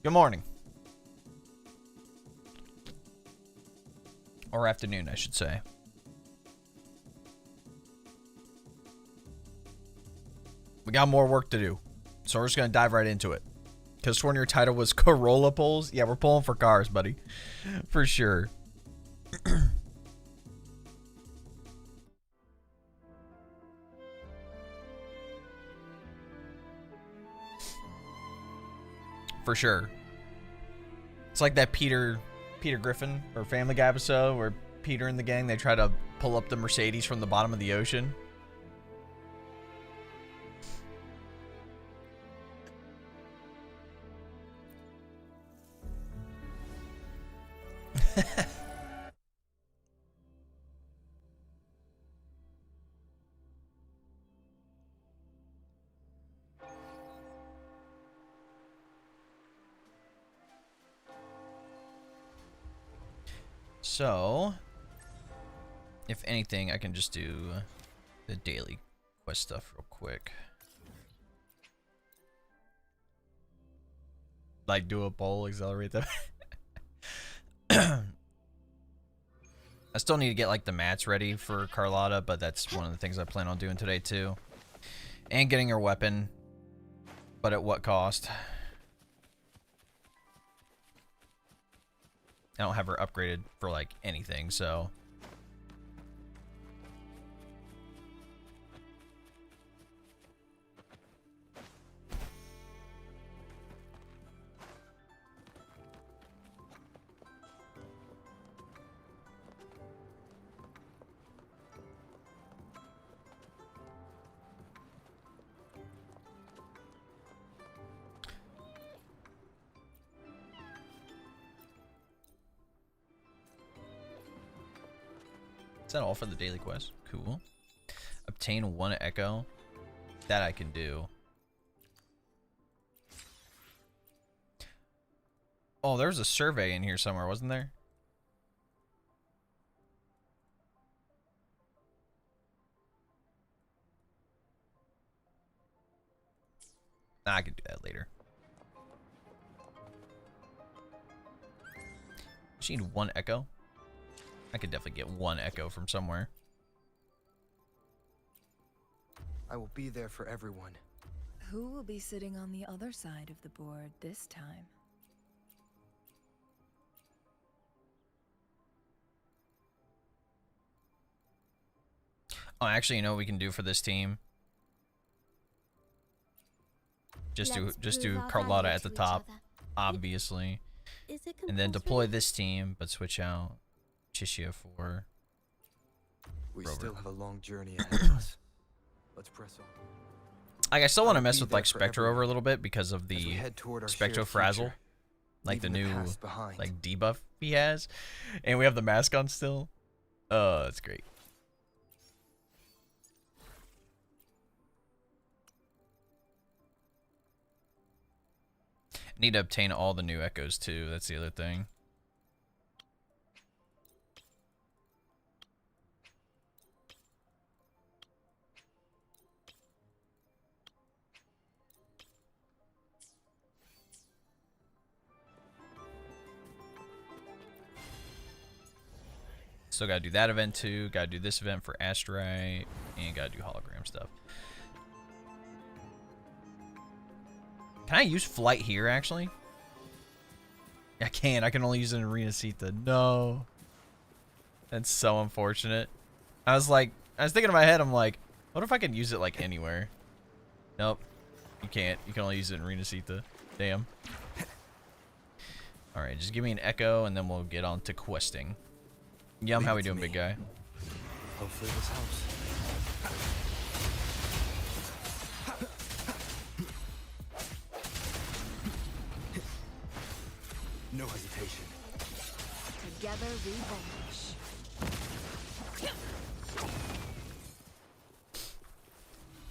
Good morning. Or afternoon, I should say. We got more work to do. So we're just going to dive right into it. Because sworn your title was Corolla pulls. Yeah, we're pulling for cars, buddy. For sure. For sure. It's like that Peter Griffin or Family Guy episode where Peter and the gang, they try to pull up the Mercedes from the bottom of the ocean. So, if anything, I can just do the daily quest stuff real quick. Like do a poll, accelerate that. I still need to get like the mats ready for Carlotta, but that's one of the things I plan on doing today too. And getting her weapon, but at what cost? I don't have her upgraded for like anything, so. Is that all for the daily quest? Cool. Obtain 1 echo. That I can do. Oh, there was a survey in here somewhere, wasn't there? Nah, I can do that later. Just need 1 echo. I could definitely get 1 echo from somewhere. I will be there for everyone. Who will be sitting on the other side of the board this time? Oh, actually, you know what we can do for this team? Just do Carlotta at the top, obviously. And then deploy this team, but switch out Chishia for We Rover. still have a long journey ahead of us. Let's press on. Like, I still want to I'll mess be with there like for Spectre over everyone a little bit because of as we the head toward our Spectro shared Frazzle, future, like the leaving new past behind. like debuff he has, and we have the mask on still. Oh, that's great. Need to obtain all the new echoes too. That's the other thing. Still gotta do that event too. Gotta do this event for Asterite, and gotta do hologram stuff. Can I use flight here, actually? I can't. I can only use it in Rinascita. No. That's so unfortunate. I was thinking in my head, I'm like, what if I could use it, like, anywhere? Nope. You can't. You can only use it in Rinascita. Damn. Alright, just give me an echo, and then we'll get on to questing. Yum, how we doing, big guy? Hopefully this helps. No hesitation. Together we vanish.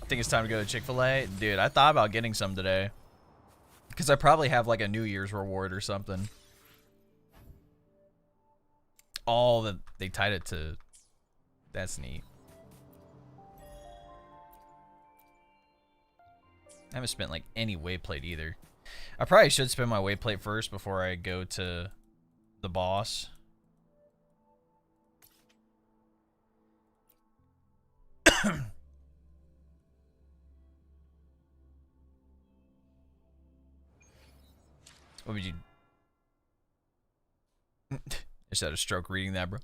I think it's time to go to Chick-fil-A. Dude, I thought about getting some today. Because I probably have like a New Year's reward or something. All that they tied it to. That's neat. I haven't spent like any wayplate either. I probably should spend my wayplate first before I go to the boss. What would you... Just had a stroke reading that, bro.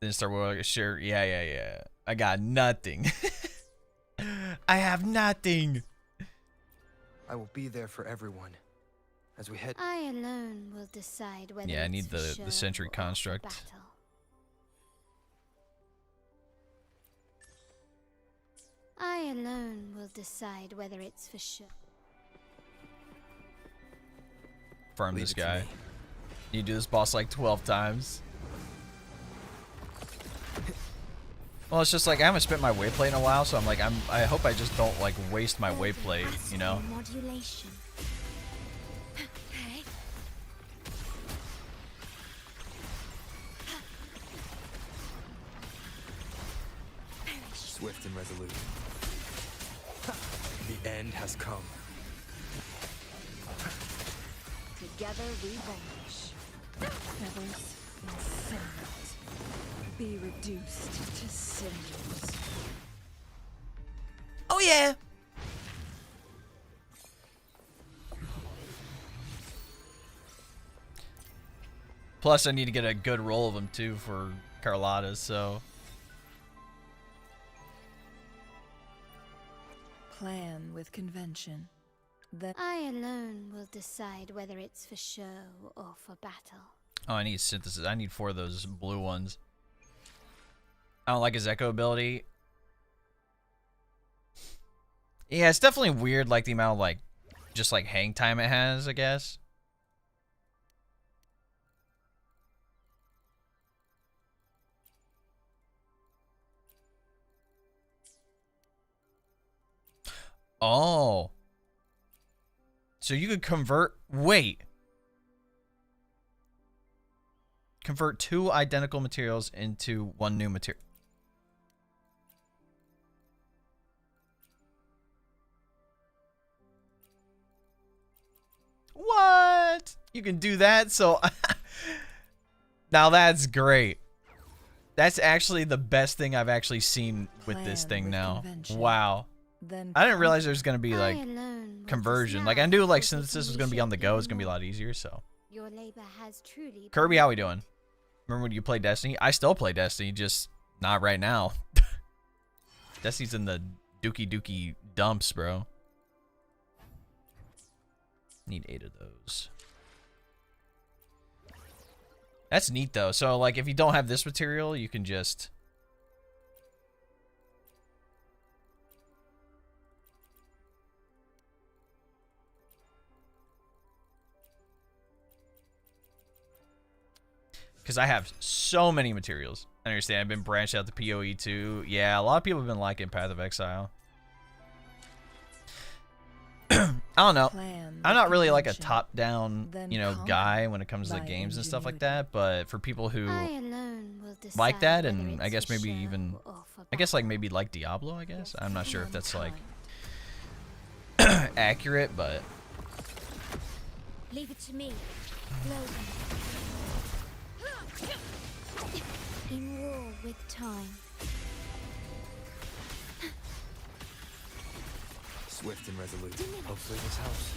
Then start with sure. Yeah. I got nothing. I have nothing. I will be there for everyone as we head. I alone will decide whether. Yeah, I need it's the sentry construct. I alone will decide whether it's for sure. Farm Leave this it to guy. me. You do this boss like 12 times. Well, it's just like I haven't spent my wayplate in a while, so I'm like I hope I just don't like waste my wayplate, you know? Modulation. Okay. Swift and resolute. The end has come. Together we vanish. Feathers and cinders. Be reduced to cinders. Oh yeah. Plus, I need to get a good roll of them too for Carlotta, so. Plan with convention. Then I alone will decide whether it's for show or for battle. Oh, I need synthesis. I need 4 of those blue ones. I don't like his echo ability. Yeah, it's definitely weird, like the amount of like, just like hang time it has, I guess. Oh. So you could convert, wait. Convert 2 identical materials into 1 new material. What? You can do that? So now that's great. That's actually the best thing I've actually seen with this Plan thing with now. convention. Wow. then I didn't realize there's gonna be like I alone will conversion. Like I decide knew like whether synthesis you was gonna be shall on the go. do It's gonna be a more. lot easier. So Your labor has truly Kirby, been how we doing? Remember when you played Destiny? I still play Destiny, just not right now. Destiny's in the dookie dumps, bro. Need 8 of those. That's neat though. So like if you don't have this material, you can just because I have so many materials. I understand I've been branched out to PoE too. Yeah, a lot of people have been liking Path of Exile. I don't know. plan I'm with not really like a convention. top-down, Then you know, conquer guy when it comes to by games and stuff like ingenuity. that. But for people who I alone will decide like that, whether and I it's guess for maybe show even, or for I guess like battle. maybe like Diablo, I guess. I'm not sure if that's like Mankind. accurate, but Leave it to me. Logan. In war with time. Swift and resolute. Hopefully this helps.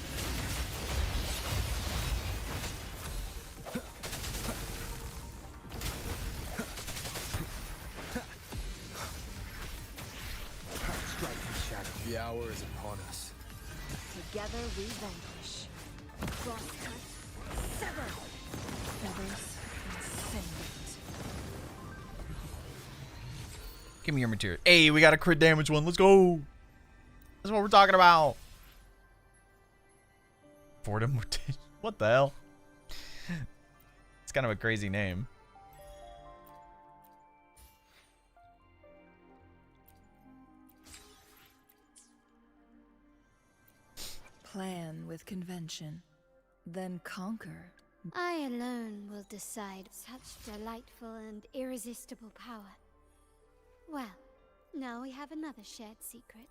Strike and shadow. The hour is upon us. Together we vanquish. Crosscut. Sever. Feathers and cinders. give me your material. Hey, we got a crit damage one. Let's go. That's what we're talking about. Fordham Mortician. What the hell? It's kind of a crazy name. Plan with convention. Then conquer. I alone will decide such delightful and irresistible power. Well, now we have another shared secret.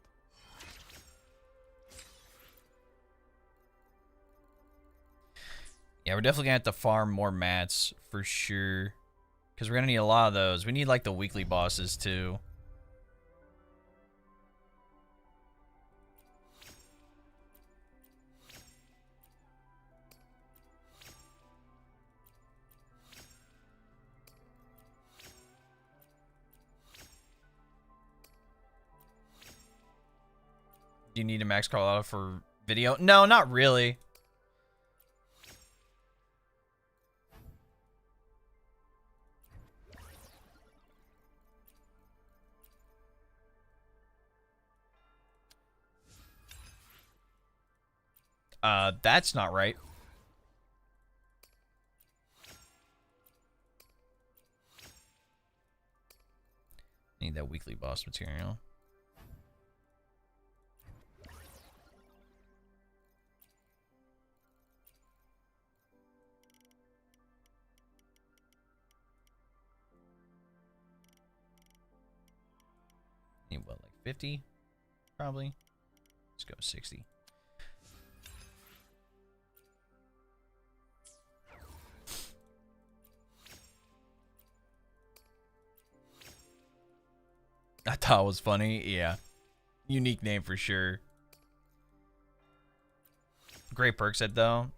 Yeah, we're definitely gonna have to farm more mats for sure. Because we're gonna need a lot of those. We need like the weekly bosses too. Do you need a max Carlotta for video? No, not really. That's not right. Need that weekly boss material. Need what, like 50? Probably. Let's go 60. I thought it was funny. Yeah. Unique name for sure. Great perk set though.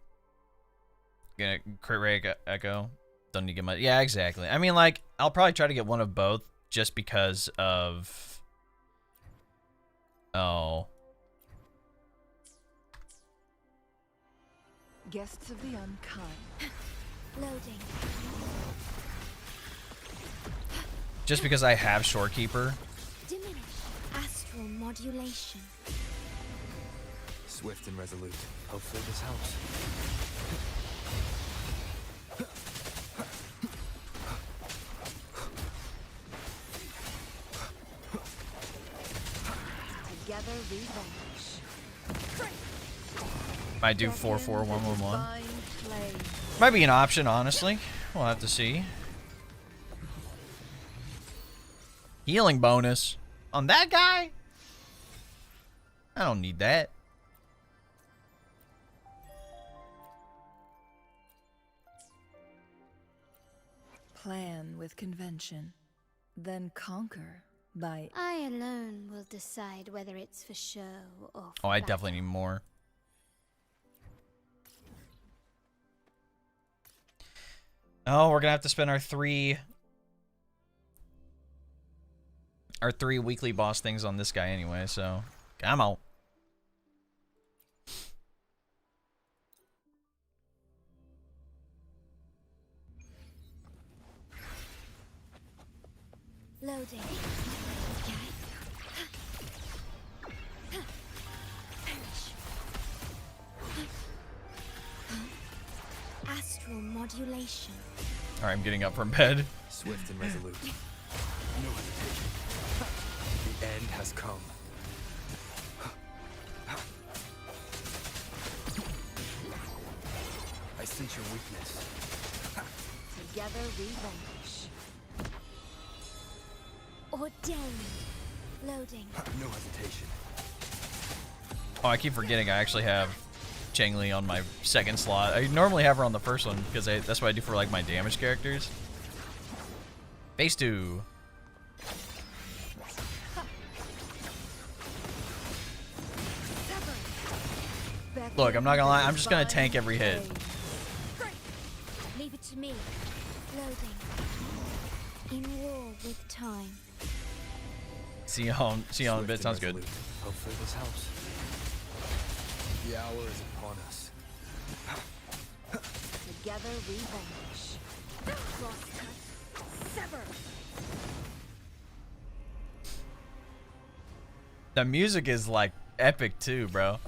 Gonna crit rate echo. Don't need to get much. Yeah, exactly. I mean, like, I'll probably try to get one of both just because of. Oh. Guests of the unkind. Loading. Just because I have Shorekeeper. Diminish. Astral modulation. Swift and resolute. Hopefully this helps. Together we vanish. Might do 4-4-1-1-1. Divine flame. Might be an option, honestly. We'll have to see. Healing bonus on that guy? I don't need that. Plan with convention, then conquer by. I alone will decide whether it's for show or for Oh, I battle. definitely need more. Oh, we're gonna have to spend our three weekly boss things on this guy anyway, so come on. Loading. Astral modulation. Alright, I'm getting up from bed. Swift and resolute. No hesitation. The end has come. I sense your weakness. Together we vanish. Ordained. Loading. No hesitation. Oh, I keep forgetting I actually have Changli on my second slot. I normally have her on the first one because that's what I do for like my damage characters. Phase 2. Look, I'm not gonna lie, I'm just gonna tank every hit. Leave it to me. Loading. In war with time. See you on a bit. Sounds good. Hopefully this helps. The hour is upon us. Together we vanish. Crosscut. Sever. The music is like epic too, bro.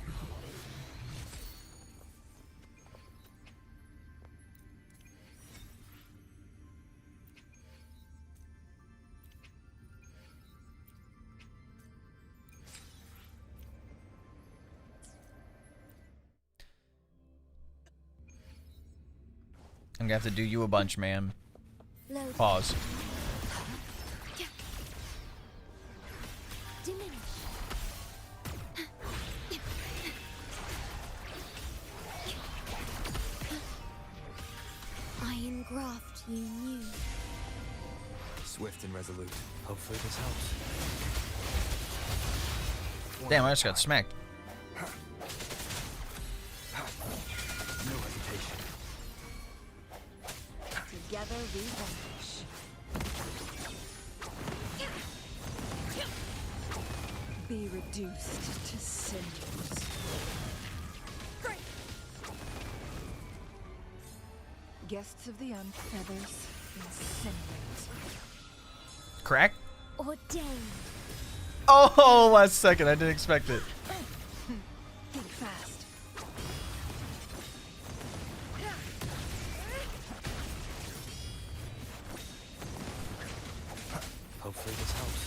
I'm gonna have to do you a bunch, man. Loading. Pause. Diminish. Swift and resolute. Hopefully this helps. Damn, I just got smacked. No hesitation. Together we vanish. Be reduced to cinders. Guests of the unfeathers, incinerate. Crack? Ordained. Oh, last second. I didn't expect it. Think fast. Hopefully this helps.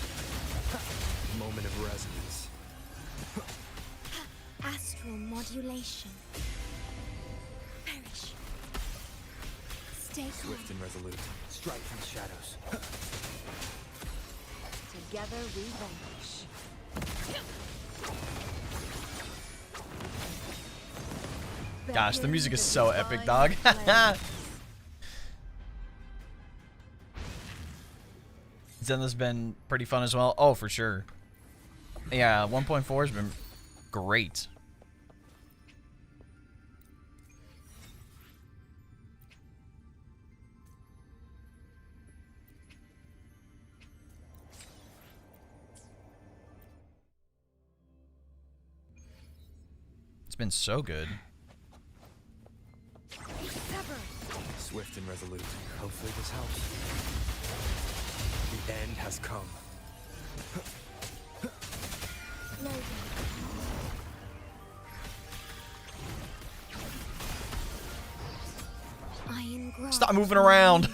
Moment of resonance. Astral modulation. Perish. Stay calm. Swift and resolute. Strike from the shadows. Together we vanish. Gosh, the music is so epic, dog. Zenla's been pretty fun as well. Oh, for sure. Yeah, 1.4 has been great. It's been so good. Swift and resolute. Hopefully this helps. The end has come. Loading. Iron grasp. Stop moving around.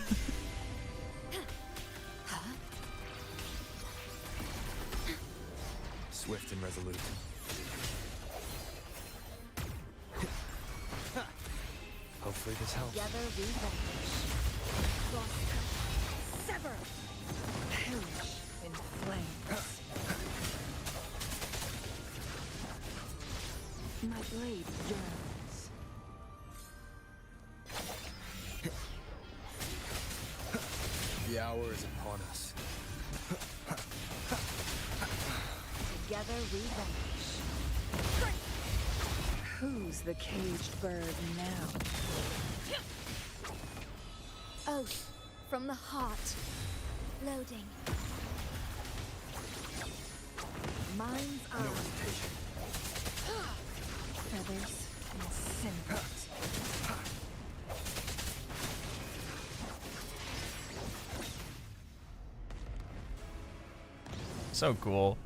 Swift and resolute. Hopefully this helps. Together we vanish. Sever. Perish in flames. My blade yearns. The hour is upon us. Together we vanish. Who's the caged bird now? Oath from the heart. Loading. Mind's No eye. hesitation. Feathers incinerate. So cool.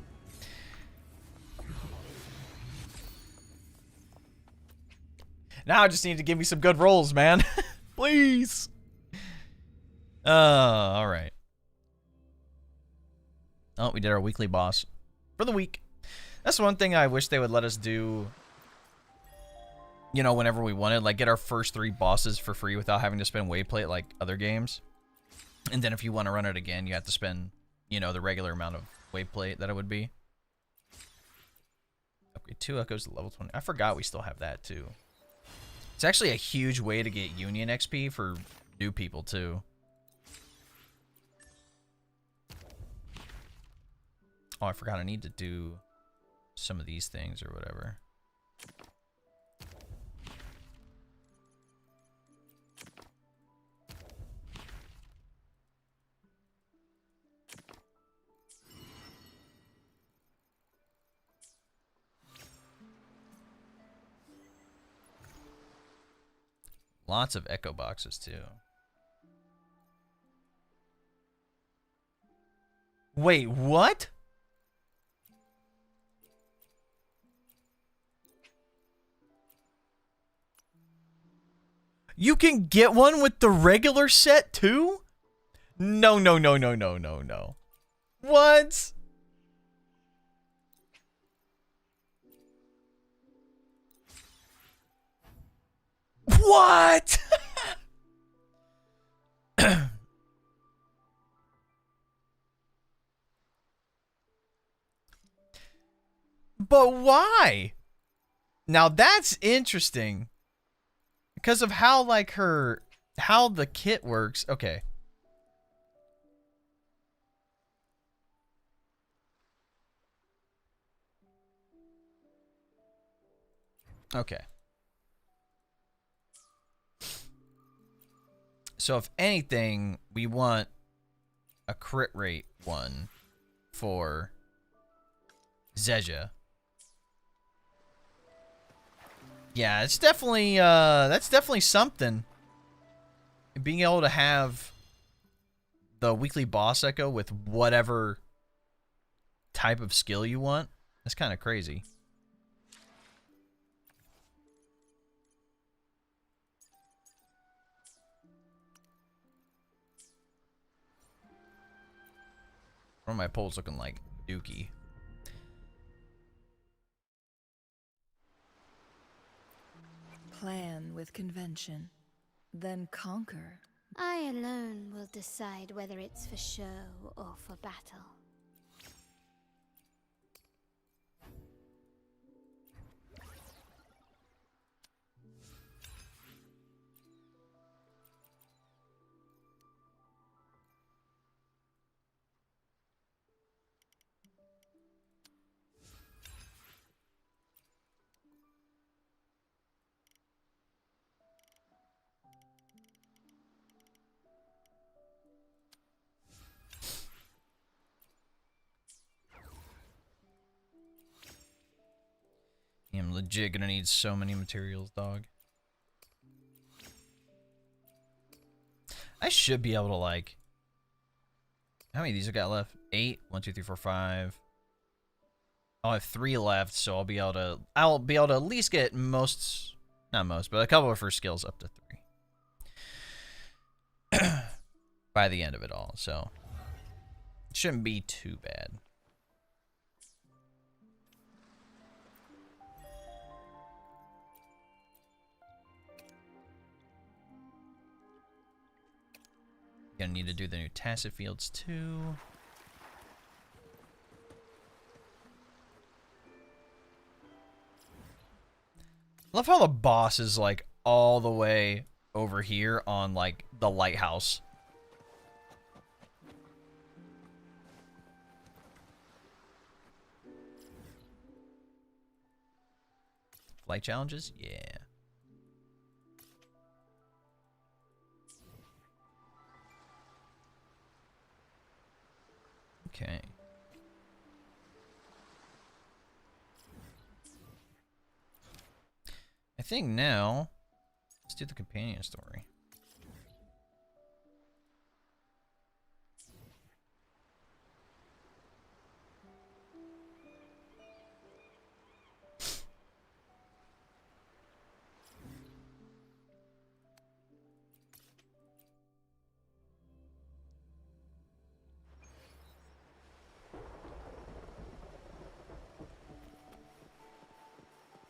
Now I just need to give me some good rolls, man. Please. All right. Oh, we did our weekly boss for the week. That's one thing I wish they would let us do, you know, whenever we wanted. Like, get our first 3 bosses for free without having to spend wayplate like other games. And then if you want to run it again, you have to spend, you know, the regular amount of wayplate that it would be. Upgrade 2 echoes to level 20. I forgot we still have that, too. It's actually a huge way to get Union XP for new people, too. Oh, I forgot I need to do some of these things or whatever. Lots of echo boxes, too. Wait, what? You can get one with the regular set, too? No, no, no, no, no, no, no. What? What? But why? Now that's interesting. Because of how, like, how the kit works. Okay. Okay. So if anything, we want a crit rate one for Zezha. Yeah, it's definitely that's definitely something. Being able to have the weekly boss echo with whatever type of skill you want, that's kind of crazy. One of my poles looking like Dookie. Plan with convention, then conquer. I alone will decide whether it's for show or for battle. I'm legit gonna need so many materials, dog. I should be able to, like... How many of these I got left? 8? 1, 2, 3, 4, 5. I'll have 3 left, so I'll be able to at least get most... Not most, but a couple of her skills up to 3. By the end of it all, so... It shouldn't be too bad. Gonna need to do the new tacit fields too. Love how the boss is like all the way over here on like the lighthouse. Flight challenges? Yeah. Okay. I think now, let's do the companion story.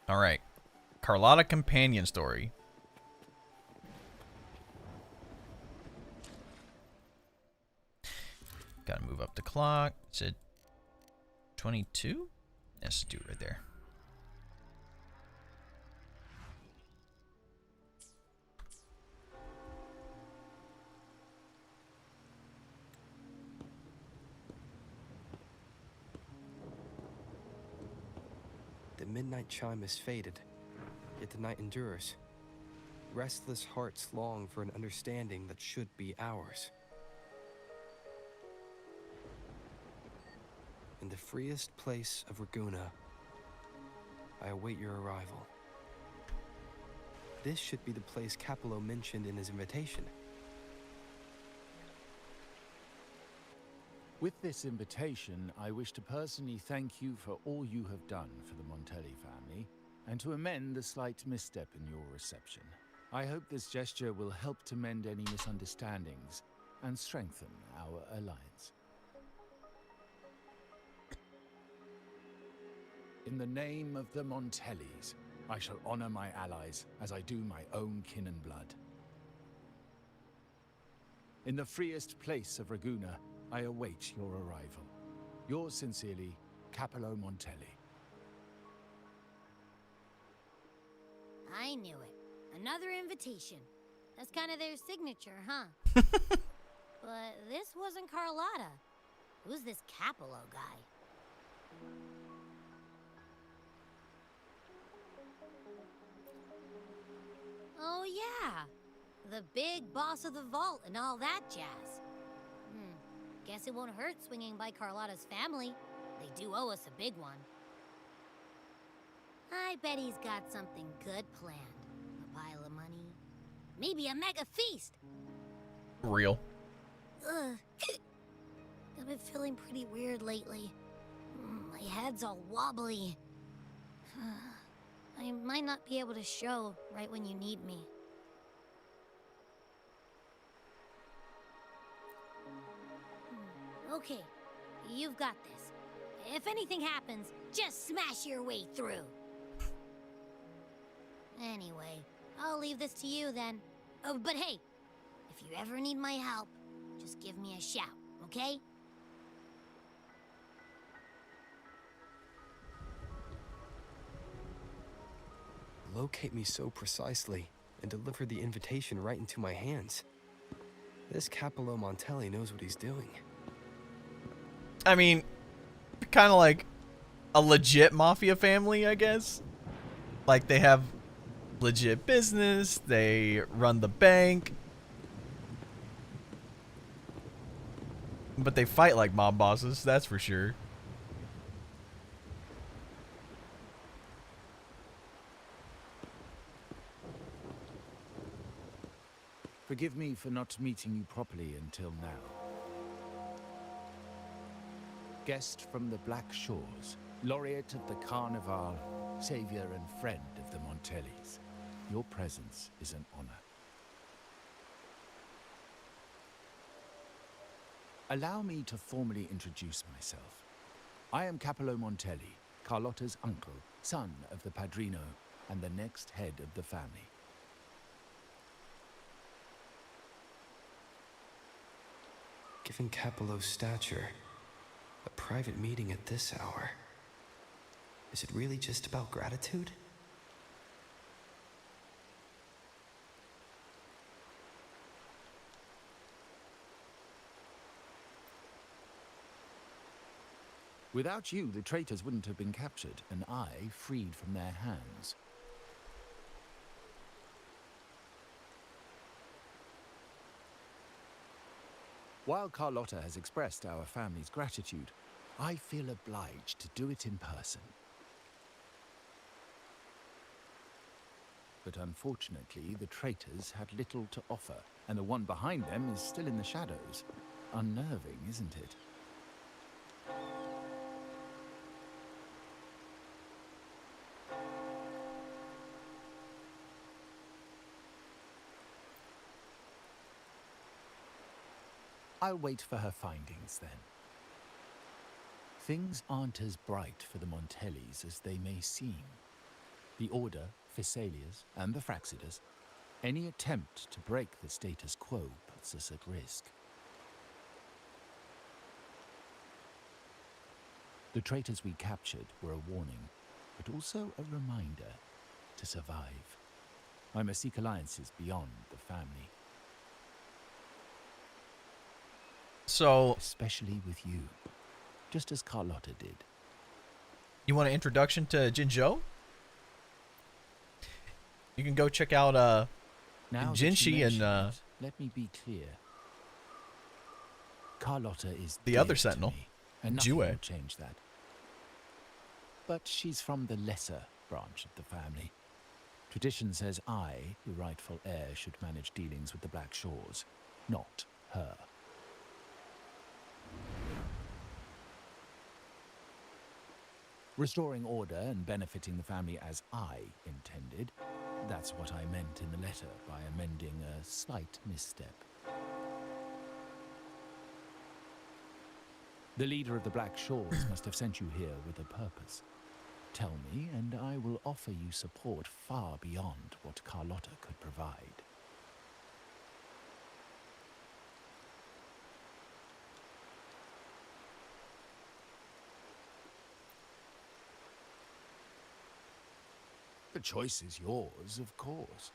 All right, Carlotta companion story. Gotta move up the clock. Is it 22? Let's do it right there. The midnight chime is faded, yet the night endures. Restless hearts long for an understanding that should be ours. In the freest place of Raguna, I await your arrival. This should be the place Capello mentioned in his invitation. With this invitation, I wish to personally thank you for all you have done for the Montelli family, and to amend the slight misstep in your reception. I hope this gesture will help to mend any misunderstandings and strengthen our alliance. In the name of the Montellis, I shall honor my allies as I do my own kin and blood. In the freest place of Raguna, I await your arrival. Yours sincerely, Capello Montelli. I knew it. Another invitation. That's kind of their signature, huh? But this wasn't Carlotta. Who's this Capello guy? The big boss of the vault and all that jazz. Guess it won't hurt swinging by Carlotta's family. They do owe us a big one. I bet he's got something good planned. A pile of money. Maybe a mega feast. Real. Ugh. I've been feeling pretty weird lately. My head's all wobbly. I might not be able to show right when you need me. Okay, you've got this. If anything happens, just smash your way through. Anyway, I'll leave this to you then. Oh, but hey, if you ever need my help, just give me a shout, okay? Locate me so precisely and deliver the invitation right into my hands. This Capello Montelli knows what he's doing. I mean, kind of like a legit mafia family, I guess. Like, they have legit business, they run the bank, but they fight like mob bosses, that's for sure. Forgive me for not meeting you properly until now. Guest from the Black Shores, laureate of the Carnival, savior and friend of the Montellis. Your presence is an honor. Allow me to formally introduce myself. I am Capello Montelli, Carlotta's uncle, son of the Padrino, and the next head of the family. Given Capello's stature, a private meeting at this hour. Is it really just about gratitude? Without you, the traitors wouldn't have been captured, and I freed from their hands. While Carlotta has expressed our family's gratitude, I feel obliged to do it in person. But unfortunately, the traitors had little to offer, and the one behind them is still in the shadows. Unnerving, isn't it? I'll wait for her findings then. Things aren't as bright for the Montellis as they may seem. The Order, Phaesalias, and the Fraxidas, any attempt to break the status quo puts us at risk. The traitors we captured were a warning, but also a reminder to survive. I must seek alliances beyond the family. So, Especially with you, just as Carlotta did. you want an introduction to Jinzhou? You can go check out Now that you Jinshi and mention it, let me be clear. Carlotta is the dear other to Sentinel, me, and nothing Jue. will change that. But she's from the lesser branch of the family. Tradition says I, the rightful heir, should manage dealings with the Black Shores, not her. Restoring order and benefiting the family as I intended, that's what I meant in the letter by amending a slight misstep. The leader of the Black Shores must have sent you here with a purpose. Tell me, and I will offer you support far beyond what Carlotta could provide. The choice is yours, of course.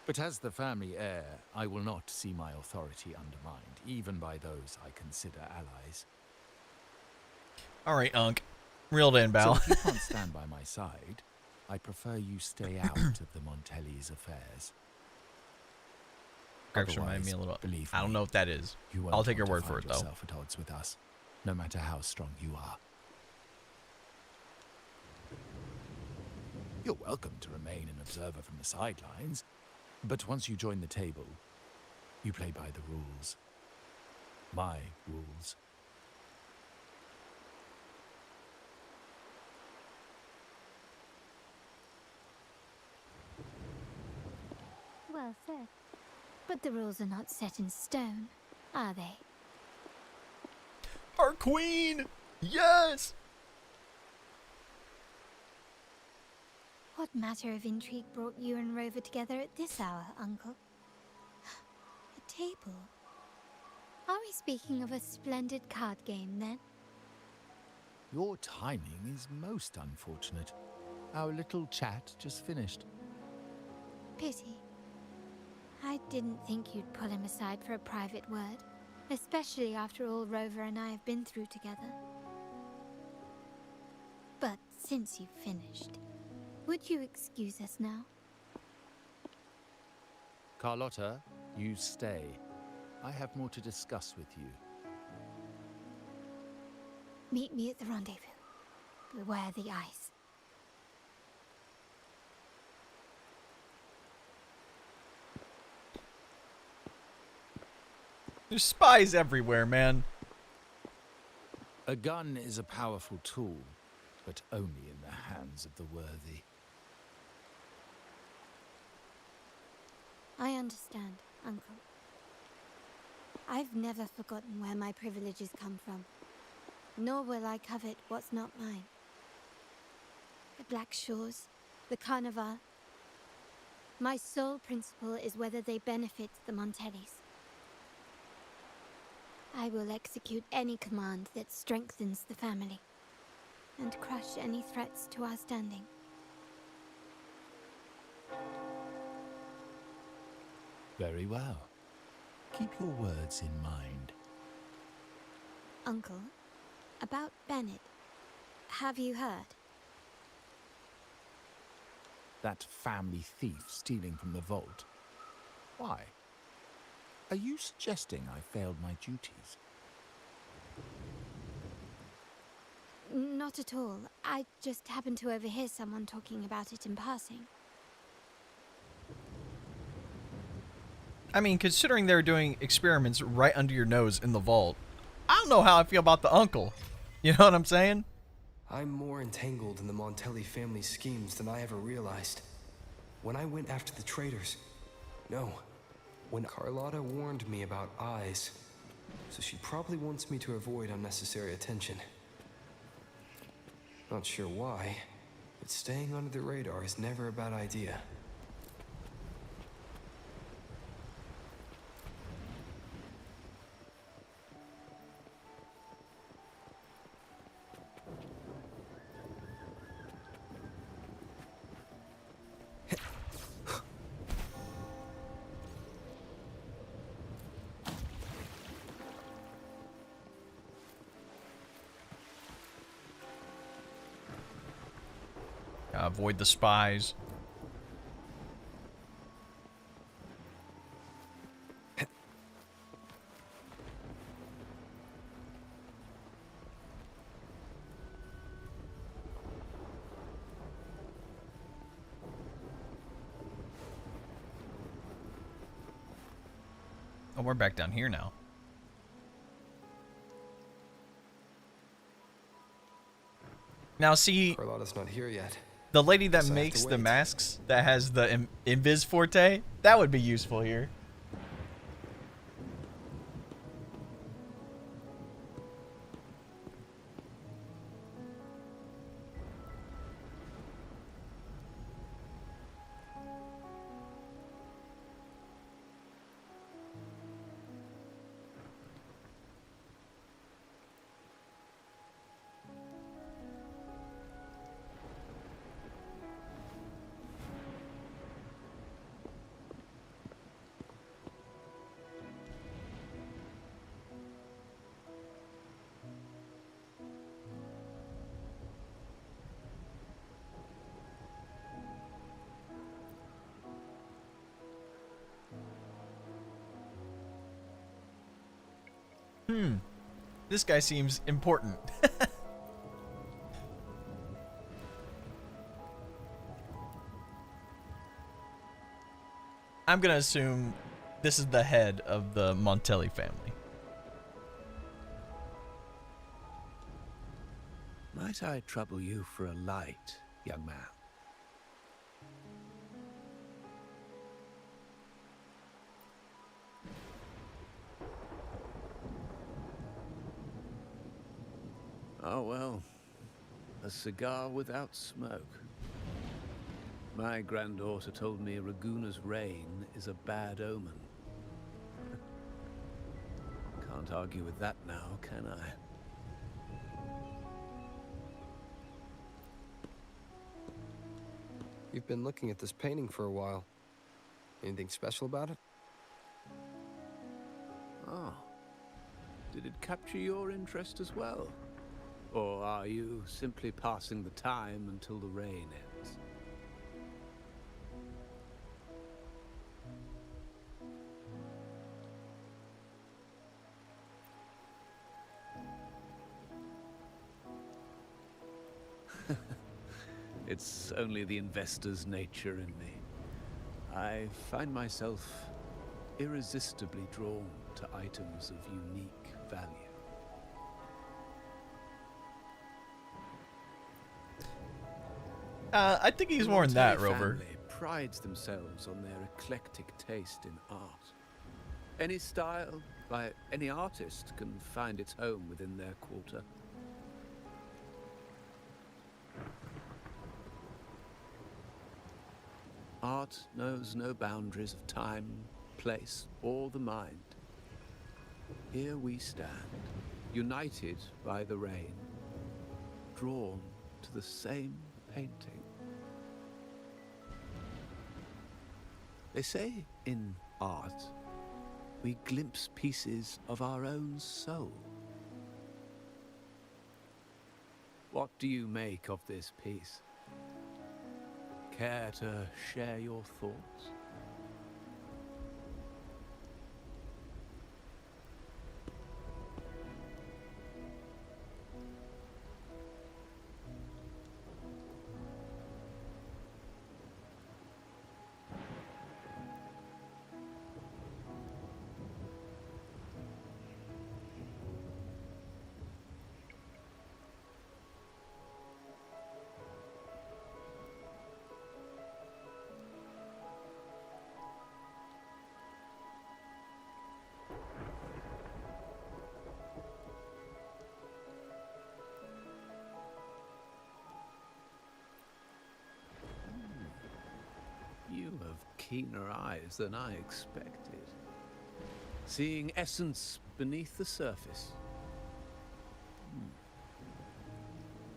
But as the family heir, I will not see my authority undermined, even by those I consider allies. All right, Unc. Reeled in, Bal. So if you can't stand by my side, I prefer you stay out of the Montelli's affairs. description reminded me a little. Believe I don't me, know what that is. you won't I'll take your want word to for find it, though. yourself at odds with us, no matter how strong you are. You're welcome to remain an observer from the sidelines, but once you join the table, you play by the rules. My rules. Well said. But the rules are not set in stone, are they? Our queen! Yes! What matter of intrigue brought you and Rover together at this hour, Uncle? A table? Are we speaking of a splendid card game, then? Your timing is most unfortunate. Our little chat just finished. Pity. I didn't think you'd pull him aside for a private word, especially after all Rover and I have been through together. But since you've finished, would you excuse us now? Carlotta, you stay. I have more to discuss with you. Meet me at the rendezvous. Beware the ice. There's spies everywhere, man. A gun is a powerful tool, but only in the hands of the worthy. I understand, Uncle. I've never forgotten where my privileges come from, nor will I covet what's not mine. The Black Shores, the Carnival. My sole principle is whether they benefit the Montellis. I will execute any command that strengthens the family, and crush any threats to our standing. Very well. Keep your words in mind. Uncle, about Bennett, have you heard? That family thief stealing from the vault. Why? Are you suggesting I failed my duties? Not at all. I just happened to overhear someone talking about it in passing. I mean, considering they're doing experiments right under your nose in the vault, I don't know how I feel about the uncle. You know what I'm saying? I'm more entangled in the Montelli family schemes than I ever realized. When I went after the traitors, no, when Carlotta warned me about eyes, so she probably wants me to avoid unnecessary attention. Not sure why, but staying under the radar is never a bad idea. Avoid the spies. Oh, we're back down here now. Now see, Carlotta's not here yet. the lady that Guess I have to makes the wait. masks that has the invis forte, that would be useful here. This guy seems important. I'm gonna assume this is the head of the Montelli family. Might I trouble you for a light, young man? Oh well, a cigar without smoke. My granddaughter told me Raguna's rain is a bad omen. Can't argue with that now, can I? You've been looking at this painting for a while. Anything special about it? Oh. Did it capture your interest as well? Or are you simply passing the time until the rain ends? It's only the investor's nature in me. I find myself irresistibly drawn to items of unique value. I think he's more than that, Rover. The family prides themselves on their eclectic taste in art. Any style by any artist can find its home within their quarter. Art knows no boundaries of time, place, or the mind. Here we stand, united by the rain, drawn to the same painting. They say in art, we glimpse pieces of our own soul. What do you make of this piece? Care to share your thoughts? You have keener eyes than I expected. Seeing essence beneath the surface.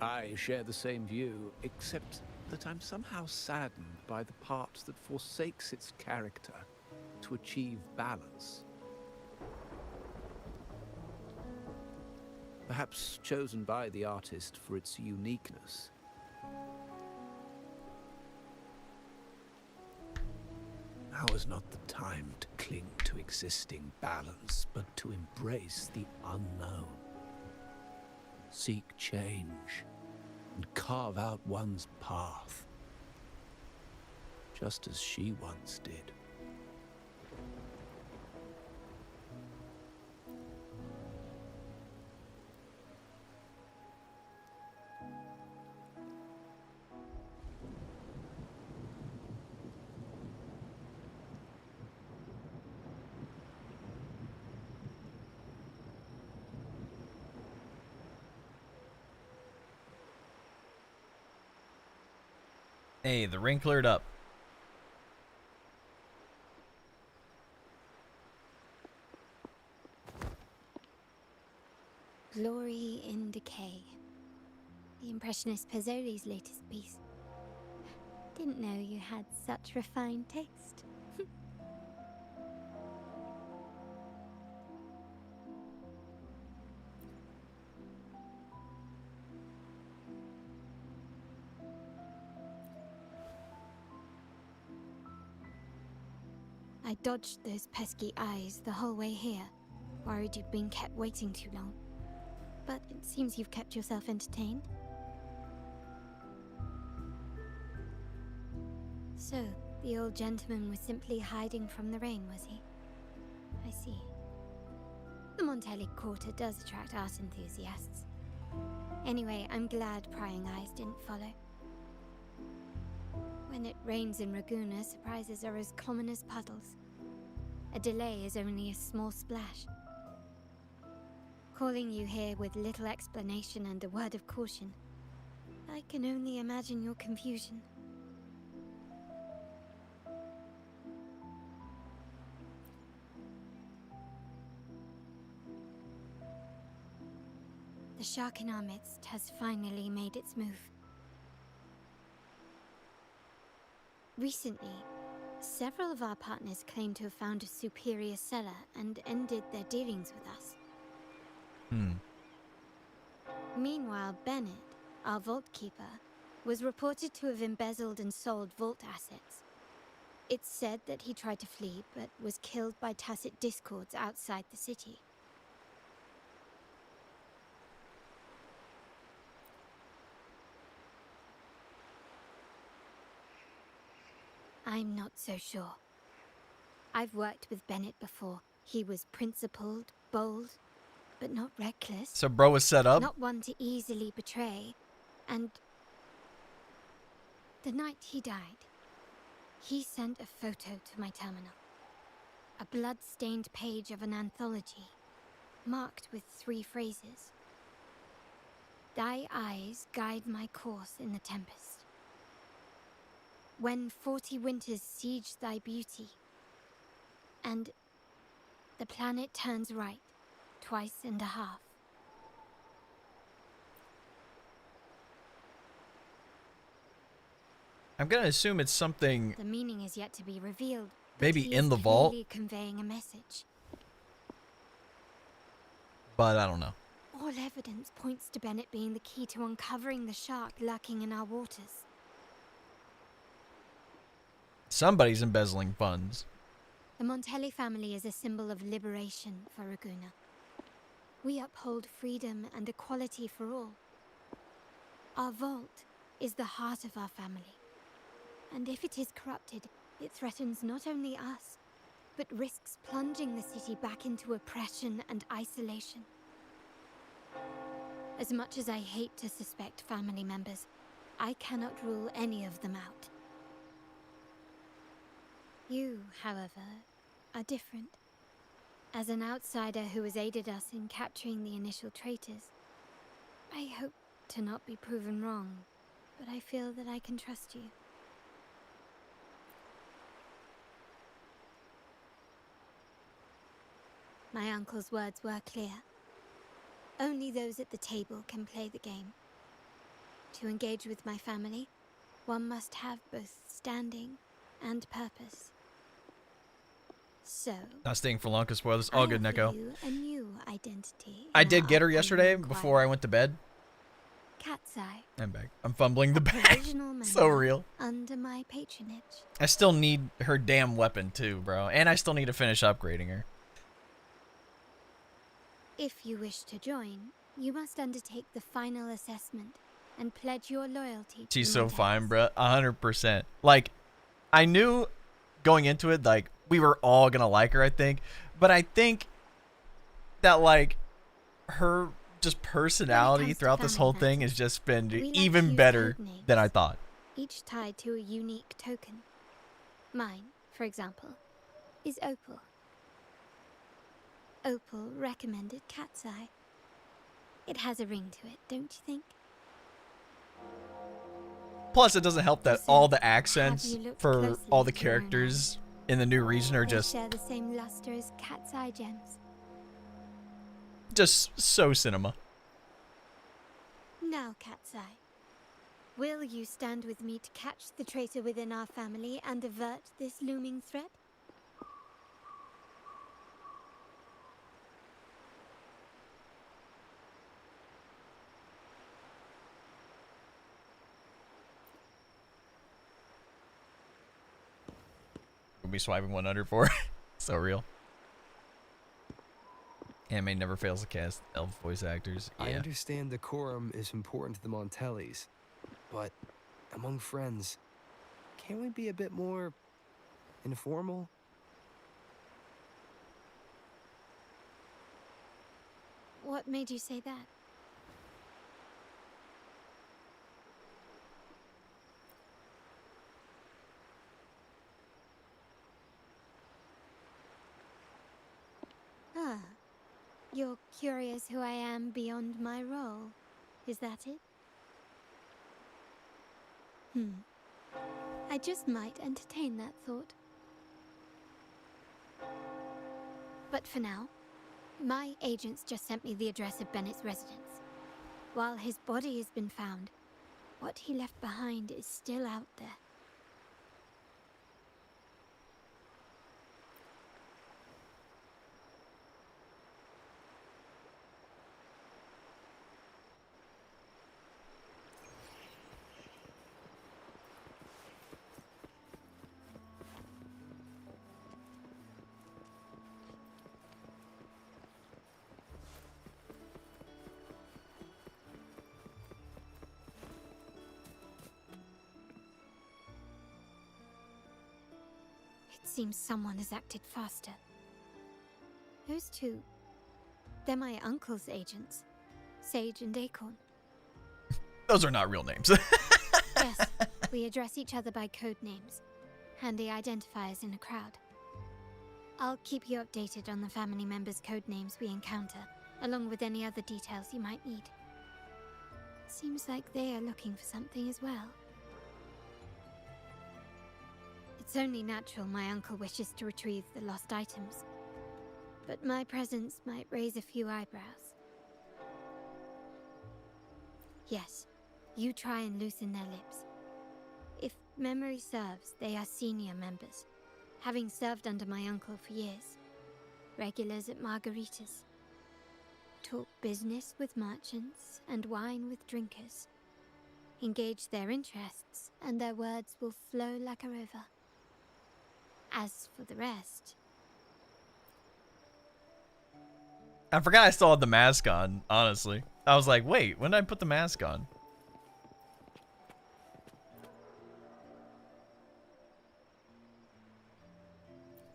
I share the same view, except that I'm somehow saddened by the part that forsakes its character to achieve balance. Perhaps chosen by the artist for its uniqueness. Now is not the time to cling to existing balance, but to embrace the unknown. Seek change and carve out one's path, just as she once did. Hey, the ring cleared up. Glory in Decay. The Impressionist Pizzoli's latest piece. Didn't know you had such refined taste. I dodged those pesky eyes the whole way here, Worried you'd been kept waiting too long. But it seems you've kept yourself entertained. So, the old gentleman was simply hiding from the rain, was he? I see. The Montelli Quarter does attract art enthusiasts. Anyway, I'm glad prying eyes didn't follow. When it rains in Ragusa, surprises are as common as puddles. A delay is only a small splash. Calling you here with little explanation and a word of caution, I can only imagine your confusion. The shark in our midst has finally made its move. Recently, several of our partners claim to have found a superior cellar and ended their dealings with us. Meanwhile, Bennett, our vault keeper, was reported to have embezzled and sold vault assets. It's said that he tried to flee, but was killed by tacit discords outside the city. I'm not so sure. I've worked with Bennett before. He was principled, bold, but not reckless. So bro was set up? Not one to easily betray. And the night he died, he sent a photo to my terminal. A blood-stained page of an anthology, marked with 3 phrases. Thy eyes guide my course in the tempest. When 40 winters siege thy beauty, and the planet turns right, 2.5 times. I'm gonna assume it's something The meaning is yet to be revealed. but maybe he in is the vault, clearly conveying a message. but I don't know. All evidence points to Bennett being the key to uncovering the shark lurking in our waters. Somebody's embezzling funds. The Montelli family is a symbol of liberation for Ragusa. We uphold freedom and equality for all. Our vault is the heart of our family. And if it is corrupted, it threatens not only us, but risks plunging the city back into oppression and isolation. As much as I hate to suspect family members, I cannot rule any of them out. You, however, are different. As an outsider who has aided us in capturing the initial traitors, I hope to not be proven wrong, but I feel that I can trust you. My uncle's words were clear. Only those at the table can play the game. To engage with my family, one must have both standing and purpose. So, Not staying for long because spoilers. All good, I offer Neko. you a new identity. I in did our get her upcoming yesterday inquiry. before I went to bed. Cat's Eye. I'm back. I'm fumbling the A bag. provisional So member real. Under my patronage. I still need her damn weapon too, bro. And I still need to finish upgrading her. If you wish to join, you must undertake the final assessment and pledge your loyalty to She's the so fine, Montellis. bro. 100%. Like, I knew going into it, like, we were all gonna like her, I think. But I think that, like, her just personality comes to throughout this family whole thing matters, has just been we like to even use better code names. than I thought. Each tied to a unique token. Mine, for example, is Opal. Opal recommended Cat's Eye. It has a ring to it, don't you think? Plus, it doesn't help that Also, all the have accents you looked for closely all the at your own characters in the new region are They just share the same luster as Cat's Eye gems. so cinema. Now, Cat's Eye, will you stand with me to catch the traitor within our family and avert this looming threat? We'll be swiping 100 for. So real. Anime never fails to cast elf voice actors. I Yeah. understand decorum is important to the Montellis, but among friends, can't we be a bit more informal? What made you say that? Ah, you're curious who I am beyond my role. Is that it? I just might entertain that thought. But for now, my agents just sent me the address of Bennett's residence. While his body has been found, what he left behind is still out there. It seems someone has acted faster. Those two, they're my uncle's agents, Sage and Acorn. Those are not real names. Yes, we address each other by code names, handy identifiers in a crowd. I'll keep you updated on the family members' code names we encounter, along with any other details you might need. Seems like they are looking for something as well. It's only natural my uncle wishes to retrieve the lost items, but my presence might raise a few eyebrows. Yes, you try and loosen their lips. If memory serves, they are senior members, having served under my uncle for years. Regulars at margaritas. Talk business with merchants and wine with drinkers. Engage their interests, and their words will flow like a river. As for the rest... I forgot I still had the mask on, honestly. I was like, wait, when did I put the mask on?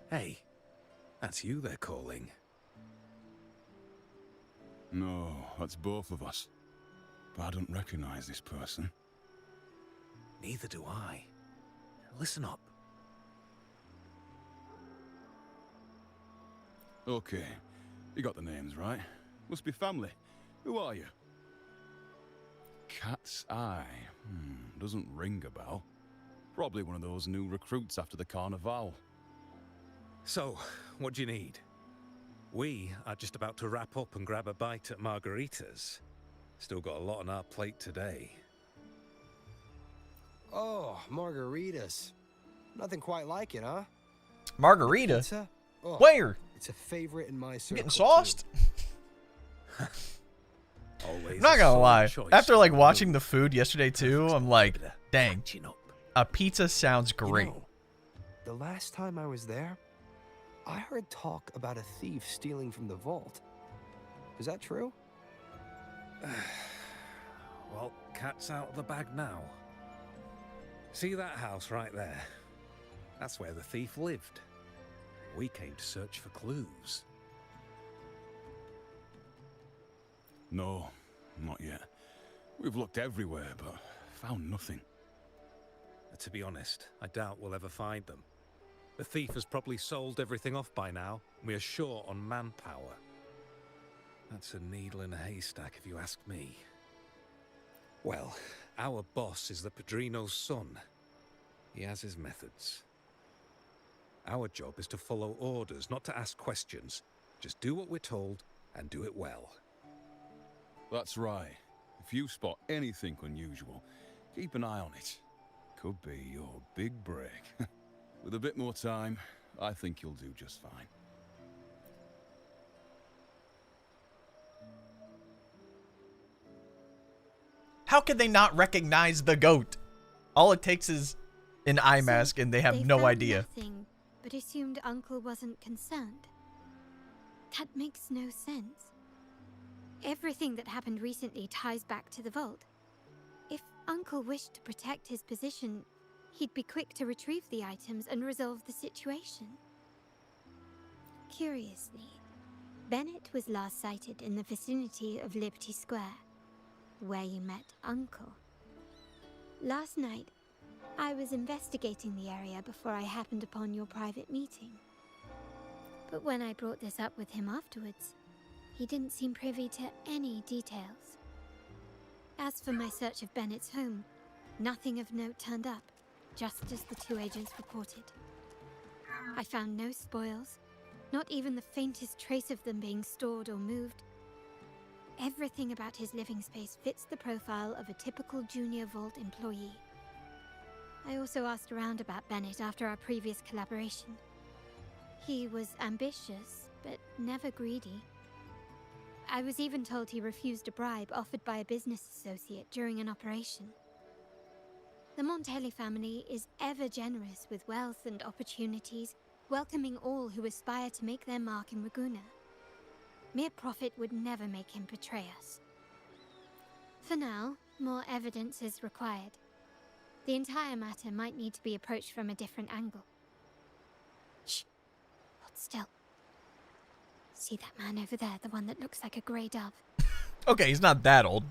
Hey, that's you they're calling. No, that's both of us. But I don't recognize this person. Neither do I. Listen up. Okay, you got the names right. Must be family. Who are you? Cat's Eye. Doesn't ring a bell. Probably one of those new recruits after the Carnival. So, what do you need? We are just about to wrap up and grab a bite at margaritas. Still got a lot on our plate today. Oh, margaritas. Nothing quite like it, huh? Margarita? Pizza? Oh, Where? it's a favorite in my circle. Getting sauced? Always I'm not a gonna solid lie. choice After like for watching food. the food yesterday too, I'm like, dang, Catching up. a pizza sounds great. You know, the last time I was there, I heard talk about a thief stealing from the vault. Is that true? Well, cat's out of the bag now. See that house right there? That's where the thief lived. We came to search for clues. No, not yet. We've looked everywhere, but found nothing. To be honest, I doubt we'll ever find them. The thief has probably sold everything off by now. We are short on manpower. That's a needle in a haystack, if you ask me. Well, our boss is the Padrino's son. He has his methods. Our job is to follow orders, not to ask questions. Just do what we're told, and do it well. That's right. If you spot anything unusual, keep an eye on it. Could be your big break. With a bit more time, I think you'll do just fine. How could they not recognize the goat? All it takes is an eye So mask and they have they no found idea. nothing, but assumed Uncle wasn't concerned. That makes no sense. Everything that happened recently ties back to the vault. If Uncle wished to protect his position, he'd be quick to retrieve the items and resolve the situation. Curiously, Bennett was last sighted in the vicinity of Liberty Square, where you met Uncle. Last night, I was investigating the area before I happened upon your private meeting. But when I brought this up with him afterwards, he didn't seem privy to any details. As for my search of Bennett's home, nothing of note turned up, just as the two agents reported. I found no spoils, not even the faintest trace of them being stored or moved. Everything about his living space fits the profile of a typical junior vault employee. I also asked around about Bennett after our previous collaboration. He was ambitious, but never greedy. I was even told he refused a bribe offered by a business associate during an operation. The Montelli family is ever generous with wealth and opportunities, welcoming all who aspire to make their mark in Ragusa. Mere profit would never make him betray us. For now, more evidence is required. The entire matter might need to be approached from a different angle. Shh! Hold still. See that man over there, the one that looks like a grey dove? Okay, he's not that old.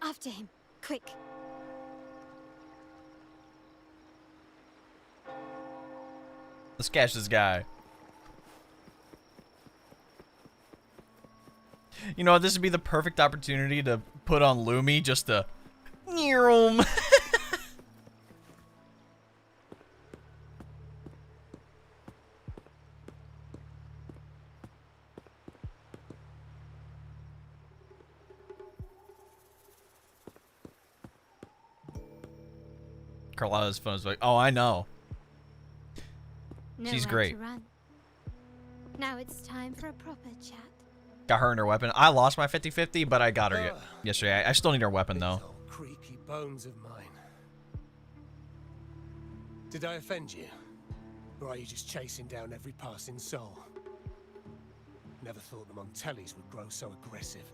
After him, quick. Let's catch this guy. You know what? This would be the perfect opportunity to put on Lumi just to near him. Carlotta's phone is like, oh, I know. She's great. To run. Now it's time for a proper chat. Got her and her weapon. I lost my 50-50, but I got her yesterday. I still need her weapon, though. Old creaky bones of mine. Did I offend you? Or are you just chasing down every passing soul? Never thought the Montellis would grow so aggressive.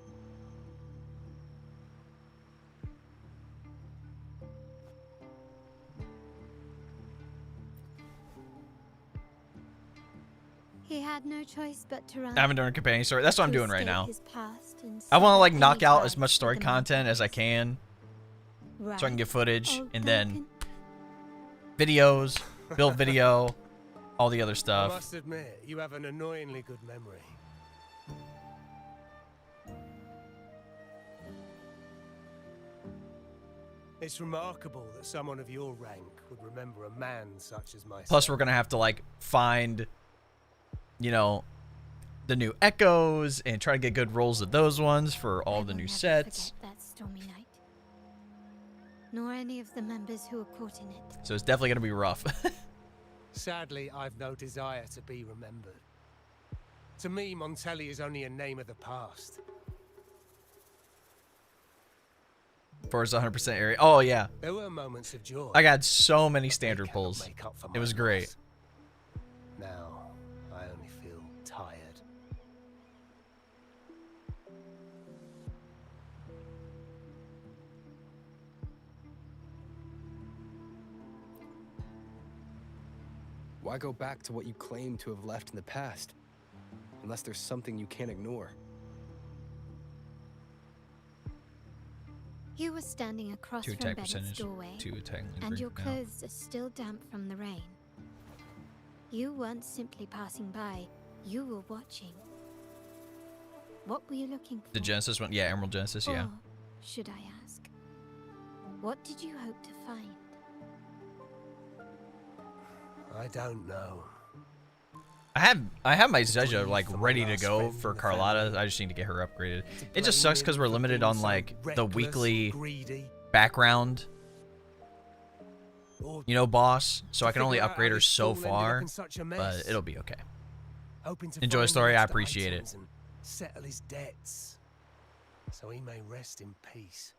He had no choice but to run. I haven't done a companion story. That's what I'm doing right now. His past and I want to like sever knock any out ties as much story with the content as I Montellis. can, Right. so I can get footage Old and then Duncan? videos, build video, all the other I stuff. must admit, you have an annoyingly good memory. It's remarkable that someone of your rank would remember a man such as myself. Plus, we're gonna have to like find, you know, the new echoes and try to get good rolls of those ones for all I the will new never sets. forget that stormy night. Nor any of the members who were caught in it. So it's definitely gonna be rough. Sadly, I've no desire to be remembered. To me, Montelli is only a name of the past. Forza 100% area. Oh yeah, There were moments of joy. I got so many but they standard cannot pulls. make up for It was my great. loss. Now, I only feel tired. Why go back to what you claim to have left in the past? Unless there's something you can't ignore. You were standing across Two from attack Bennett's percentage, doorway, two attack and your now. clothes are still damp from the rain. You weren't simply passing by, you were watching. What were you looking for? The Genesis one, yeah, Emerald Genesis, yeah. Or, should I ask, what did you hope to find? I don't know. I have my Zezha like ready to go for Carlotta. I just need to get her upgraded. It just sucks because we're limited on like the weekly background, you know, boss. So I can only upgrade her so far, but it'll be okay. Enjoy the story, I appreciate it. Settle his debts. so he may rest in peace.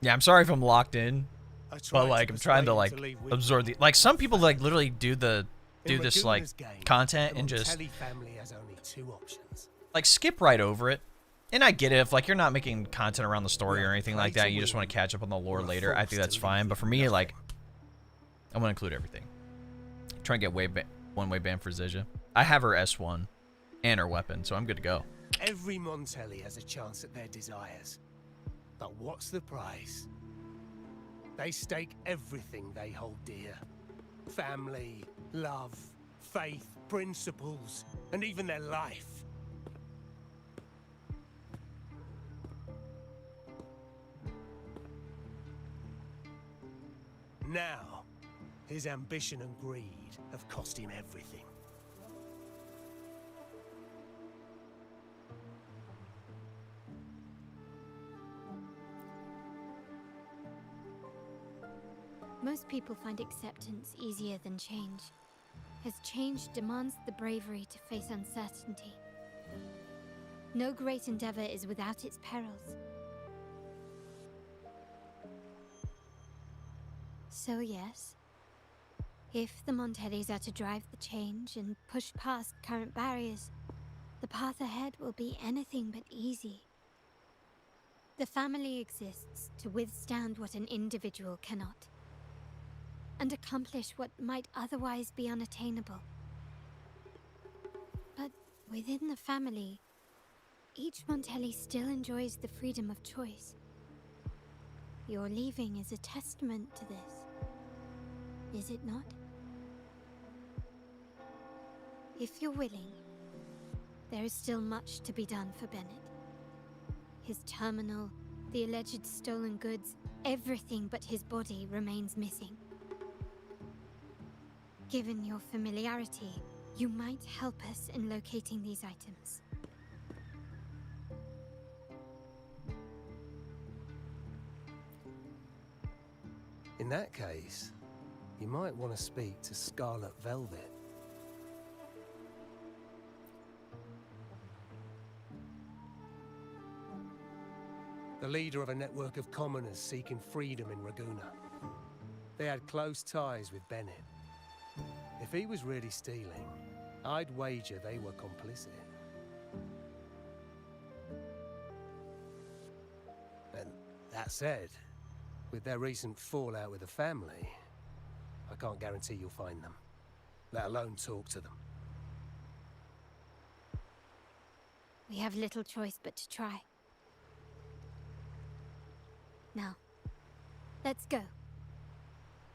Yeah, I'm sorry if I'm locked in, I tried but to like I'm trying to persuade him like to leave with absorb me. the like some people like literally do In this like Raguna's game, content the and just Montelli family has only 2 options. like skip right over it. And I get it if like you're not making content around the story or anything like Play that, to you just want win, to catch up on the lore or later. I think forced that's to fine. leave But for with me, like nothing. I want to include everything. Try and get one-way ban for Zizia. I have her S1 and her weapon, so I'm good to go. Every Montelli has a chance at their desires. But what's the prize? They stake everything they hold dear. Family, love, faith, principles, and even their life. Now, his ambition and greed have cost him everything. Most people find acceptance easier than change, as change demands the bravery to face uncertainty. No great endeavor is without its perils. So yes, if the Montellis are to drive the change and push past current barriers, the path ahead will be anything but easy. The family exists to withstand what an individual cannot, and accomplish what might otherwise be unattainable. But within the family, each Montelli still enjoys the freedom of choice. Your leaving is a testament to this, is it not? If you're willing, there is still much to be done for Bennett. His terminal, the alleged stolen goods, everything but his body remains missing. Given your familiarity, you might help us in locating these items. In that case, you might want to speak to Scarlet Velvet. The leader of a network of commoners seeking freedom in Raguna. They had close ties with Bennett. If he was really stealing, I'd wager they were complicit. And that said, with their recent fallout with the family, I can't guarantee you'll find them, let alone talk to them. We have little choice but to try. Now, let's go.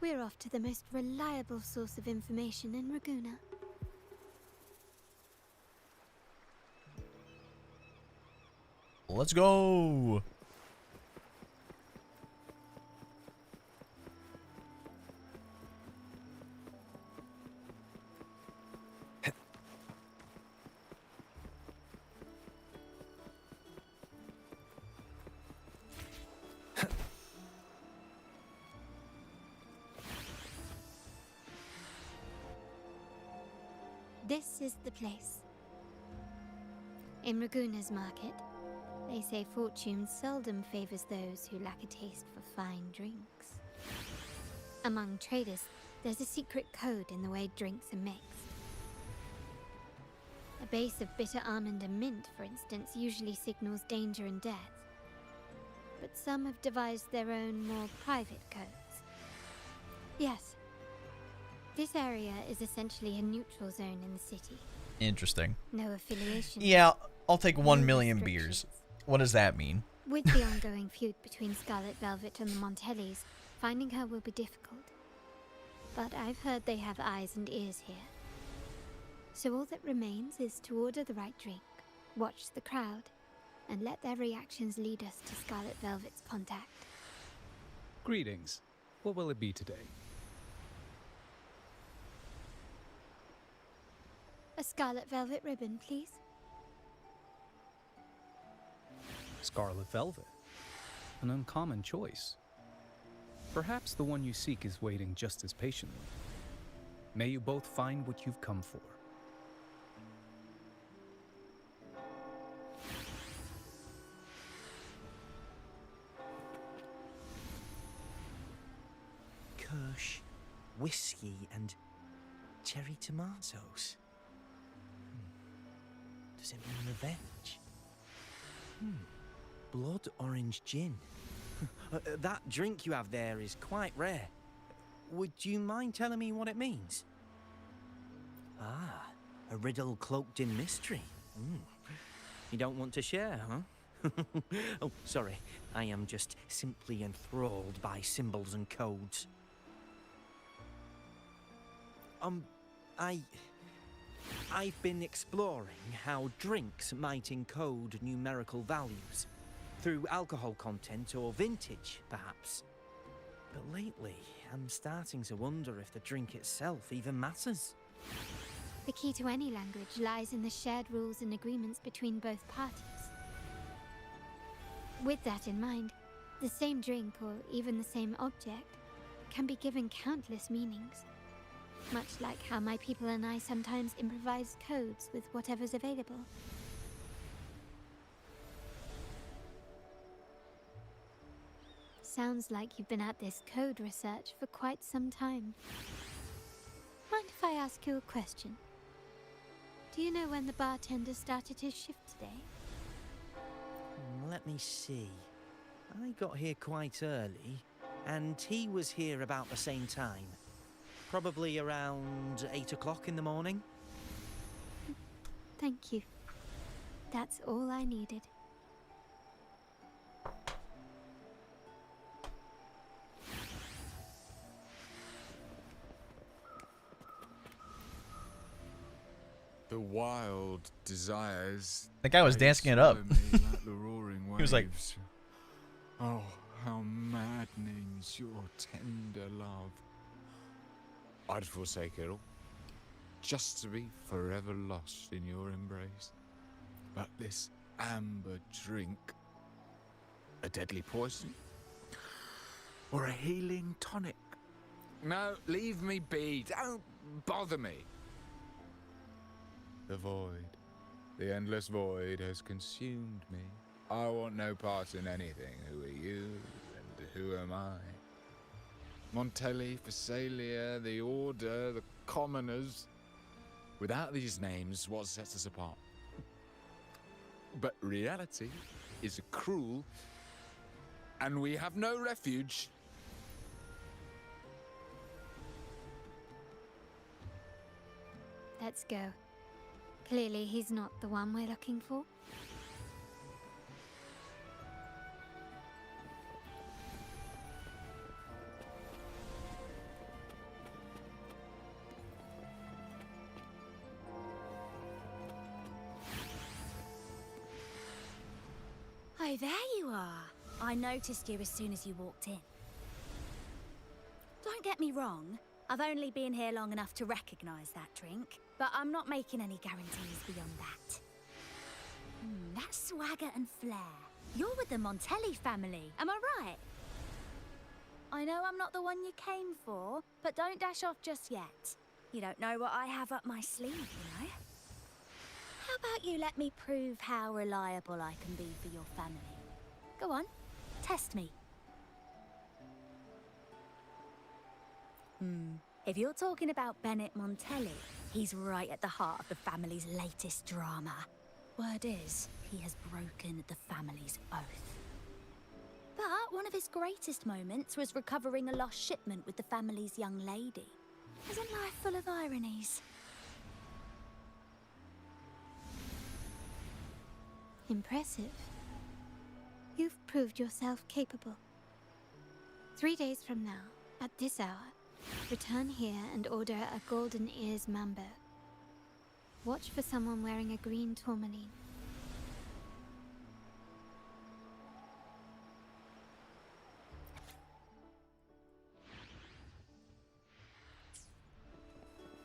We're off to the most reliable source of information in Raguna. Let's go. This is the place. In Raguna's market, they say fortune seldom favors those who lack a taste for fine drinks. Among traders, there's a secret code in the way drinks are mixed. A base of bitter almond and mint, for instance, usually signals danger and death. But some have devised their own, more private codes. Yes. This area is essentially a neutral zone in the city. Interesting. No affiliation. Yeah, I'll take 1 No million beers. restrictions. What does that mean? With the ongoing feud between Scarlet Velvet and the Montellis, finding her will be difficult. But I've heard they have eyes and ears here. So all that remains is to order the right drink, watch the crowd, and let their reactions lead us to Scarlet Velvet's contact. Greetings. What will it be today? A Scarlet Velvet ribbon, please. Scarlet Velvet. An uncommon choice. Perhaps the one you seek is waiting just as patiently. May you both find what you've come for. kirsch, whiskey, and cherry tomatoes. Does it mean revenge? Blood orange gin. That drink you have there is quite rare. Would you mind telling me what it means? Ah, a riddle cloaked in mystery. You don't want to share, huh? Oh, sorry. I am just simply enthralled by symbols and codes. I've been exploring how drinks might encode numerical values. Through alcohol content or vintage, perhaps. But lately, I'm starting to wonder if the drink itself even matters. The key to any language lies in the shared rules and agreements between both parties. With that in mind, the same drink or even the same object can be given countless meanings. Much like how my people and I sometimes improvise codes with whatever's available. Sounds like you've been at this code research for quite some time. Mind if I ask you a question? Do you know when the bartender started his shift today? Let me see. I got here quite early, and he was here about the same time. Probably around 8 o'clock in the morning. Thank you. That's all I needed. The wild desires. That guy was dancing it up. Like the roaring waves. He was like, "Oh, how maddening is your tender love! I'd forsake it all, just to be forever lost in your embrace. But this amber drink, a deadly poison, or a healing tonic? No, leave me be. Don't bother me." The void, the endless void has consumed me. I want no part in anything. Who are you, and who am I? Montelli, Phasalia, the Order, the Commoners. Without these names, what sets us apart? But reality is cruel, and we have no refuge. Let's go. Clearly, he's not the one we're looking for. Oh, there you are. I noticed you as soon as you walked in. Don't get me wrong, I've only been here long enough to recognize that drink, but I'm not making any guarantees beyond that. That swagger and flair. You're with the Montelli family, am I right? I know I'm not the one you came for, but don't dash off just yet. You don't know what I have up my sleeve, you know? How about you let me prove how reliable I can be for your family? Go on, test me. If you're talking about Bennett Montelli, he's right at the heart of the family's latest drama. Word is, he has broken the family's oath. But one of his greatest moments was recovering a lost shipment with the family's young lady. Isn't life full of ironies? Impressive. You've proved yourself capable. 3 days from now, at this hour, return here and order a golden ears mambo. Watch for someone wearing a green tourmaline.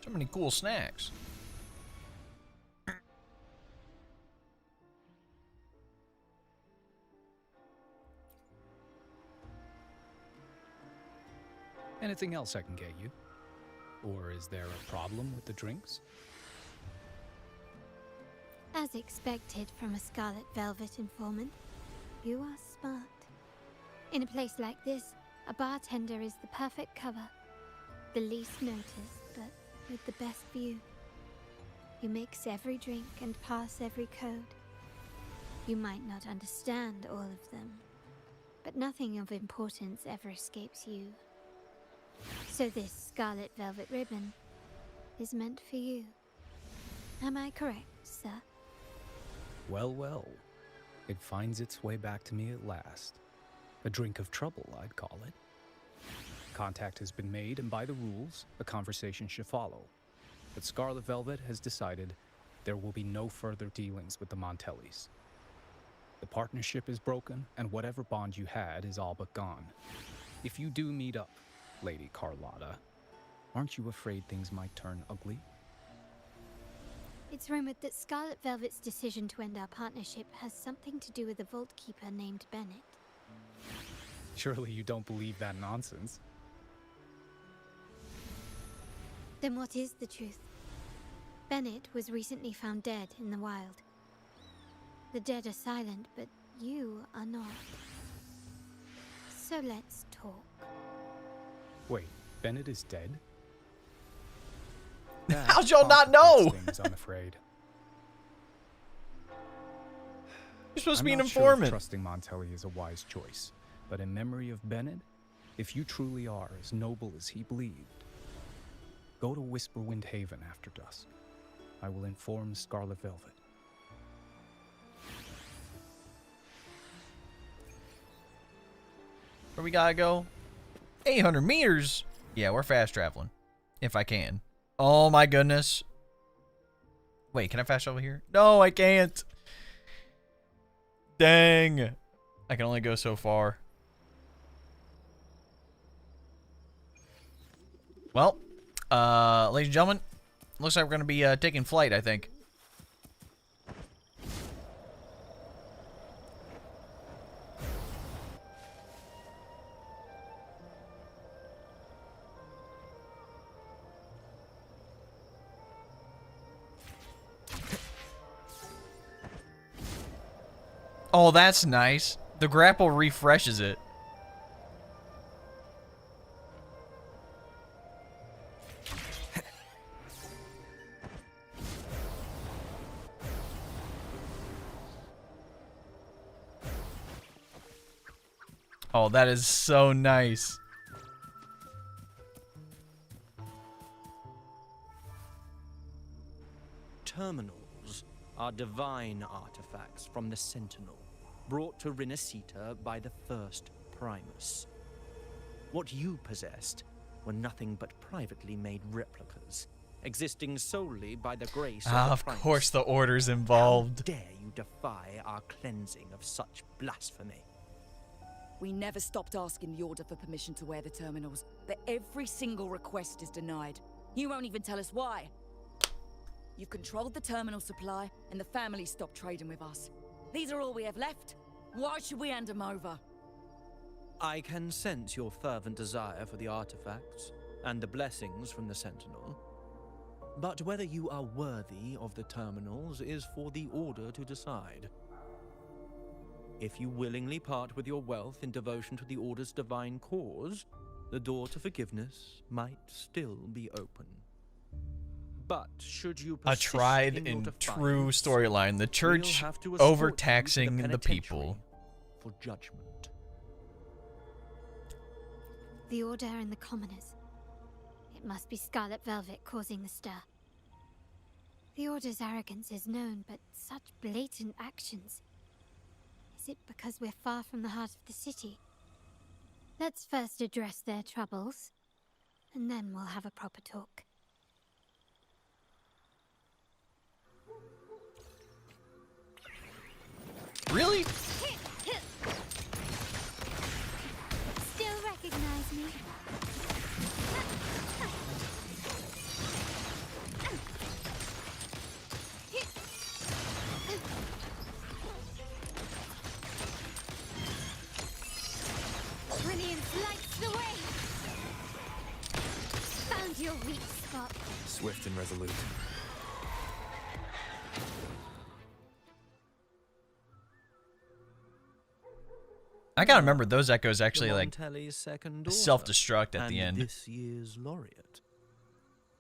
so many cool snacks. Anything else I can get you? Or is there a problem with the drinks? As expected from a Scarlet Velvet informant, you are smart. In a place like this, a bartender is the perfect cover. the least noticed, but with the best view. You mix every drink and pass every code. You might not understand all of them, but nothing of importance ever escapes you. So this scarlet velvet ribbon is meant for you. Am I correct, sir? Well, well. It finds its way back to me at last. A drink of trouble, I'd call it. Contact has been made, and by the rules, a conversation should follow. But Scarlet Velvet has decided there will be no further dealings with the Montellis. The partnership is broken, and whatever bond you had is all but gone. If you do meet up, Lady Carlotta, aren't you afraid things might turn ugly? It's rumored that Scarlet Velvet's decision to end our partnership has something to do with a vault keeper named Bennett. Surely you don't believe that nonsense. Then what is the truth? Bennett was recently found dead in the wild. The dead are silent, but you are not. So let's talk. Wait, Bennett is dead? How'd y'all not know? Things, I'm afraid. You're supposed to be an I'm not sure if informant. trusting Montelli is a wise choice, but in memory of Bennett, if you truly are as noble as he believed, go to Whisperwind Haven after dusk. I will inform Scarlet Velvet. Where we gotta go? 800 meters? Yeah, we're fast traveling. If I can. Oh my goodness. Wait, can I fast travel here? No, I can't. Dang. I can only go so far. Well, ladies and gentlemen, looks like we're going to be taking flight, I think. Oh, that's nice. The grapple refreshes it. Oh, that is so nice. Terminals are divine artifacts from the Sentinel, brought to Rinascita by the first Primus. What you possessed were nothing but privately made replicas, existing solely by the grace of the Of Primus. course the order's involved. How dare you defy our cleansing of such blasphemy? We never stopped asking the Order for permission to wear the terminals, but every single request is denied. You won't even tell us why. You've controlled the terminal supply, and the family stopped trading with us. These are all we have left. Why should we hand them over? I can sense your fervent desire for the artifacts and the blessings from the Sentinel. But whether you are worthy of the terminals is for the Order to decide. If you willingly part with your wealth in devotion to the Order's divine cause, the door to forgiveness might still be open. But should you A persist tried in your and true defiance, storyline. The church we'll have to escort you to overtaxing the penitentiary people. for judgment. The Order and the commoners. It must be Scarlet Velvet causing the stir. The Order's arrogance is known, but such blatant actions. Is it because we're far from the heart of the city? Let's first address their troubles, and then we'll have a proper talk. Really? Still recognize me? Brilliance lights the way! Found your weak spot. Swift and resolute. I gotta remember those echoes actually like Montelli's second daughter, self-destruct at the and end. this year's laureate.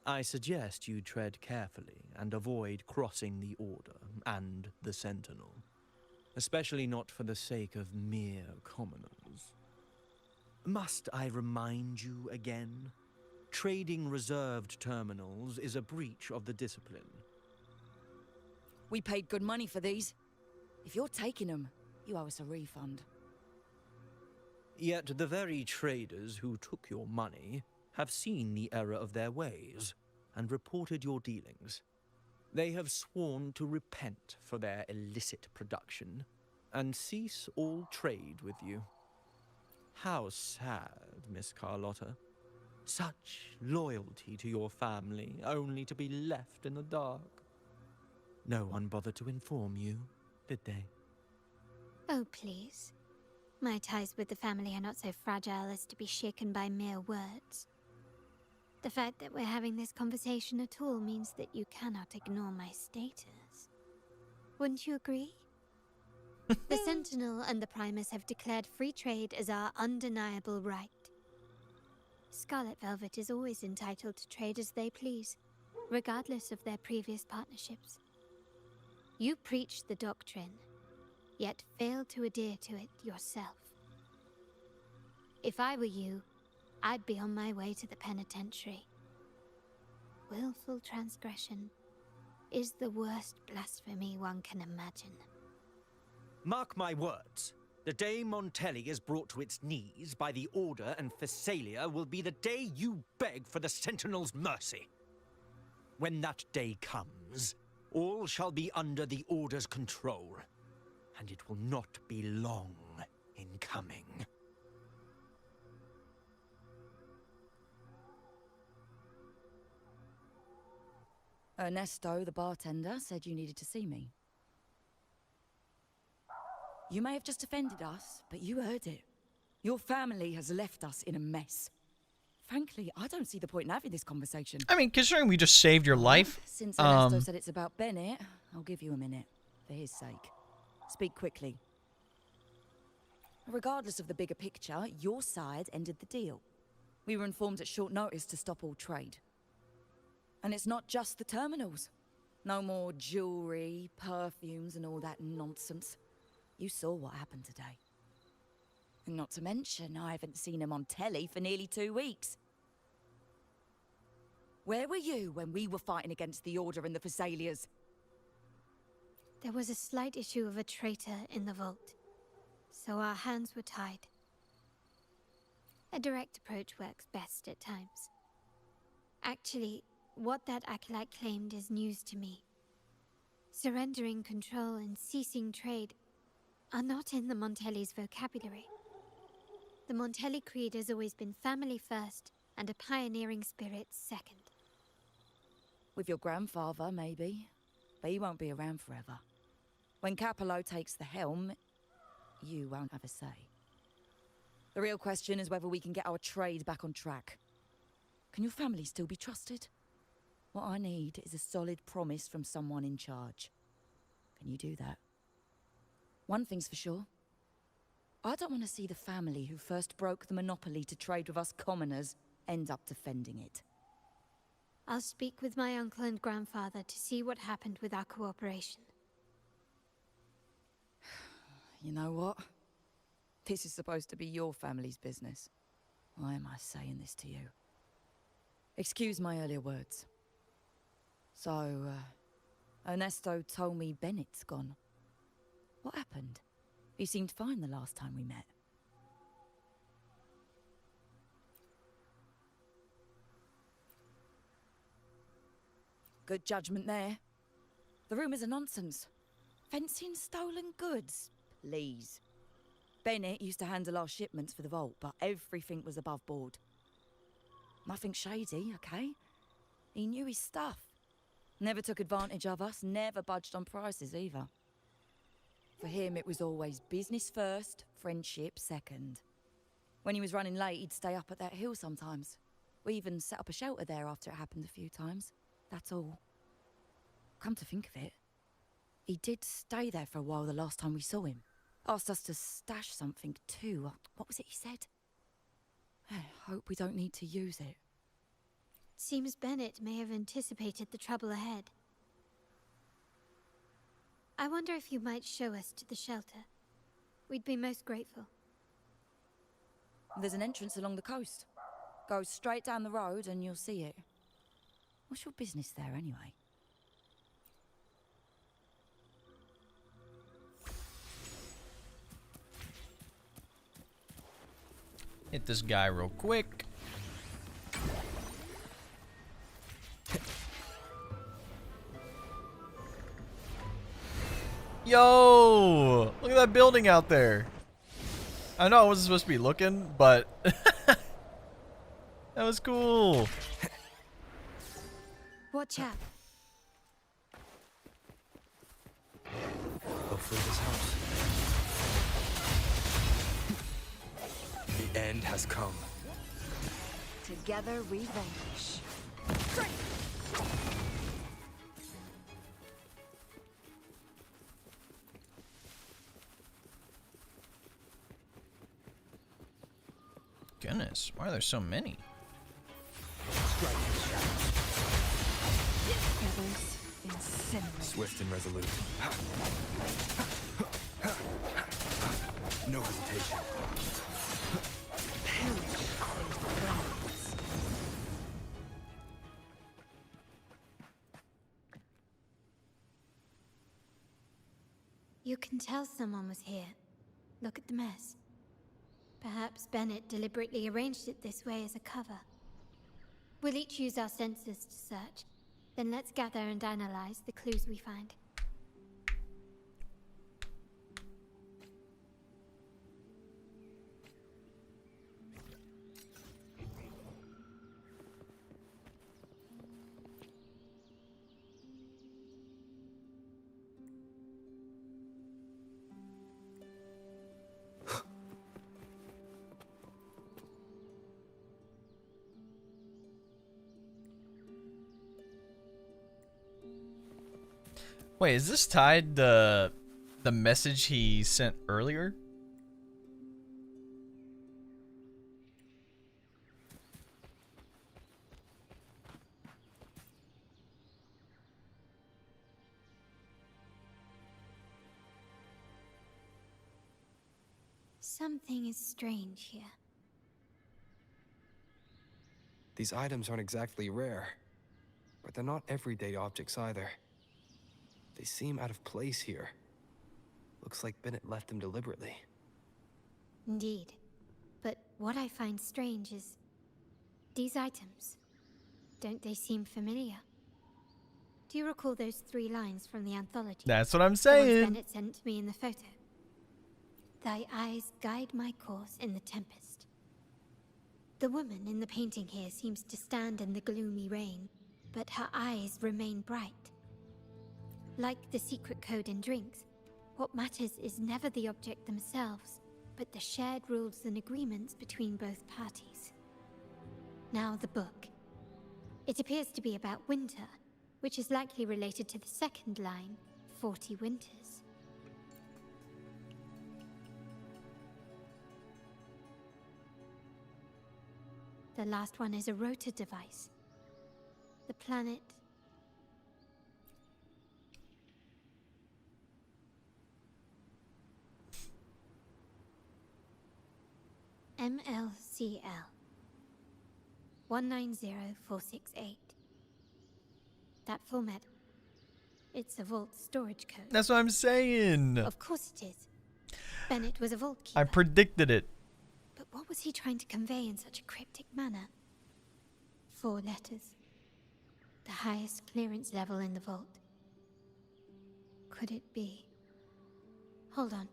I suggest you tread carefully and avoid crossing the Order and the Sentinel. Especially not for the sake of mere commoners. Must I remind you again? Trading reserved terminals is a breach of the discipline. We paid good money for these. If you're taking them, you owe us a refund. Yet the very traders who took your money have seen the error of their ways and reported your dealings. They have sworn to repent for their illicit production and cease all trade with you. How sad, Miss Carlotta. Such loyalty to your family, only to be left in the dark. No one bothered to inform you, did they? Oh, please. My ties with the family are not so fragile as to be shaken by mere words. The fact that we're having this conversation at all means that you cannot ignore my status. Wouldn't you agree? The Sentinel and the Primus have declared free trade as our undeniable right. Scarlet Velvet is always entitled to trade as they please, regardless of their previous partnerships. You preach the doctrine, yet fail to adhere to it yourself. If I were you, I'd be on my way to the penitentiary. Willful transgression is the worst blasphemy one can imagine. Mark my words. The day Montelli is brought to its knees by the Order and Phasalia will be the day you beg for the Sentinel's mercy. When that day comes, all shall be under the Order's control, and it will not be long in coming. Ernesto, the bartender, said you needed to see me. You may have just offended us, but you heard it. Your family has left us in a mess. Frankly, I don't see the point in having this conversation. I mean, considering we just saved your life. Since Ernesto said it's about Bennett, I'll give you a minute, for his sake. Speak quickly. Regardless of the bigger picture, your side ended the deal. We were informed at short notice to stop all trade. And it's not just the terminals. No more jewelry, perfumes, and all that nonsense. You saw what happened today. And not to mention, I haven't seen him on telly for nearly 2 weeks. Where were you when we were fighting against the Order and the Phasalias? There was a slight issue of a traitor in the vault, so our hands were tied. A direct approach works best at times. Actually, what that acolyte claimed is news to me. Surrendering control and ceasing trade are not in the Montelli's vocabulary. The Montelli creed has always been family first and a pioneering spirit second. With your grandfather, maybe. But he won't be around forever. When Capello takes the helm, you won't have a say. The real question is whether we can get our trade back on track. Can your family still be trusted? What I need is a solid promise from someone in charge. Can you do that? One thing's for sure. I don't want to see the family who first broke the monopoly to trade with us commoners end up defending it. I'll speak with my uncle and grandfather to see what happened with our cooperation. You know what? This is supposed to be your family's business. Why am I saying this to you? Excuse my earlier words. So, Ernesto told me Bennett's gone. What happened? He seemed fine the last time we met. Good judgment there. The rumours are nonsense. Fencing stolen goods, please. Bennett used to handle our shipments for the vault, but everything was above board. Nothing shady, okay? He knew his stuff. Never took advantage of us, never budged on prices either. For him, it was always business first, friendship second. When he was running late, he'd stay up at that hill sometimes. We even set up a shelter there after it happened a few times. That's all. Come to think of it, he did stay there for a while the last time we saw him. Asked us to stash something too. What was it he said? I hope we don't need to use it. Seems Bennett may have anticipated the trouble ahead. I wonder if you might show us to the shelter. We'd be most grateful. There's an entrance along the coast. Go straight down the road and you'll see it. What's your business there anyway? Hit this guy real quick. Yo! Look at that building out there. I know I wasn't supposed to be looking, but that was cool. Watch out. Hopefully this helps. The end has come. Together we vanquish. Goodness, why are there so many? Feathers incinerate. Swift and resolute. No hesitation. You can tell someone was here. Look at the mess. Perhaps Bennett deliberately arranged it this way as a cover. We'll each use our senses to search. Then let's gather and analyze the clues we find. Wait, is this tied to the message he sent earlier? Something is strange here. These items aren't exactly rare, but they're not everyday objects either. They seem out of place here. Looks like Bennett left them deliberately. Indeed. But what I find strange is these items. Don't they seem familiar? Do you recall those 3 lines from the anthology? That's what I'm The saying. ones Bennett sent me in the photo. Thy eyes guide my course in the tempest. The woman in the painting here seems to stand in the gloomy rain, but her eyes remain bright. Like the secret code in drinks, what matters is never the object themselves, but the shared rules and agreements between both parties. Now the book. It appears to be about winter, which is likely related to the second line, 40 winters. The last one is a rotor device. The planet... MLCL 190468. That full metal. It's a vault storage code. That's what I'm saying. Of course it is. Bennett was a vault keeper. I predicted it. But what was he trying to convey in such a cryptic manner? 4 letters. The highest clearance level in the vault. Could it be? Hold on.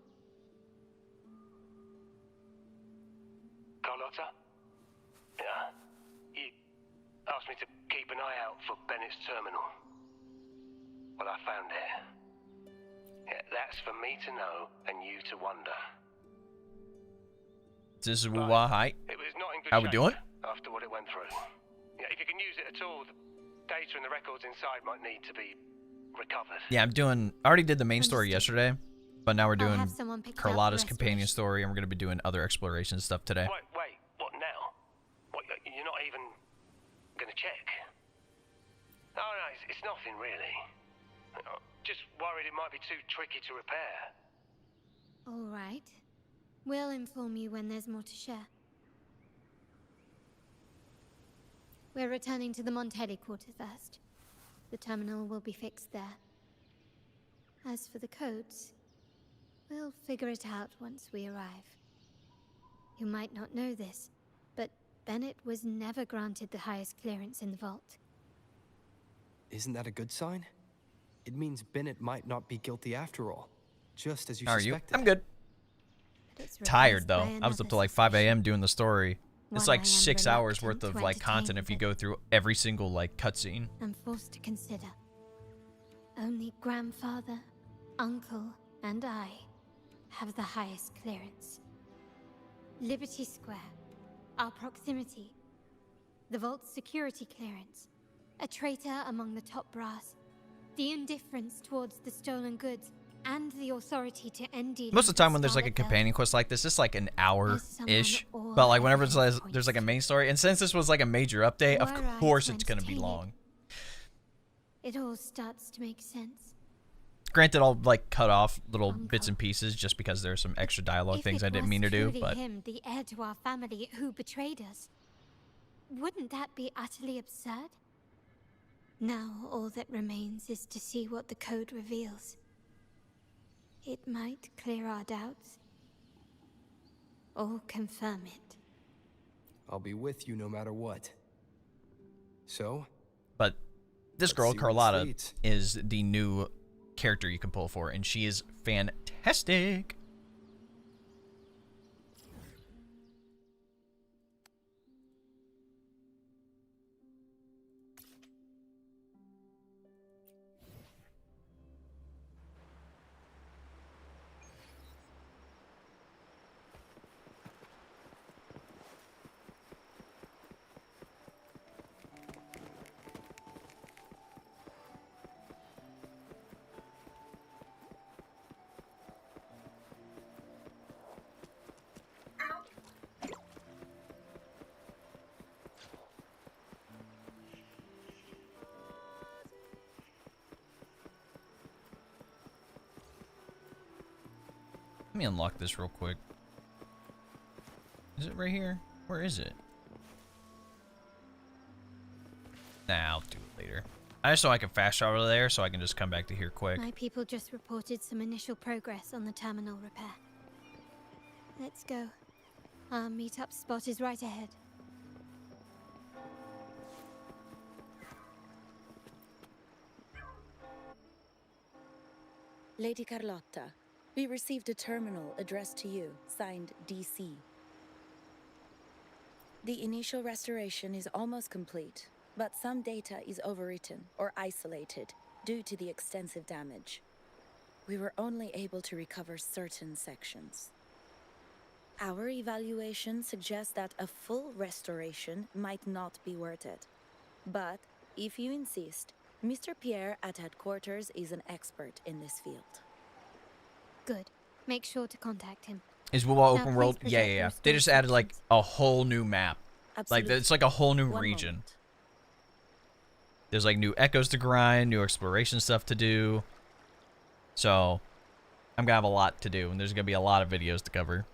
Carlotta? Yeah. You asked me to keep an eye out for Bennett's terminal. Well, I found it. Yeah, that's for me to know and you to wonder. This is hi. It was not in good How we shape doing? after what it went through. Yeah, if you can use it at all, the data and the records inside might need to be recovered. Yeah, I already did the main story yesterday, but now we're I'll doing have someone pick it up Carlotta's for companion story, and we're going to be doing other exploration stuff today. Wait, what now? What, you're not even gonna check. Oh, no, it's nothing really. Just worried it might be too tricky to repair. All right. We'll inform you when there's more to share. We're returning to the Montelli quarter first. The terminal will be fixed there. As for the codes, we'll figure it out once we arrive. You might not know this, but Bennett was never granted the highest clearance in the vault. Isn't that a good sign? It means Bennett might not be guilty after all, just as you How are you? suspected. I'm good. It's Tired replaced though. by I was up to another like 5 suspicion. a.m. doing the story. It's One like I am 6 hours worth reluctant of to like content entertain, if you but go through every single like cutscene. I'm forced to consider. Only grandfather, uncle, and I have the highest clearance. Liberty Square, our proximity, the vault's security clearance, a traitor among the top brass, the indifference towards the stolen goods, and the authority to end dealings Most of the time when with there's like a Scarlet Velvet. companion quest like this, it's like an hour-ish. all But like whenever evidence there's like a main story, and since this was like a major update, of Were I course to it's gonna be entertain it, long. It all starts to make sense. Granted, I'll like cut off little bits and pieces just because there's some extra dialogue If things it I didn't was mean to do, truly but him, the heir to our family, who betrayed us, wouldn't that be utterly absurd? Now all that remains is to see what the code reveals. It might clear our doubts, or confirm it. I'll be with you no matter what. So? But this Let's girl, see where this Carlotta, leads. is the new character you can pull for, and she is fantastic. Let me unlock this real quick. Is it right here? Where is it? Nah, I'll do it later. I just know I can fast travel there, so I can just come back to here quick. My people just reported some initial progress on the terminal repair. Let's go. Our meetup spot is right ahead. Lady Carlotta, we received a terminal addressed to you, signed DC. The initial restoration is almost complete, but some data is overwritten or isolated due to the extensive damage. We were only able to recover certain sections. Our evaluation suggests that a full restoration might not be worth it. But if you insist, Mr. Pierre at headquarters is an expert in this field. Good. Make sure to contact him. Is WoW Now, open please world? project Yeah. your They just story added like sections. a whole new map. Like Absolutely. it's like a whole new One region. moment. There's like new echoes to grind, new exploration stuff to do. So I'm gonna have a lot to do, and there's gonna be a lot of videos to cover.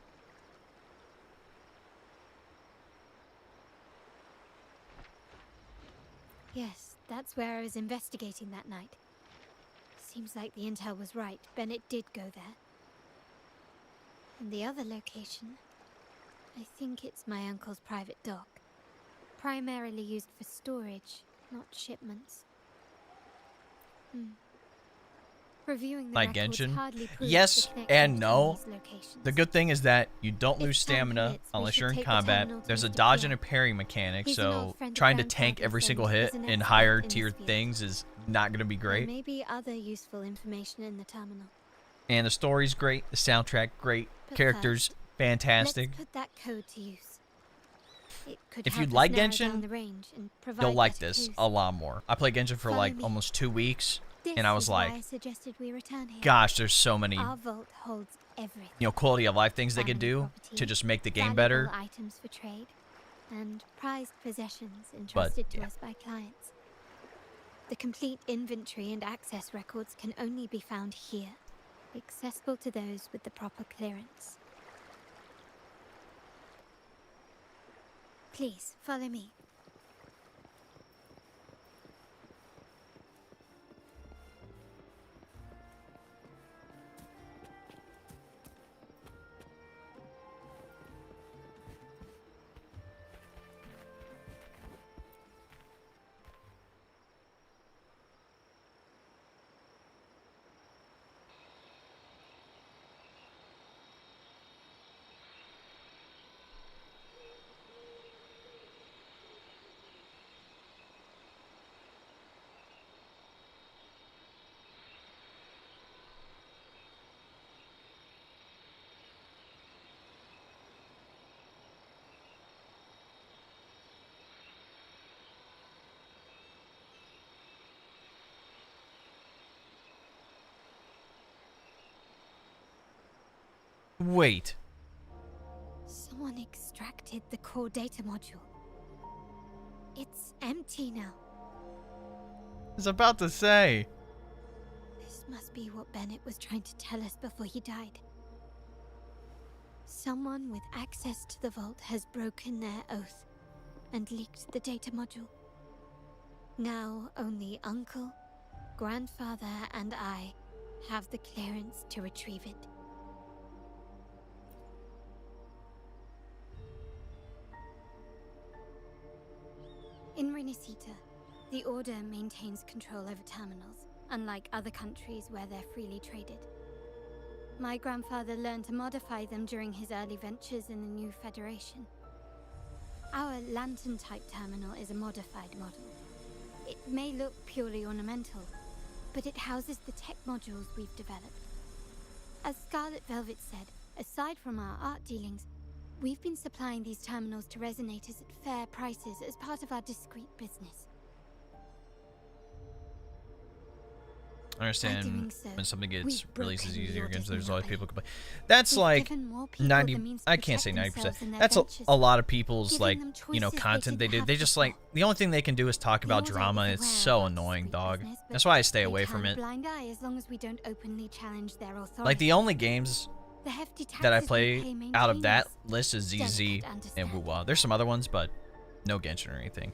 Yes, that's where I was investigating that night. Seems like the intel was right. Bennett did go there. And the other location, I think it's my uncle's private dock. Primarily used for storage, not shipments. Reviewing the Like records Genshin? hardly proves Yes the connection and between no. these locations. The good thing is that you don't If lose time stamina permits, we unless should you're in take the combat. terminal to There's a Mr. dodge Pierre. and a parry mechanic, He's an so old friend of trying to tank grandfather's every and single hit is an in expert higher in this tier field. things is not gonna be There great. may be other useful information in the terminal. And the story's great, the soundtrack great, But characters first, fantastic. Let's put that code to use. It could If you help us like narrow down Genshin, the range and provide You'll like better this clues. a lot more. I played Genshin for Follow like me. almost 2 weeks, This and I was is why like, I suggested we return here. gosh, there's so many, Our vault holds everything. quality of life things they could Family do property, to just make the game valuable better. items for trade, and prized possessions entrusted to us by clients. The complete inventory and access records can only be found here, accessible to those with the proper clearance. Please, follow me. Wait. Someone extracted the core data module. It's empty now. I was about to say. This must be what Bennett was trying to tell us before he died. Someone with access to the vault has broken their oath and leaked the data module. Now only Uncle, Grandfather, and I have the clearance to retrieve it. In Rinascita, the Order maintains control over terminals, unlike other countries where they're freely traded. My grandfather learned to modify them during his early ventures in the new Federation. Our lantern-type terminal is a modified model. It may look purely ornamental, but it houses the tech modules we've developed. As Scarlet Velvet said, aside from our art dealings, we've been supplying these terminals to resonators at fair prices as part of our discreet business. I understand so, when something gets released as easier Order's against, there's always monopoly. people complain. That's We've like given more people the 90, means to I can't say protect 90%. themselves and their That's ventures, a lot of people's, giving like, them you know, choices content they didn't do. have They just, before. like, the only thing they can do is talk about The Order drama. is It's aware so of our annoying, discreet dog. business, but That's why I stay they away turn from a it. blind eye as long as we don't openly challenge their authority. Like, the only games The hefty that I taxes we play pay out of maintain that us. list is ZZ Delicate and understand. Wuwa. There's some other ones, but no Genshin or anything.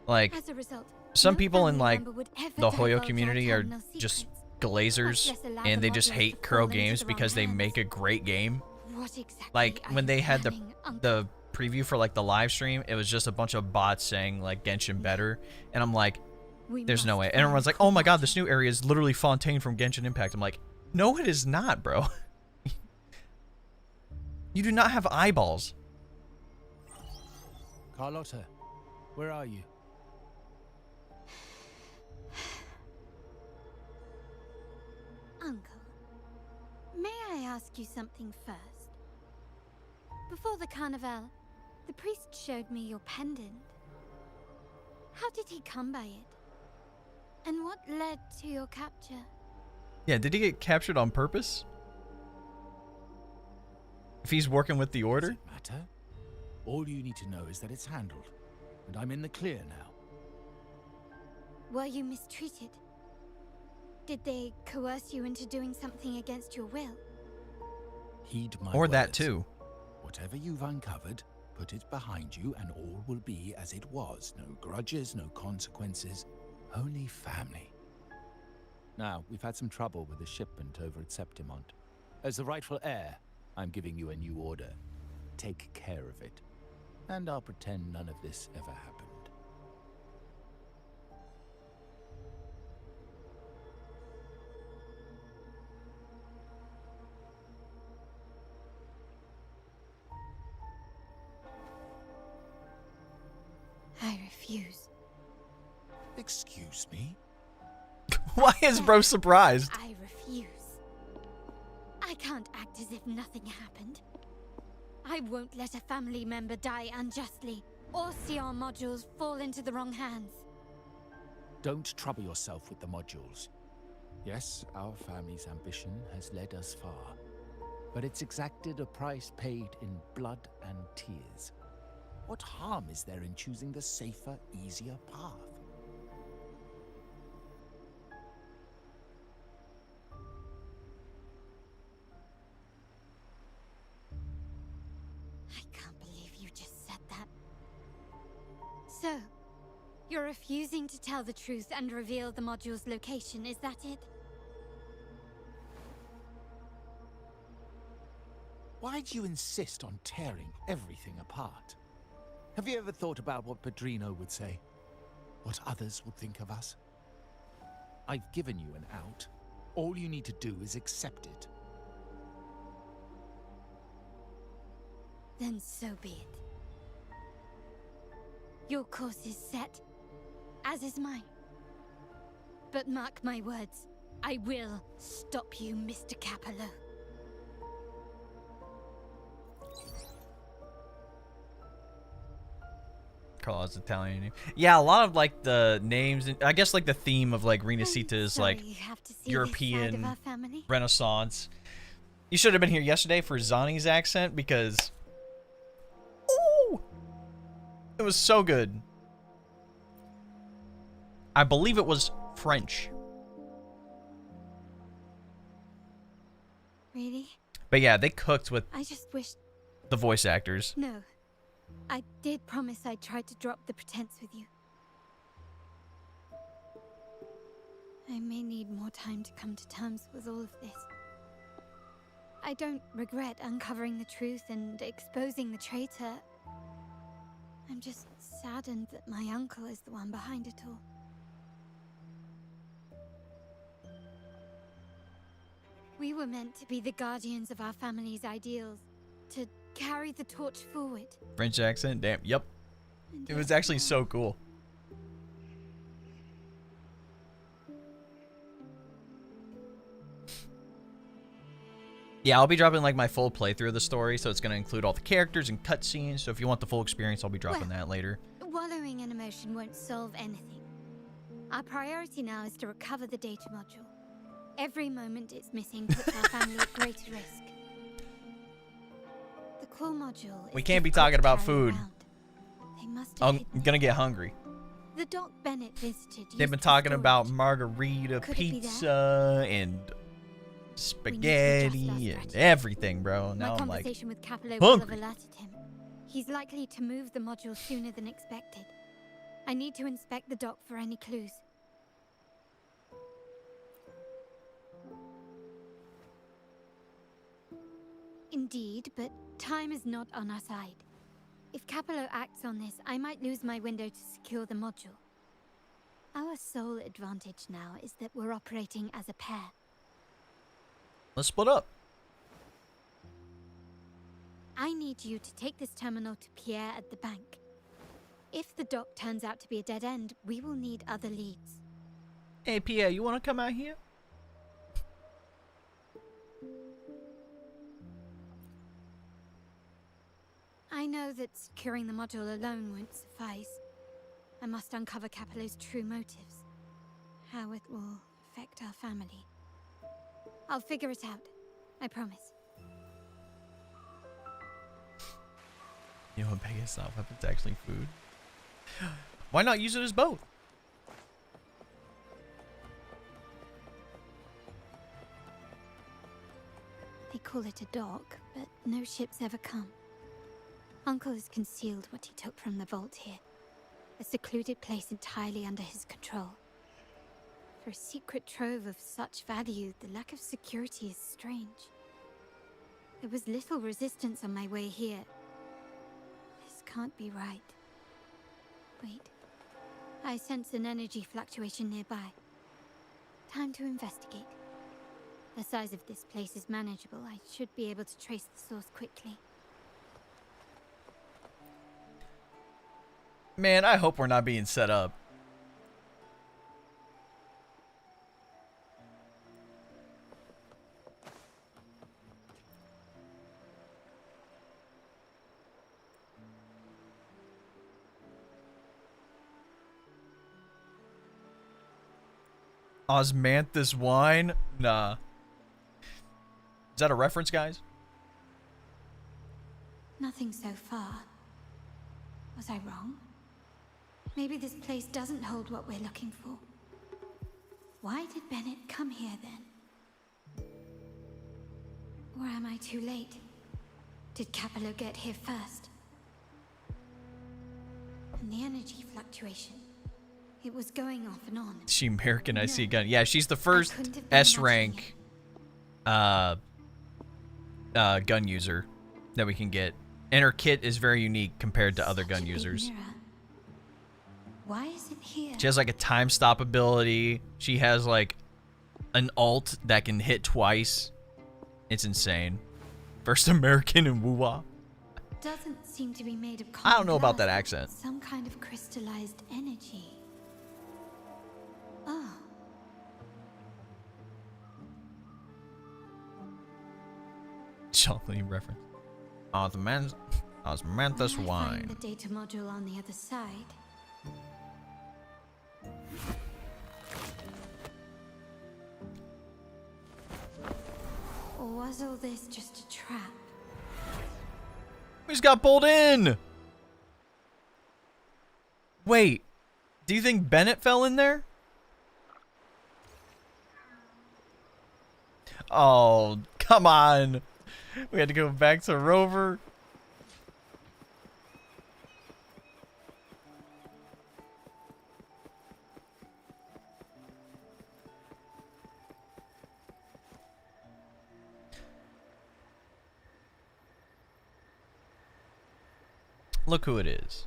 Like, As a result, some no people in, family like, member would ever the Hoyo divulge our community are terminal just secrets, glazers, much less allow and the they just modules hate to Kuro fall into games the wrong because they hands. make a great game. What exactly Like, are when you they had planning, Uncle? the preview for, like, the live stream, it was just a bunch of bots saying, like, Genshin better, and I'm like, We there's no must way. And find everyone's the like, oh my god, this core new area is literally Fontaine from Genshin Impact. I'm like, no, it is not, bro. You do not have eyeballs. Carlotta, where are you? Uncle, may I ask you something first? Before the carnival, the priest showed me your pendant. How did he come by it? And what led to your capture? Yeah, did he get captured on purpose? If he's working with the Order? Does it matter? All you need to know is that it's handled, and I'm in the clear now. Were you mistreated? Did they coerce you into doing something against your will? Heed my Or that words. too. Whatever you've uncovered, put it behind you and all will be as it was. No grudges, no consequences, only family. Now, we've had some trouble with the shipment over at Septimont. As the rightful heir, I'm giving you a new order. Take care of it. And I'll pretend none of this ever happened. I refuse. Excuse me? Why is bro surprised? I refuse. I can't act as if nothing happened. I won't let a family member die unjustly, or see our modules fall into the wrong hands. Don't trouble yourself with the modules. Yes, our family's ambition has led us far, but it's exacted a price paid in blood and tears. What harm is there in choosing the safer, easier path? I can't believe you just said that. So, you're refusing to tell the truth and reveal the module's location, is that it? Why do you insist on tearing everything apart? Have you ever thought about what Padrino would say? What others would think of us? I've given you an out. All you need to do is accept it. Then so be it. Your course is set, as is mine. But mark my words, I will stop you, Mr. Capello. Carlotta's Italian name. Yeah, a lot of like the names, and I guess like the theme of like Rinascita is like You have to see European this side of our family. Renaissance. You should have been here yesterday for Zani's accent because, ooh, it was so good. I believe it was French. Really? But yeah, they cooked with I just wish... the voice actors. No. I did promise I'd try to drop the pretense with you. I may need more time to come to terms with all of this. I don't regret uncovering the truth and exposing the traitor. I'm just saddened that my uncle is the one behind it all. We were meant to be the guardians of our family's ideals, to carry the torch forward. French accent, damn, yep. It was actually so cool. Yeah, I'll be dropping like my full playthrough of the story, so it's going to include all the characters and cutscenes. So if you want the full experience, I'll be dropping that later. Wallowing in emotion won't solve anything. Our priority now is to recover the data module. Every moment it's missing puts our family at greater risk. The core module is We can't be difficult talking to about carry food. around. They must have I'm hidden going to get hungry. The Doc Bennett visited. They've used been for talking storage. about margarita Could it be that? pizza and spaghetti and everything, bro. My Now I'm like, conversation with Capello will have hungry. alerted him. He's likely to move the module sooner than expected. I need to inspect the dock for any clues. Indeed, but time is not on our side. If Capello acts on this, I might lose my window to secure the module. Our sole advantage now is that we're operating as a pair. let's split up. I need you to take this terminal to Pierre at the bank. If the dock turns out to be a dead end, we will need other leads. Hey, Pierre, you want to come out here? I know that securing the module alone won't suffice. I must uncover Capello's true motives. How it will affect our family. I'll figure it out. I promise. You know what biggest off if it's actually food? Why not use it as both? They call it a dock, but no ships ever come. Uncle has concealed what he took from the vault here. A secluded place entirely under his control. For a secret trove of such value, the lack of security is strange. There was little resistance on my way here. This can't be right. Wait. I sense an energy fluctuation nearby. Time to investigate. The size of this place is manageable. I should be able to trace the source quickly. Man, I hope we're not being set up. Osmanthus wine? Nah. Is that a reference, guys? Nothing so far. Was I wrong? Maybe this place doesn't hold what we're looking for. Why did Bennett come here then? Or am I too late? Did Capello get here first? And the energy fluctuation. It was going off and on. Is she American? I see a gun. Yeah, she's the first S rank gun user that we can get. And her kit is very unique compared to other gun users. Why is it here? She has like a time stop ability. She has like an ult that can hit twice. It's insane. First American in Wuwa. Doesn't seem to be made of I don't know about that glass, accent. Some kind of crystallized energy. Oh. Chocolate reference. Osmanthus wine. Find the data module on the other side. Or was all this just a trap? We just got pulled in. Wait, do you think Bennett fell in there? Oh, come on. We had to go back to Rover. Look who it is.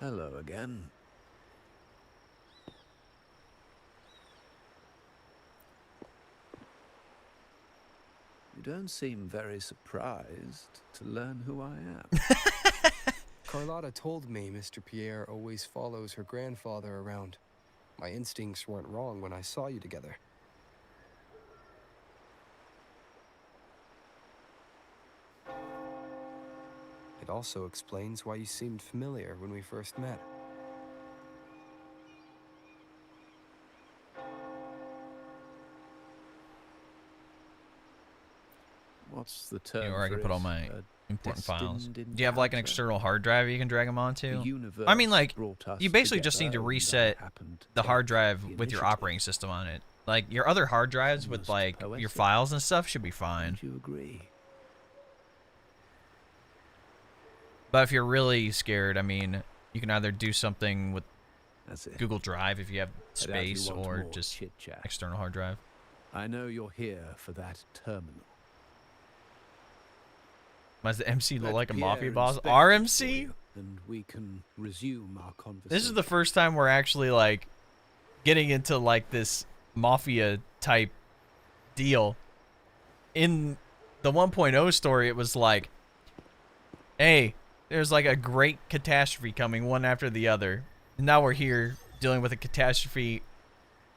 Hello again. You don't seem very surprised to learn who I am. Carlotta told me Mr. Pierre always follows her grandfather around. My instincts weren't wrong when I saw you together. It also explains why you seemed familiar when we first met. What's the term? Or I can for put all it? my important files. destined Do you have like an encounter? external hard drive you can drag them onto? The universe I mean, like, brought us you basically just need to together, and I reset happened to the take hard drive the with your initiative. operating system on it. Like, your other hard drives with, Almost like, your poetic. files and stuff should be fine. Don't you agree? But if you're really scared, I mean, you can either do something with That's it. Google Drive if you have I doubt you space, want or more just chit-chat. external hard drive. I know you're here for that terminal. Why does the MC look Let like a Pierre mafia boss? inspect it for RMC? you, and we can resume our conversation. This is the first time we're actually, like, getting into, like, this mafia type deal. In the 1.0 story, it was like, hey, there's like a great catastrophe coming one after the other. And now we're here dealing with a catastrophe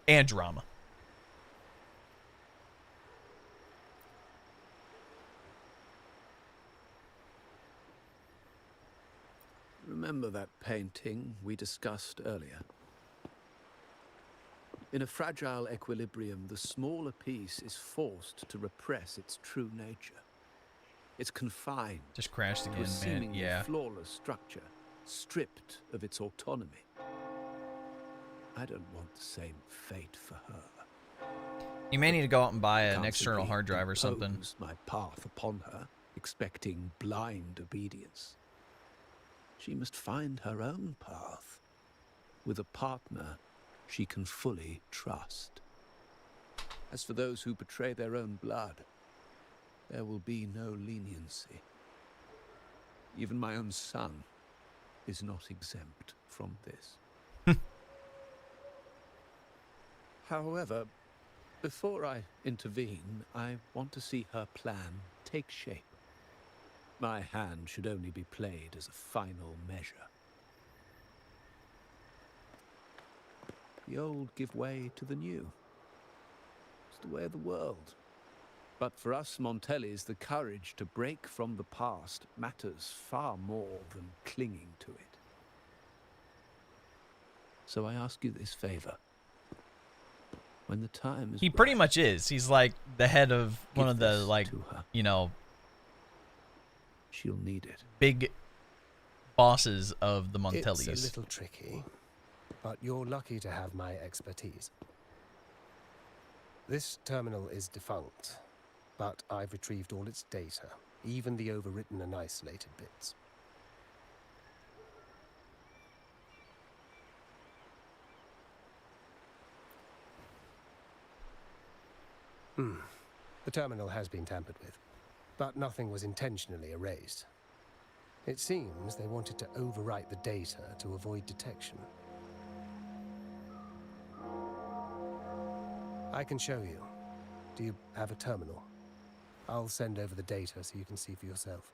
and drama. Remember that painting we discussed earlier? In a fragile equilibrium, the smaller piece is forced to repress its true nature. It's confined Just crashed to again, a man. seemingly Yeah. flawless structure, stripped of its autonomy. I don't want the same fate for her. You may need to go out and buy I an can't external simply hard drive or something. impose my path upon her, expecting blind obedience. She must find her own path, with a partner she can fully trust. As for those who betray their own blood, there will be no leniency. Even my own son is not exempt from this. However, before I intervene, I want to see her plan take shape. My hand should only be played as a final measure. The old give way to the new. It's the way of the world. But for us Montellis, the courage to break from the past matters far more than clinging to it. So I ask you this favor. When the time is He pretty right, much is. He's like the head of one give of the, this like, to her. you know, She'll need it. big bosses of the Montellis. It's a little tricky, but you're lucky to have my expertise. This terminal is defunct, but I've retrieved all its data, even the overwritten and isolated bits. The terminal has been tampered with, but nothing was intentionally erased. It seems they wanted to overwrite the data to avoid detection. I can show you. Do you have a terminal? I'll send over the data so you can see for yourself.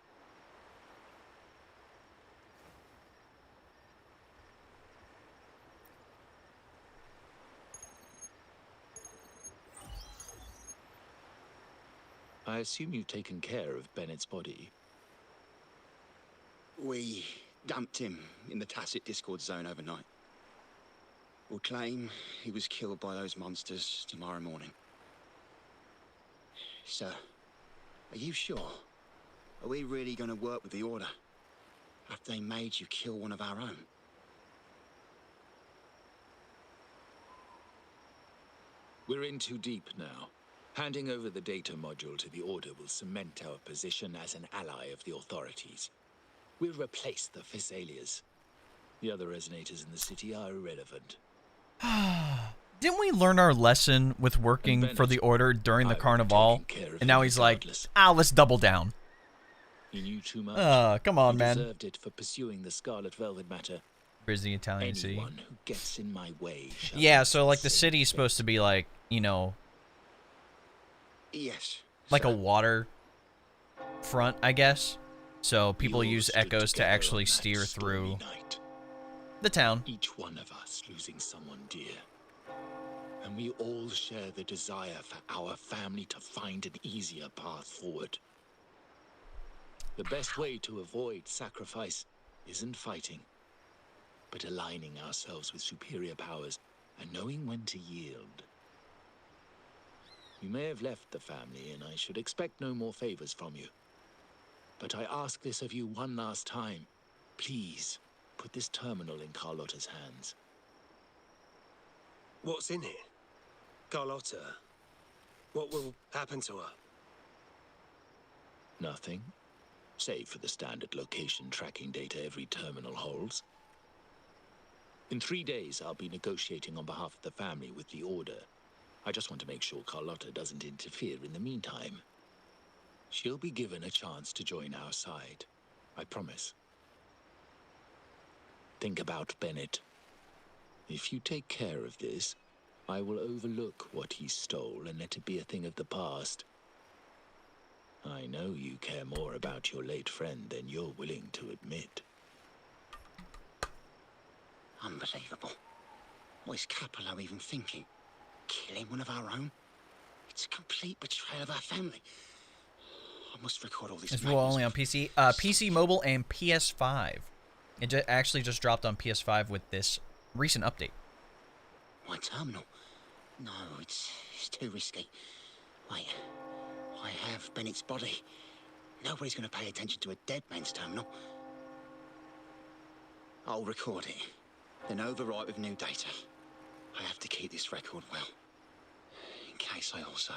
I assume you've taken care of Bennett's body. We dumped him in the tacit discord zone overnight. We'll claim he was killed by those monsters tomorrow morning. Sir, are you sure? Are we really going to work with the Order after they made you kill one of our own? We're in too deep now. Handing over the data module to the Order will cement our position as an ally of the authorities. We'll replace the Physalias. The other resonators in the city are irrelevant. Didn't we learn our lesson with working for the Order during the Carnival? And now he's like, let's double down. You knew too much. Come on, you man. Deserved it for pursuing the Scarlet Velvet matter. Busy Italian city. Anyone who gets in my way shall yeah, so like the city's supposed to be like, you know, yes, like a water front, I guess. So people use echoes to actually steer through the town. Each one of us losing someone dear. And we all share the desire for our family to find an easier path forward. The best way to avoid sacrifice isn't fighting, but aligning ourselves with superior powers and knowing when to yield. You may have left the family, and I should expect no more favors from you. But I ask this of you one last time. Please, put this terminal in Carlotta's hands. What's in it? Carlotta? What will happen to her? Nothing, save for the standard location tracking data every terminal holds. In 3 days, I'll be negotiating on behalf of the family with the Order. I just want to make sure Carlotta doesn't interfere in the meantime. She'll be given a chance to join our side. I promise. Think about Bennett. If you take care of this, I will overlook what he stole and let it be a thing of the past. I know you care more about your late friend than you're willing to admit. Unbelievable. What is Capello even thinking? Killing one of our own? It's a complete betrayal of our family. I must record all these. It's only on PC, PC, mobile, and PS5. It actually just dropped on PS5 with this recent update. My terminal? No, it's too risky. Wait, I have Bennett's body. Nobody's going to pay attention to a dead man's terminal. I'll record it, then overwrite with new data. I have to keep this record well, in case I also...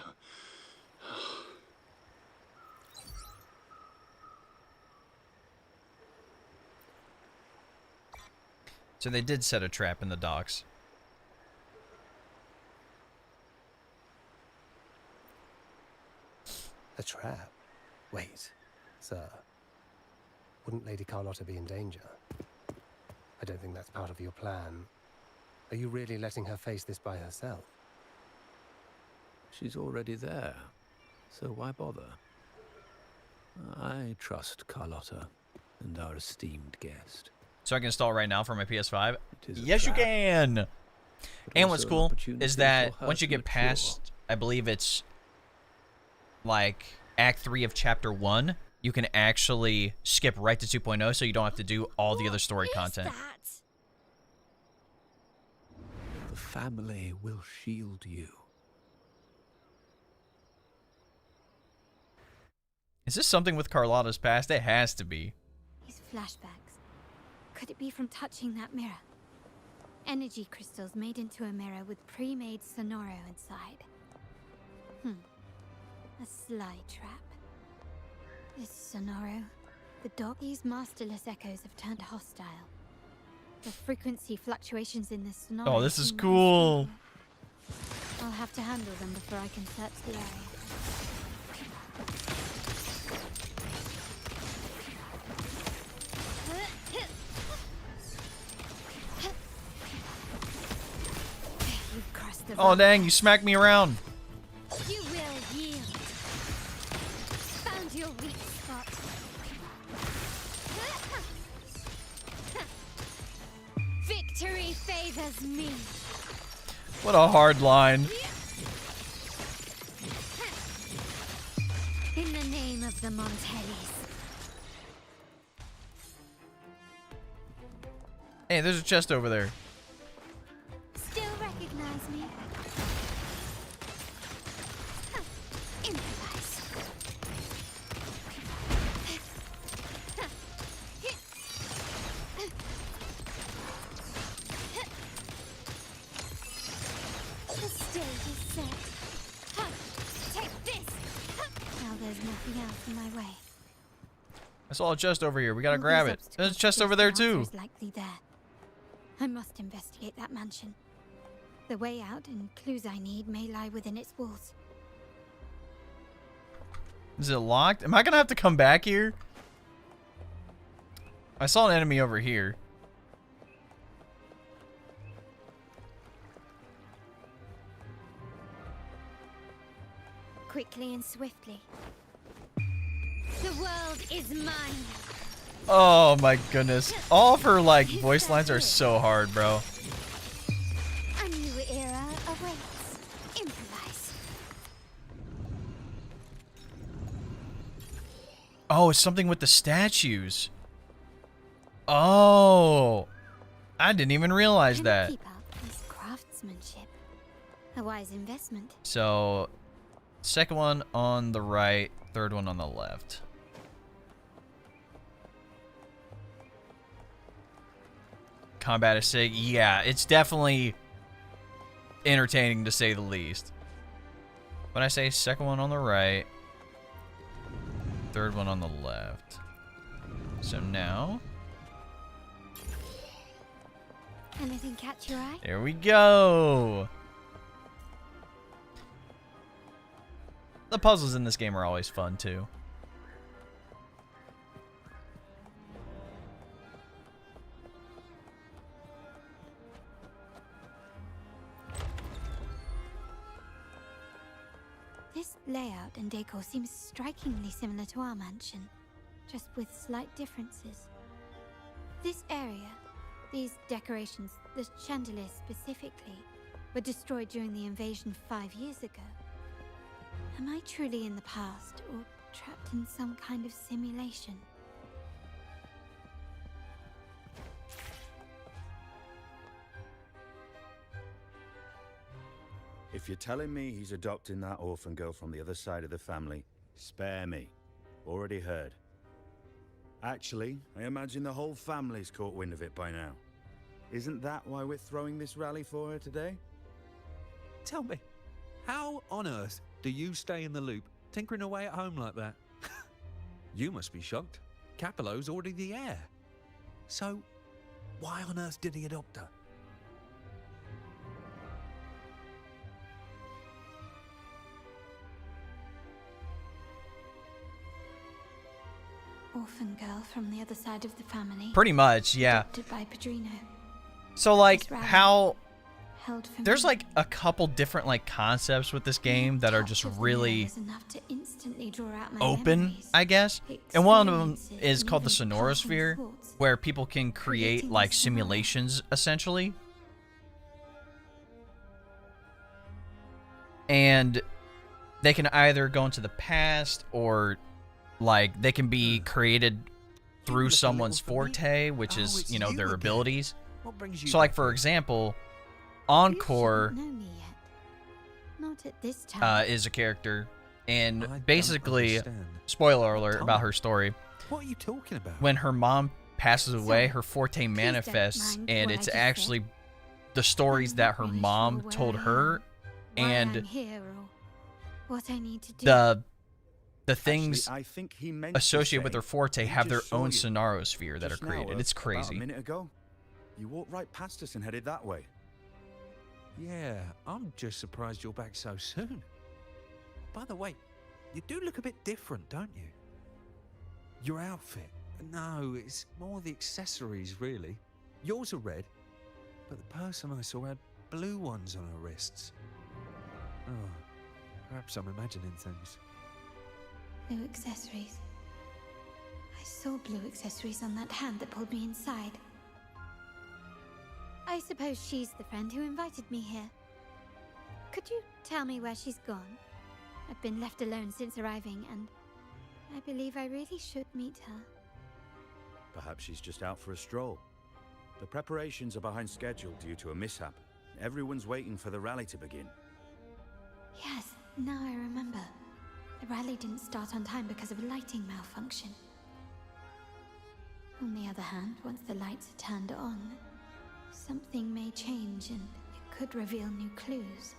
So they did set a trap in the docks. A trap? Wait, sir. Wouldn't Lady Carlotta be in danger? I don't think that's part of your plan. Are you really letting her face this by herself? She's already there, so why bother? I trust Carlotta and our esteemed guest. So I can install it right now for my PS5? is a Yes, you trap, can! And what's also an cool opportunity is that for her once you to get mature. past, I believe it's like Act 3 of Chapter 1, you can actually skip right to 2.0 so you don't have to do all the other story content. The family will shield you. Is this something with Carlotta's past? It has to be. These flashbacks. Could it be from touching that mirror? Energy crystals made into a mirror with pre-made Sonoro inside. A sly trap. This Sonoro, the dog, these masterless echoes have turned hostile. The frequency fluctuations in this Sonoro. Oh, this is cool. I'll have to handle them before I can search the area. You've crossed the Oh, dang, you smacked me around. You will yield. Found your weak spot. Victory favors me. What a hard line. In the name of the Montellis. Hey, there's a chest over there. Still recognize me? Improvise. The stage is set. Take this. Now there's nothing else in my way. I saw a chest over here. We gotta All grab these it. obstacles There's a chest suggest over there the answer too. is likely there. I must investigate that mansion. The way out and clues I need may lie within its walls. Is it locked? Am I gonna have to come back here? I saw an enemy over here. Quickly and swiftly. The world is mine. Oh my goodness. All of her like voice lines are so hard, bro. A new era awaits. Improvise. Oh, it's something with the statues. Oh. I didn't even realize Can that. keep up this craftsmanship. A wise investment. So, second one on the right, third one on the left. Combat is sick. Yeah, it's definitely entertaining to say the least. When I say second one on the right, third one on the left. So now, Anything catch your eye? there we go. The puzzles in this game are always fun too. This layout and decor seems strikingly similar to our mansion, just with slight differences. This area, these decorations, the chandeliers specifically, were destroyed during the invasion 5 years ago. Am I truly in the past, or trapped in some kind of simulation? If you're telling me he's adopting that orphan girl from the other side of the family, spare me. Already heard. Actually, I imagine the whole family's caught wind of it by now. Isn't that why we're throwing this rally for her today? Tell me, how on earth do you stay in the loop, tinkering away at home like that? You must be shocked. Capello's already the heir. So, why on earth did he adopt her? Orphan girl from the other side of the family. Pretty much, yeah. Adopted by Padrino. So like This rally how held for there's me. like a couple different like concepts with this game that are just Touch of the really mirror was enough to instantly draw out my open, memories. I guess. And one of them Experiences is and called the even Sonorosphere, passing thoughts. where people can create Creating like the sonoro. simulations essentially. And they can either go into the past or like they can be created through looking someone's little familiar. forte, which Oh, is, it's you know, you their again. abilities. What brings you So like back for here? example, You Encore shouldn't know me yet. Not at this time. is a character And basically, spoiler alert about her story. What are you talking about? When her mom passes away, her forte manifests, and it's actually the stories that her mom told her, and what I need to do. The things Actually, I think he meant associated to with say her forte he have their just saw own you scenario sphere that are just now, created. It's About crazy. a minute ago, you walked right past us and headed that way. Yeah, I'm just surprised you're back so soon. By the way, you do look a bit different, don't you? Your outfit. No, it's more the accessories, really. Yours are red, but the person I saw had blue ones on her wrists. Oh, perhaps I'm imagining things. Blue accessories. I saw blue accessories on that hand that pulled me inside. I suppose she's the friend who invited me here. Could you tell me where she's gone? I've been left alone since arriving, and I believe I really should meet her. Perhaps she's just out for a stroll. The preparations are behind schedule due to a mishap. Everyone's waiting for the rally to begin. Yes, now I remember. The rally didn't start on time because of a lighting malfunction. On the other hand, once the lights are turned on, something may change and it could reveal new clues.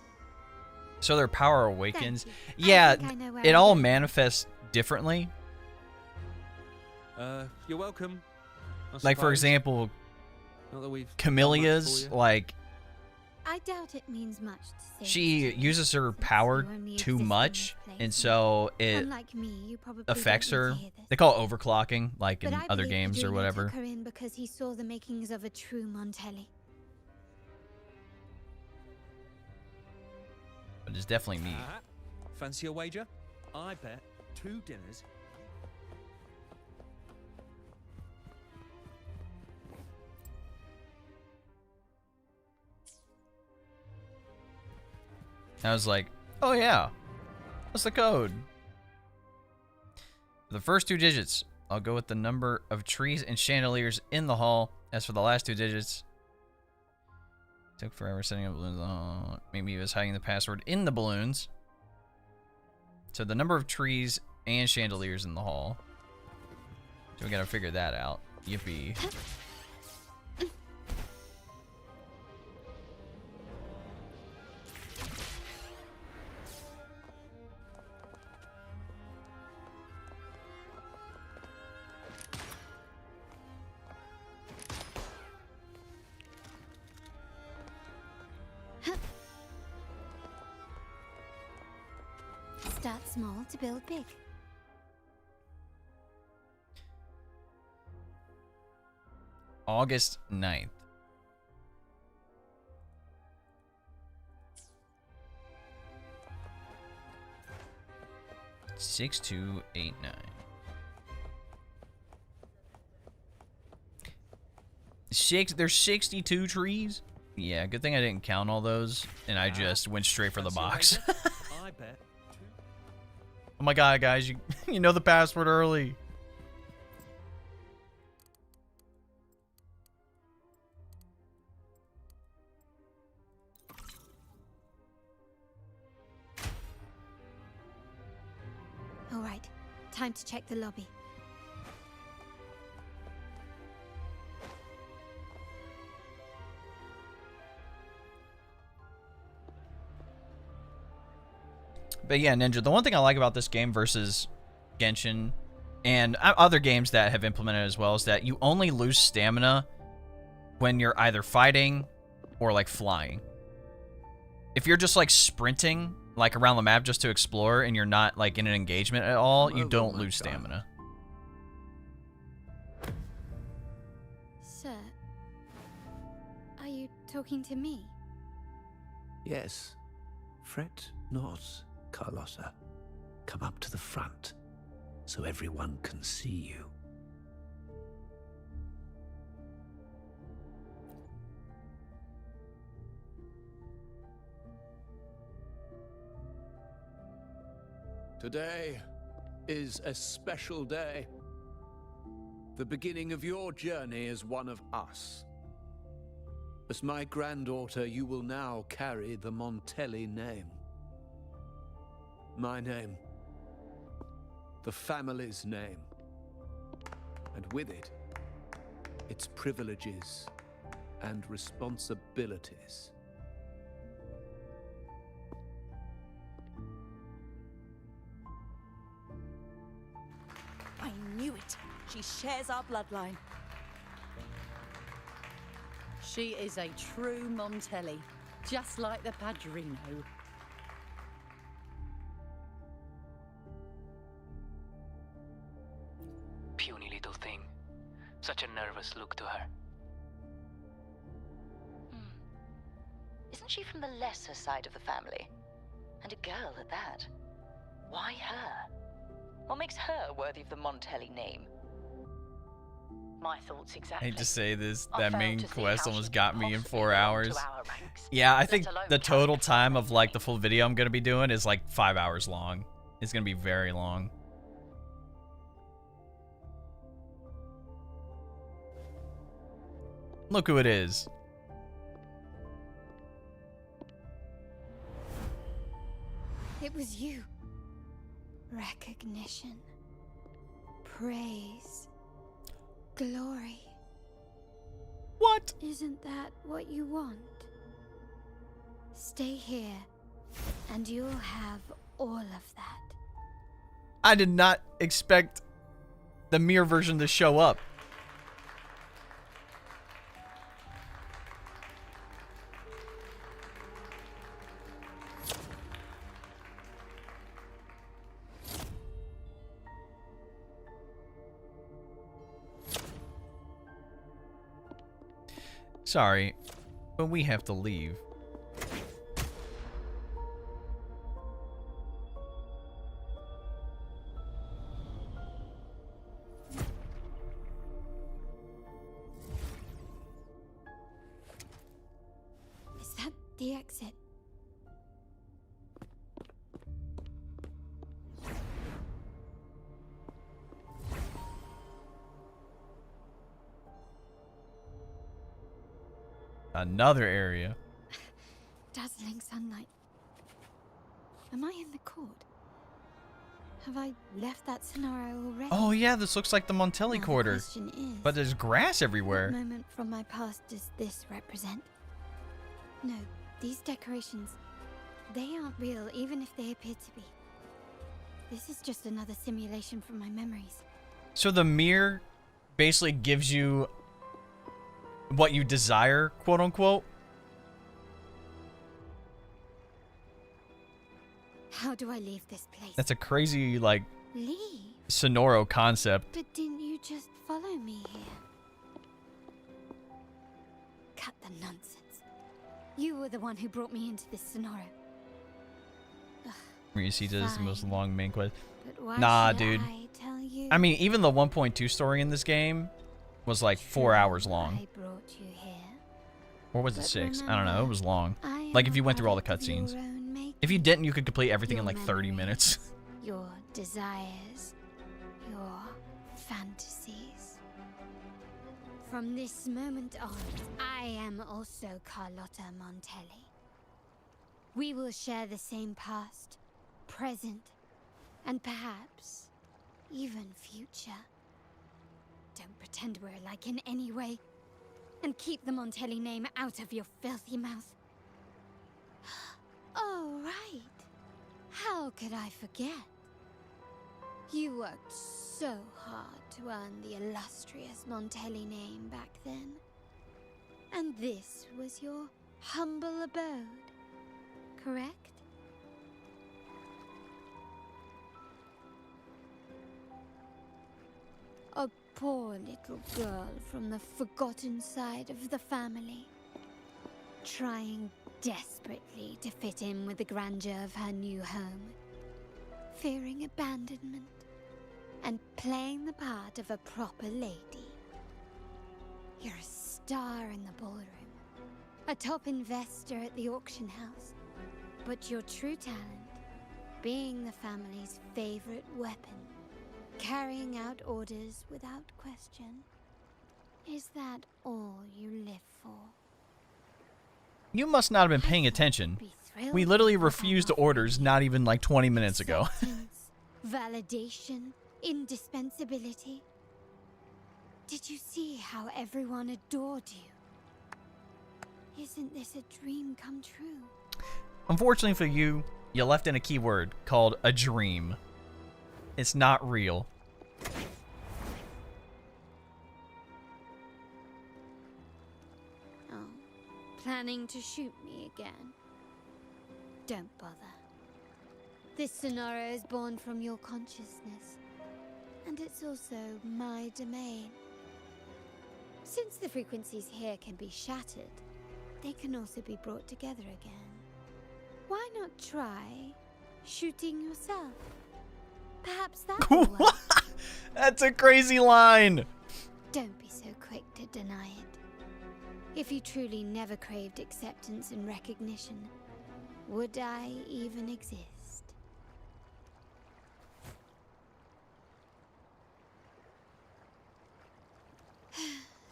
So their power awakens. Yeah, it all manifests differently. You're welcome. Like, for example, Camellia's, like, I doubt it means much to say. she uses her power too much, and so it Unlike me, you probably affects don't need her. to hear this. They call it overclocking, like in But I other believe games or Padrino whatever. took her in because he saw the makings of a true Montelli. But it's definitely me. Fancy a wager? I bet 2 dinners. I was like, oh yeah, what's the code? For the first 2 digits, I'll go with the number of trees and chandeliers in the hall. As for the last 2 digits, took forever setting up balloons. Oh, maybe he was hiding the password in the balloons. So the number of trees and chandeliers in the hall. So we gotta figure that out. Yippee. Start small to build big. August 9th. Six, 2, 8, 9. There's 62 trees? Yeah, good thing I didn't count all those, and I just went straight for the box. I bet. Oh my god, guys, you know the password early. All right, time to check the lobby. But yeah, Ninja, the one thing I like about this game versus Genshin and other games that have implemented it as well is that you only lose stamina when you're either fighting or like flying. If you're just like sprinting like around the map just to explore and you're not like in an engagement at all, you don't lose stamina. Sir, are you talking to me? Yes. Fret not, Carlotta. Come up to the front, so everyone can see you. Today is a special day. The beginning of your journey as one of us. As my granddaughter, you will now carry the Montelli name. My name the family's name. And with it, its privileges and responsibilities. I knew it. She shares our bloodline. She is a true Montelli, just like the Padrino. Puny little thing. Such a nervous look to her. Isn't she from the lesser side of the family? And a girl at that. Why her? What makes her worthy of the Montelli name? My thoughts I exactly. hate to say this, I that failed main to see quest how almost she got could me in possibly 4 belong to hours. our ranks, Yeah, I let think alone the total character time of like the full video I'm gonna be doing is like 5 hours long. It's gonna be very long. Look who it is. It was you. Recognition. Praise. Glory. What? Isn't that what you want? Stay here, and you'll have all of that. I did not expect the mirror version to show up. Sorry, but we have to leave. Is that the exit? Another area. Dazzling sunlight. Am I in the court? Have I left that scenario already? Oh yeah, this looks like the Montelli Now the Quarter. question is, But there's grass what everywhere. moment from my past does this represent? No, these decorations, they aren't real, even if they appear to be. This is just another simulation from my memories. So the mirror basically gives you what you desire, quote unquote. How do I leave this place? That's a crazy, like, Leave? Sonoro concept. But didn't you just follow me here? Cut the nonsense. You were the one who brought me into this scenario. Rinascita is the most long main quest. But why Nah, should dude. I tell you? I mean, even the 1.2 story in this game was like 4 hours long. I brought you here. Or was it But 6? I don't know. It was long. I Like am if you went through all the product of your cutscenes. own making. If you didn't, you could complete everything in Your like 30 minutes. Your desires, your fantasies. From this moment on, I am also Carlotta Montelli. We will share the same past, present, and perhaps even future. Don't pretend we're alike in any way, and keep the Montelli name out of your filthy mouth. Oh, right. How could I forget? You worked so hard to earn the illustrious Montelli name back then. And this was your humble abode, correct? A poor little girl from the forgotten side of the family, trying desperately to fit in with the grandeur of her new home, fearing abandonment, and playing the part of a proper lady. You're a star in the ballroom, a top investor at the auction house, but your true talent, being the family's favorite weapon, carrying out orders without question. Is that all you live for? You must not have been paying attention. We literally refused orders not even like 20 minutes ago. Validation, indispensability. Did you see how everyone adored you? Isn't this a dream come true? Unfortunately for you, you left in a keyword called a dream. It's not real. Oh, planning to shoot me again? Don't bother. This scenario is born from your consciousness, and it's also my domain. Since the frequencies here can be shattered, they can also be brought together again. Why not try shooting yourself? Perhaps that will work. That's a crazy line. Don't be so quick to deny it. If you truly never craved acceptance and recognition, would I even exist?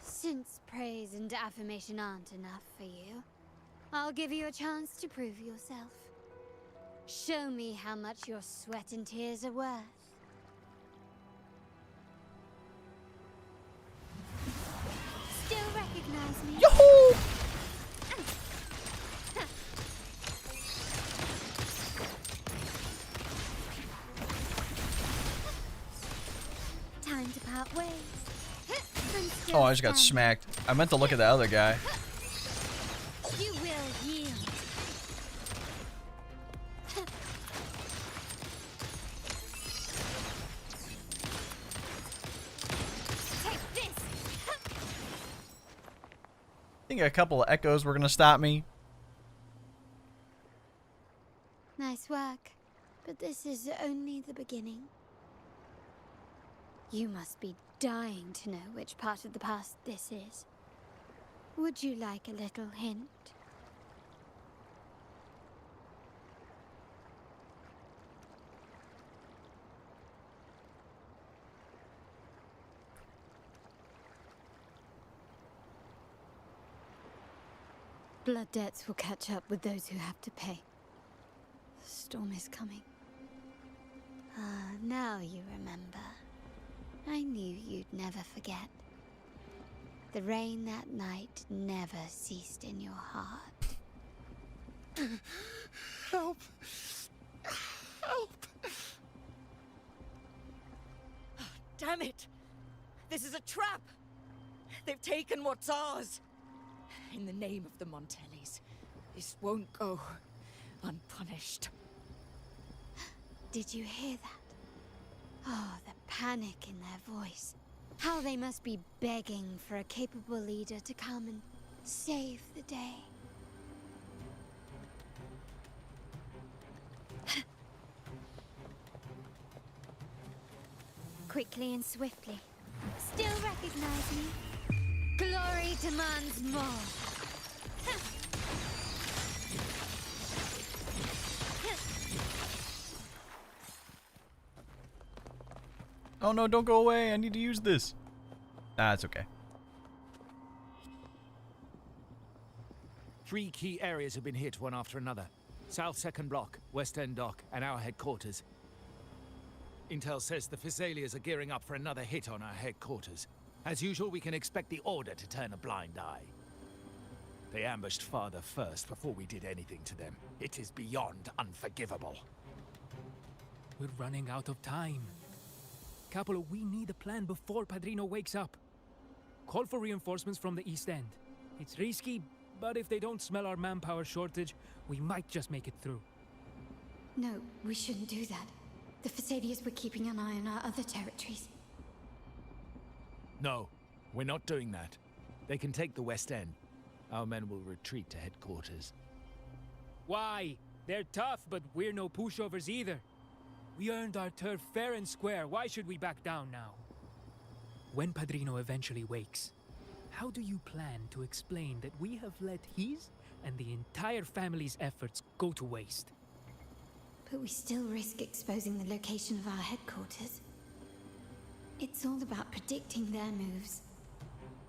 Since praise and affirmation aren't enough for you, I'll give you a chance to prove yourself. Show me how much your sweat and tears are worth. Still recognize me? Yoo-hoo! Time to part ways. Oh, I just got smacked. I meant to look at the other guy. You will yield. Take this. Think a couple of echoes were gonna stop me. Nice work, but this is only the beginning. You must be dying to know which part of the past this is. Would you like a little hint? Blood debts will catch up with those who have to pay. The storm is coming. Ah, now you remember. I knew you'd never forget. The rain that night never ceased in your heart. Help! Help! Damn it! This is a trap! They've taken what's ours! In the name of the Montellis, this won't go unpunished. Did you hear that? Oh, the panic in their voice. How they must be begging for a capable leader to come and save the day. Quickly and swiftly. Still recognize me? Glory demands more. Oh no, don't go away. I need to use this. Nah, it's okay. 3 key areas have been hit one after another. South 2nd Block, West End Dock, and our headquarters. Intel says the Physaelias are gearing up for another hit on our headquarters. As usual, we can expect the Order to turn a blind eye. They ambushed Father first before we did anything to them. It is beyond unforgivable. We're running out of time. Capolo, we need a plan before Padrino wakes up. Call for reinforcements from the East End. It's risky, but if they don't smell our manpower shortage, we might just make it through. No, we shouldn't do that. The Physaelias were keeping an eye on our other territories. No, we're not doing that. They can take the West End. Our men will retreat to headquarters. Why? They're tough, but we're no pushovers either. We earned our turf fair and square. Why should we back down now? When Padrino eventually wakes, how do you plan to explain that we have let his and the entire family's efforts go to waste? But we still risk exposing the location of our headquarters. It's all about predicting their moves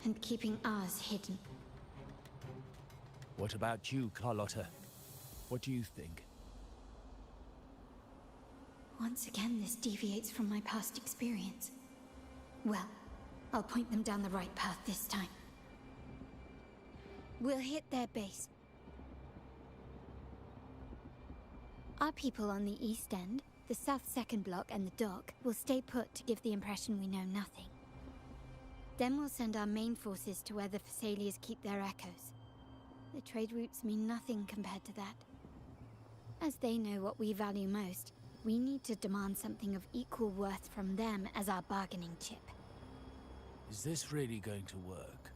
and keeping ours hidden. What about you, Carlotta? What do you think? Once again, this deviates from my past experience. Well, I'll point them down the right path this time. We'll hit their base. Our people on the east end, the south second block and the dock, will stay put to give the impression we know nothing. Then we'll send our main forces to where the Thessalians keep their echoes. The trade routes mean nothing compared to that. As they know what we value most, we need to demand something of equal worth from them as our bargaining chip. Is this really going to work?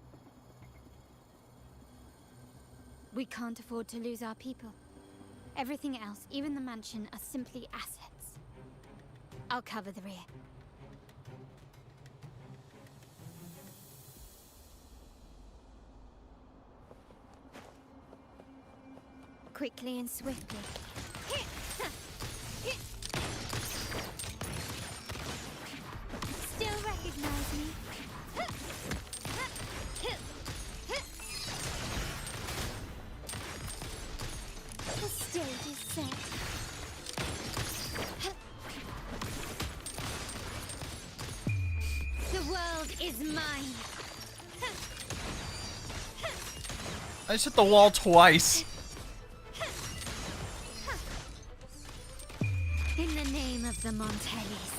We can't afford to lose our people. Everything else, even the mansion, are simply assets. I'll cover the rear. Quickly and swiftly. Still recognize me? The stage is set. The world is mine. I just hit the wall twice. In the name of the Montellis.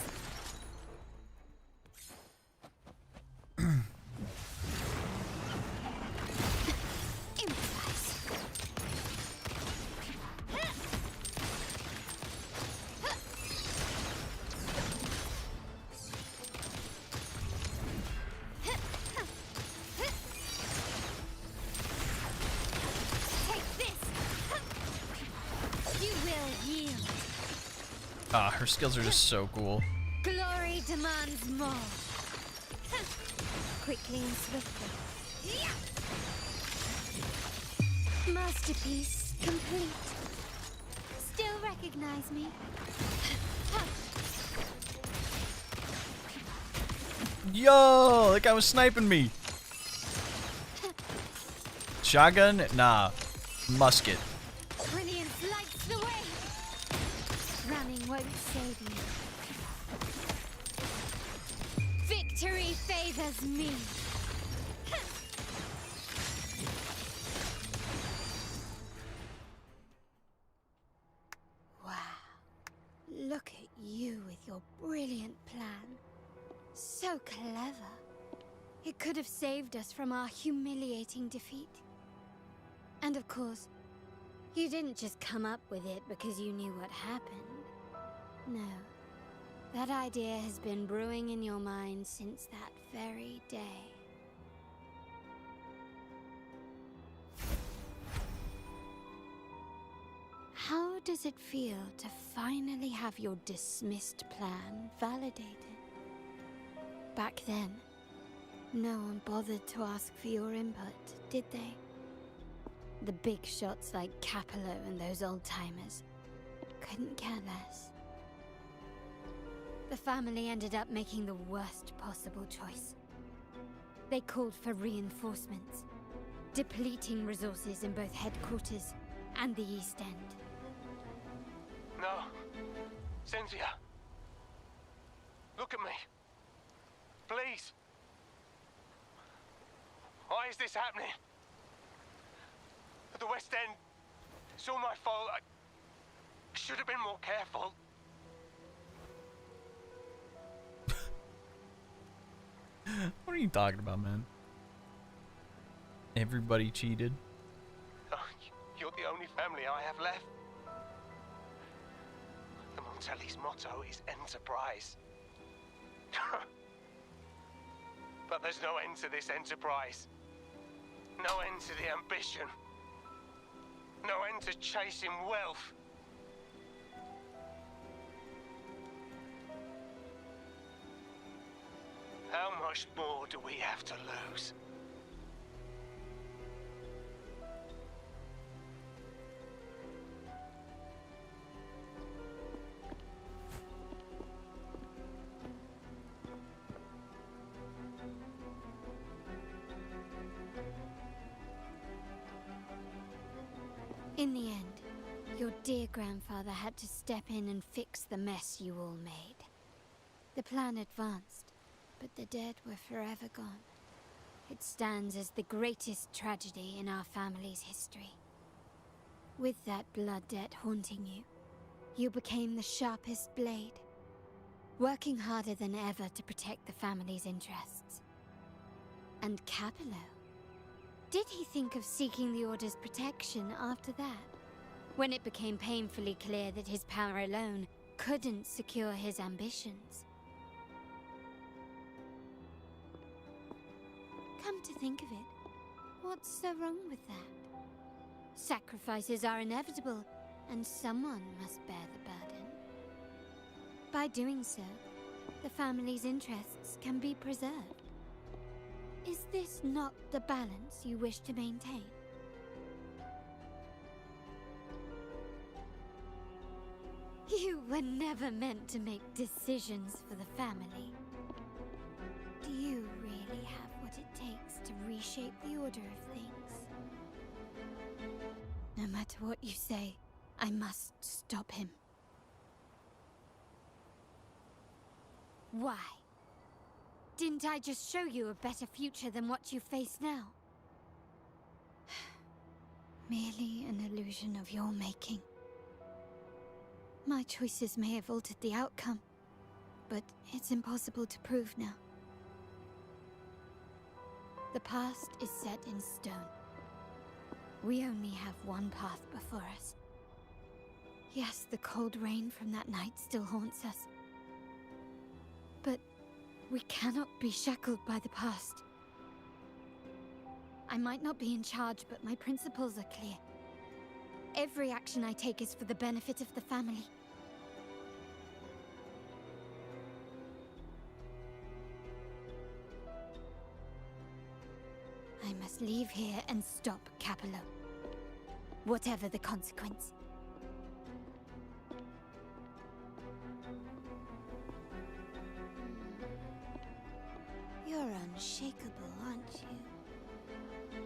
Ah, her skills are just so cool. Glory demands more. Quickly and swiftly. Masterpiece complete. Still recognize me? Yo, that guy was sniping me. Shotgun? Nah. Musket. Brilliant lights the way. Running won't save you. Victory favors me. Wow. Look at you with your brilliant plan. So clever. It could have saved us from our humiliating defeat. And of course, you didn't just come up with it because you knew what happened. No. That idea has been brewing in your mind since that very day. How does it feel to finally have your dismissed plan validated? Back then, no one bothered to ask for your input, did they? The big shots like Capello and those old-timers couldn't care less. The family ended up making the worst possible choice. They called for reinforcements, depleting resources in both headquarters and the East End. No. Cynthia. Look at me. Please. Why is this happening? At the West End, it's all my fault. I should have been more careful. What are you talking about, man? Everybody cheated. Oh, you're the only family I have left. The Montelli's motto is enterprise. But there's no end to this enterprise. No end to the ambition. No end to chasing wealth. How much more do we have to lose? In the end, your dear grandfather had to step in and fix the mess you all made. The plan advanced, but the dead were forever gone. It stands as the greatest tragedy in our family's history. With that blood debt haunting you, you became the sharpest blade, working harder than ever to protect the family's interests. And Capello? Did he think of seeking the Order's protection after that? When it became painfully clear that his power alone couldn't secure his ambitions. Come to think of it, what's so wrong with that? Sacrifices are inevitable, and someone must bear the burden. By doing so, the family's interests can be preserved. Is this not the balance you wish to maintain? You were never meant to make decisions for the family. Do you really have what it takes to reshape the order of things? No matter what you say, I must stop him. Why? Didn't I just show you a better future than what you face now? Merely an illusion of your making. My choices may have altered the outcome, but it's impossible to prove now. The past is set in stone. We only have one path before us. Yes, the cold rain from that night still haunts us. But we cannot be shackled by the past. I might not be in charge, but my principles are clear. Every action I take is for the benefit of the family. I must leave here and stop Capello. Whatever the consequence. You're unshakable, aren't you?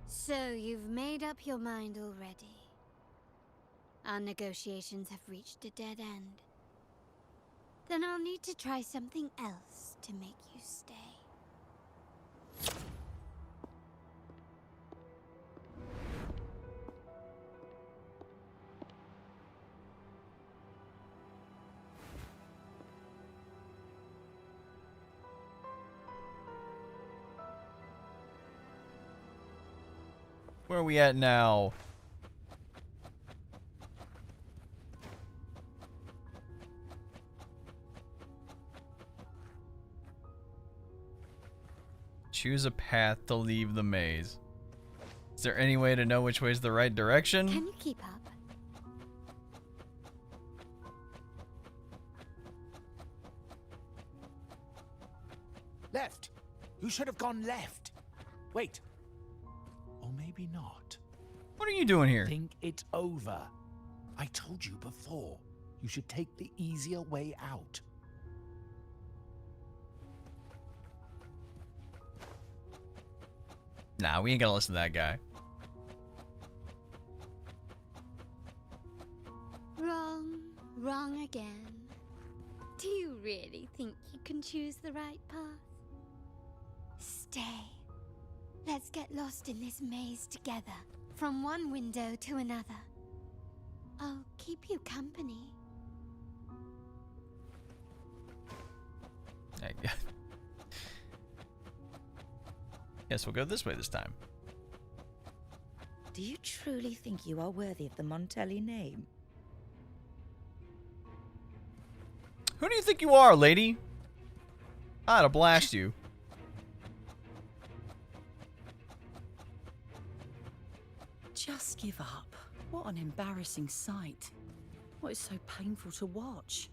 So you've made up your mind already. Our negotiations have reached a dead end. Then I'll need to try something else to make you stay. Where are we at now? Choose a path to leave the maze. Is there any way to know which way is the right direction? Can you keep up? Left! You should have gone left. Wait. Or maybe not. What are you doing here? Think it over. I told you before. You should take the easier way out. Nah, we ain't gonna listen to that guy. Wrong. Wrong again. Do you really think you can choose the right path? Stay. Let's get lost in this maze together, from one window to another. I'll keep you company. Guess we'll go this way this time. Do you truly think you are worthy of the Montelli name? Who do you think you are, lady? I'd have blast you. Just give up. What an embarrassing sight. What is so painful to watch?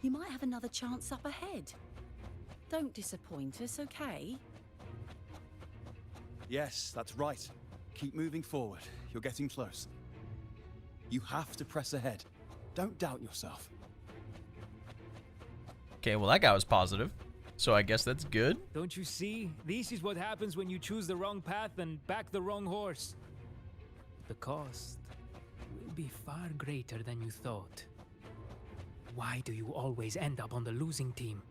You might have another chance up ahead. Don't disappoint us, okay? Yes, that's right. Keep moving forward. You're getting close. You have to press ahead. Don't doubt yourself. Okay, well that guy was positive. So I guess that's good. Don't you see? This is what happens when you choose the wrong path and back the wrong horse. The cost will be far greater than you thought. Why do you always end up on the losing team?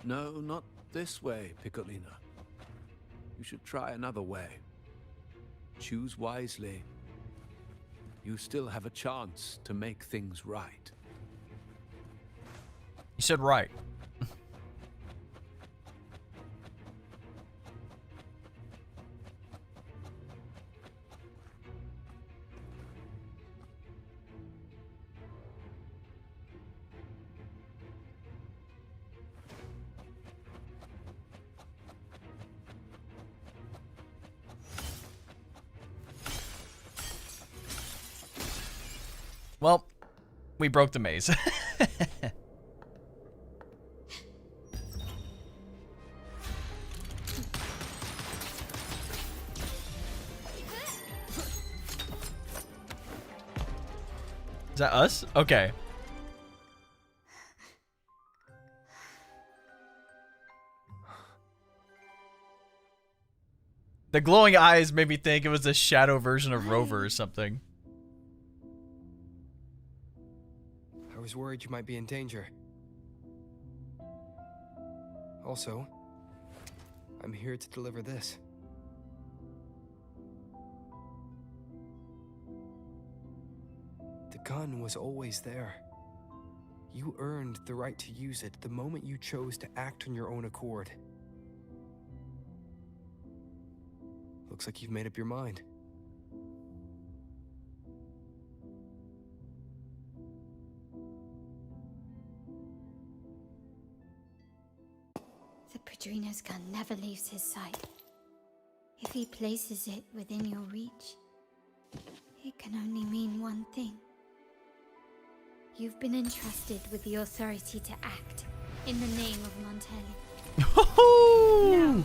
No, not this way, Piccolina. You should try another way. Choose wisely. You still have a chance to make things right. You said right. Well, we broke the maze. Is that us? Okay. The glowing eyes made me think it was a shadow version of Rover or something. I was worried you might be in danger. Also, I'm here to deliver this. The gun was always there. You earned the right to use it the moment you chose to act on your own accord. Looks like you've made up your mind. The Padrino's gun never leaves his sight. If he places it within your reach, it can only mean one thing. You've been entrusted with the authority to act in the name of Montelli. Now,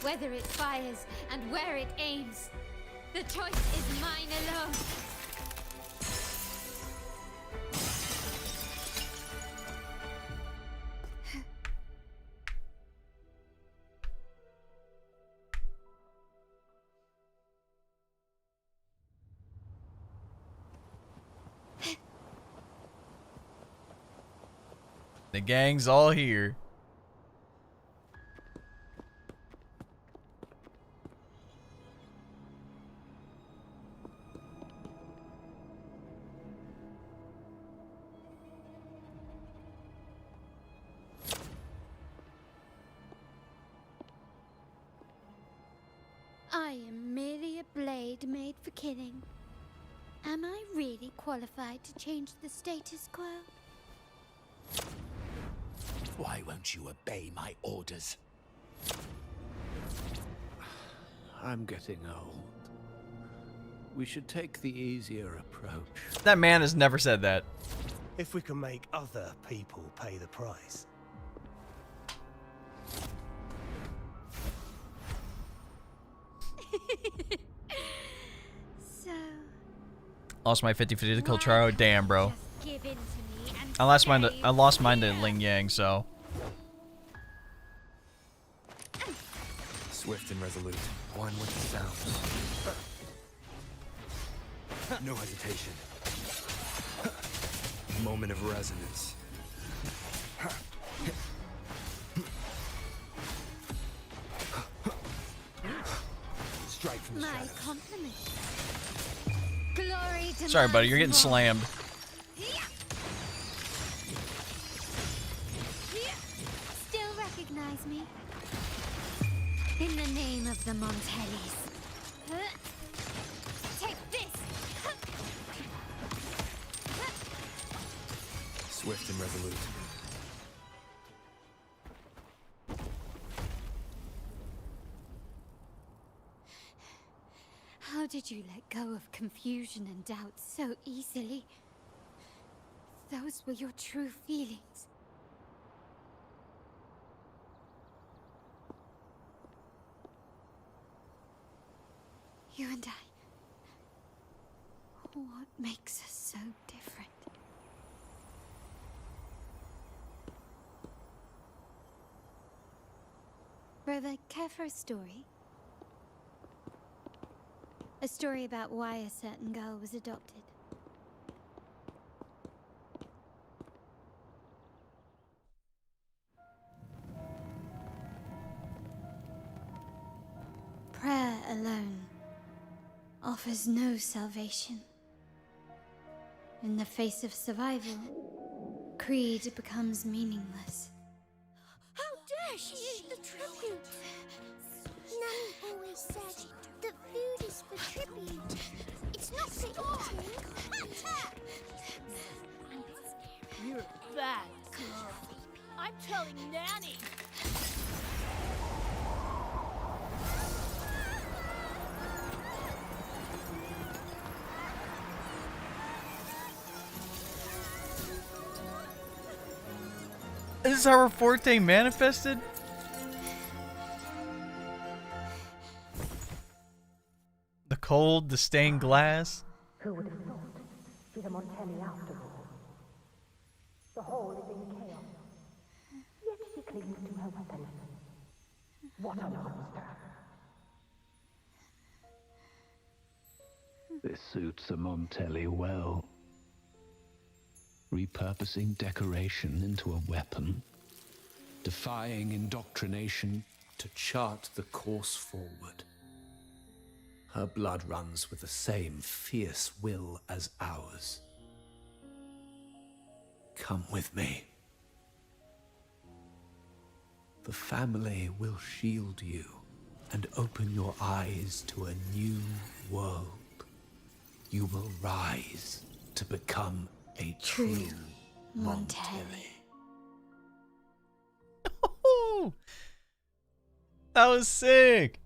whether it fires and where it aims, the choice is mine alone. The gang's all here. I am merely a blade made for killing. Am I really qualified to change the status quo? Why won't you obey my orders? I'm getting old. We should take the easier approach. That man has never said that. If we can make other people pay the price. So, Lost my 50-50 to Coltraro. Damn, bro. give in to me and I lost mine to here. Ling Yang, so. Swift and resolute. One with the sounds. No hesitation. Moment of resonance. Strike from the My shadows. compliment. Glory to Sorry, buddy. my You're getting small- slammed. Still recognize me? In the name of the Montellis. Take this! Swift and resolute. How did you let go of confusion and doubt so easily? Those were your true feelings. You and I. What makes us so different? Brother, care for a story? A story about why a certain girl was adopted. Prayer alone offers no salvation. In the face of survival, creed becomes meaningless. How dare she eat the tribute? Nanny always said that food is for tribute. It's not for eating. You're a bad girl. I'm telling Nanny. Is this how Forte manifested? The cold, the stained glass. Who would have thought? She's a Montelli after all. The hall is in chaos. Yet she clings to her weapon. What a monster! This suits a Montelli well. Repurposing decoration into a weapon, defying indoctrination to chart the course forward. Her blood runs with the same fierce will as ours. Come with me. The family will shield you and open your eyes to a new world. You will rise to become a true Montelli. That was sick.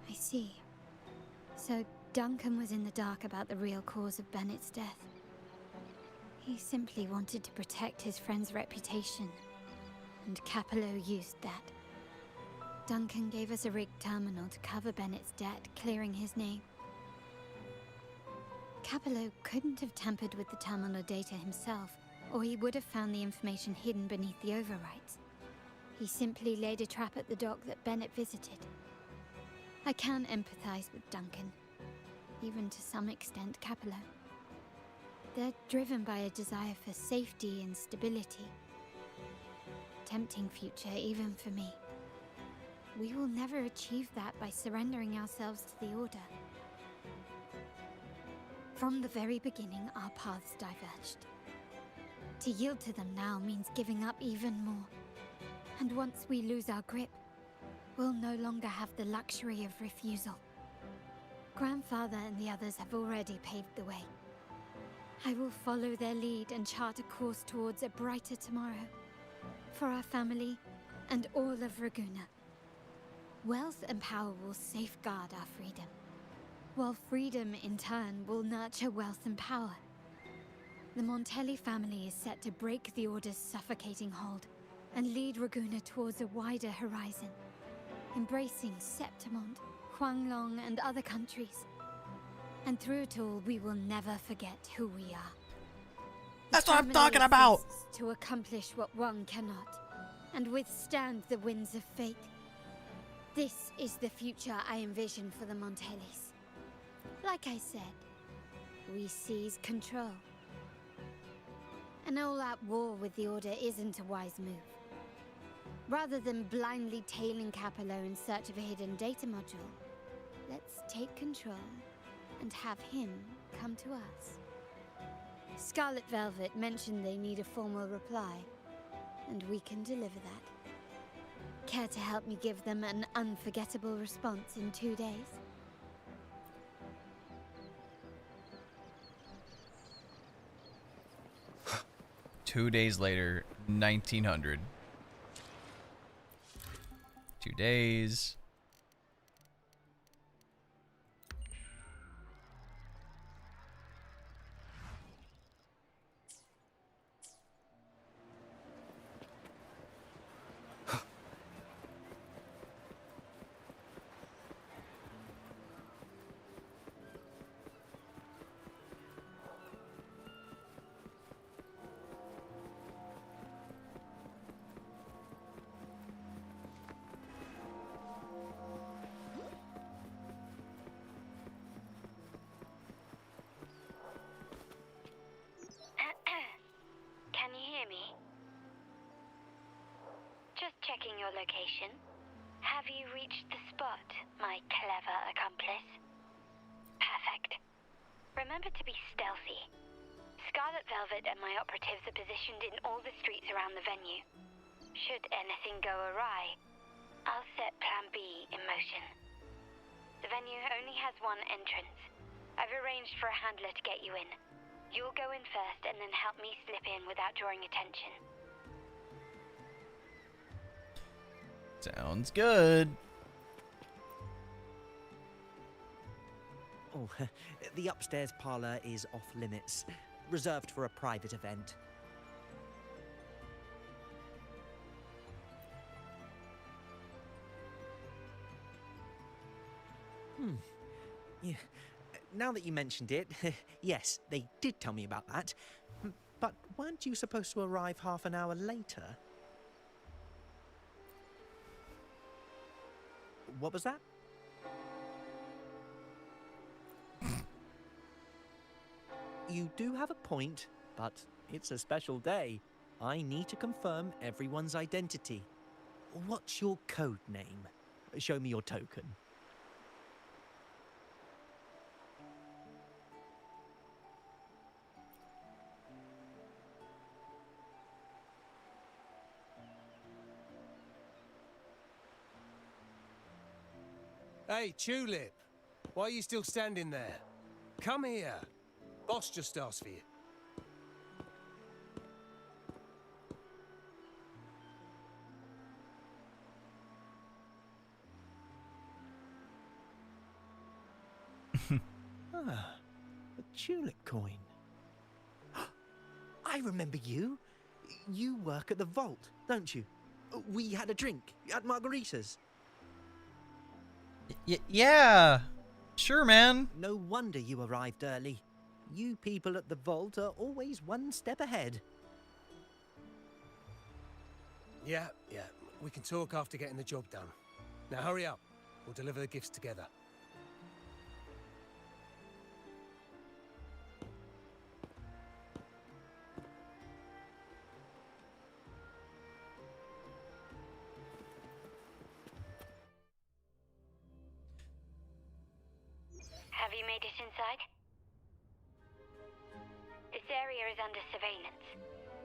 I see. So Duncan was in the dark about the real cause of Bennett's death. He simply wanted to protect his friend's reputation, and Capello used that. Duncan gave us a rigged terminal to cover Bennett's debt, clearing his name. Capello couldn't have tampered with the terminal data himself, or he would have found the information hidden beneath the overwrites. He simply laid a trap at the dock that Bennett visited. I can empathize with Duncan, even to some extent Capello. They're driven by a desire for safety and stability. Tempting future even for me. We will never achieve that by surrendering ourselves to the Order. From the very beginning, our paths diverged. To yield to them now means giving up even more. And once we lose our grip, we'll no longer have the luxury of refusal. Grandfather and the others have already paved the way. I will follow their lead and chart a course towards a brighter tomorrow. For our family and all of Ragusa. Wealth and power will safeguard our freedom, while freedom in turn will nurture wealth and power. The Montelli family is set to break the Order's suffocating hold and lead Ragusa towards a wider horizon, embracing Septimont, Huanglong, and other countries. And through it all, we will never forget who we are. That's what I'm talking about! To accomplish what one cannot, and withstand the winds of fate. This is the future I envision for the Montellis. Like I said, we seize control. An all-out war with the Order isn't a wise move. Rather than blindly tailing Capello in search of a hidden data module, let's take control and have him come to us. Scarlet Velvet mentioned they need a formal reply, and we can deliver that. Care to help me give them an unforgettable response in 2 days? Two days later, 1900. 2 days. your location. Have you reached the spot, my clever accomplice? Perfect. Remember to be stealthy. Scarlet Velvet and my operatives are positioned in all the streets around the venue. Should anything go awry, I'll set Plan B in motion. The venue only has one entrance. I've arranged for a handler to get you in. You'll go in first and then help me slip in without drawing attention. Sounds good. Oh, the upstairs parlor is off limits, reserved for a private event. Yeah. Now that you mentioned it, yes, they did tell me about that. But weren't you supposed to arrive half an hour later? What was that? You do have a point, but it's a special day. I need to confirm everyone's identity. What's your code name? Show me your token. Hey, Tulip! Why are you still standing there? Come here. Boss just asked for you. Ah, a tulip coin. I remember you. You work at the vault, don't you? We had a drink at margaritas. Yeah. Sure, man. No wonder you arrived early. You people at the vault are always one step ahead. Yeah. We can talk after getting the job done. Now hurry up. We'll deliver the gifts together. Have you made it inside? This area is under surveillance.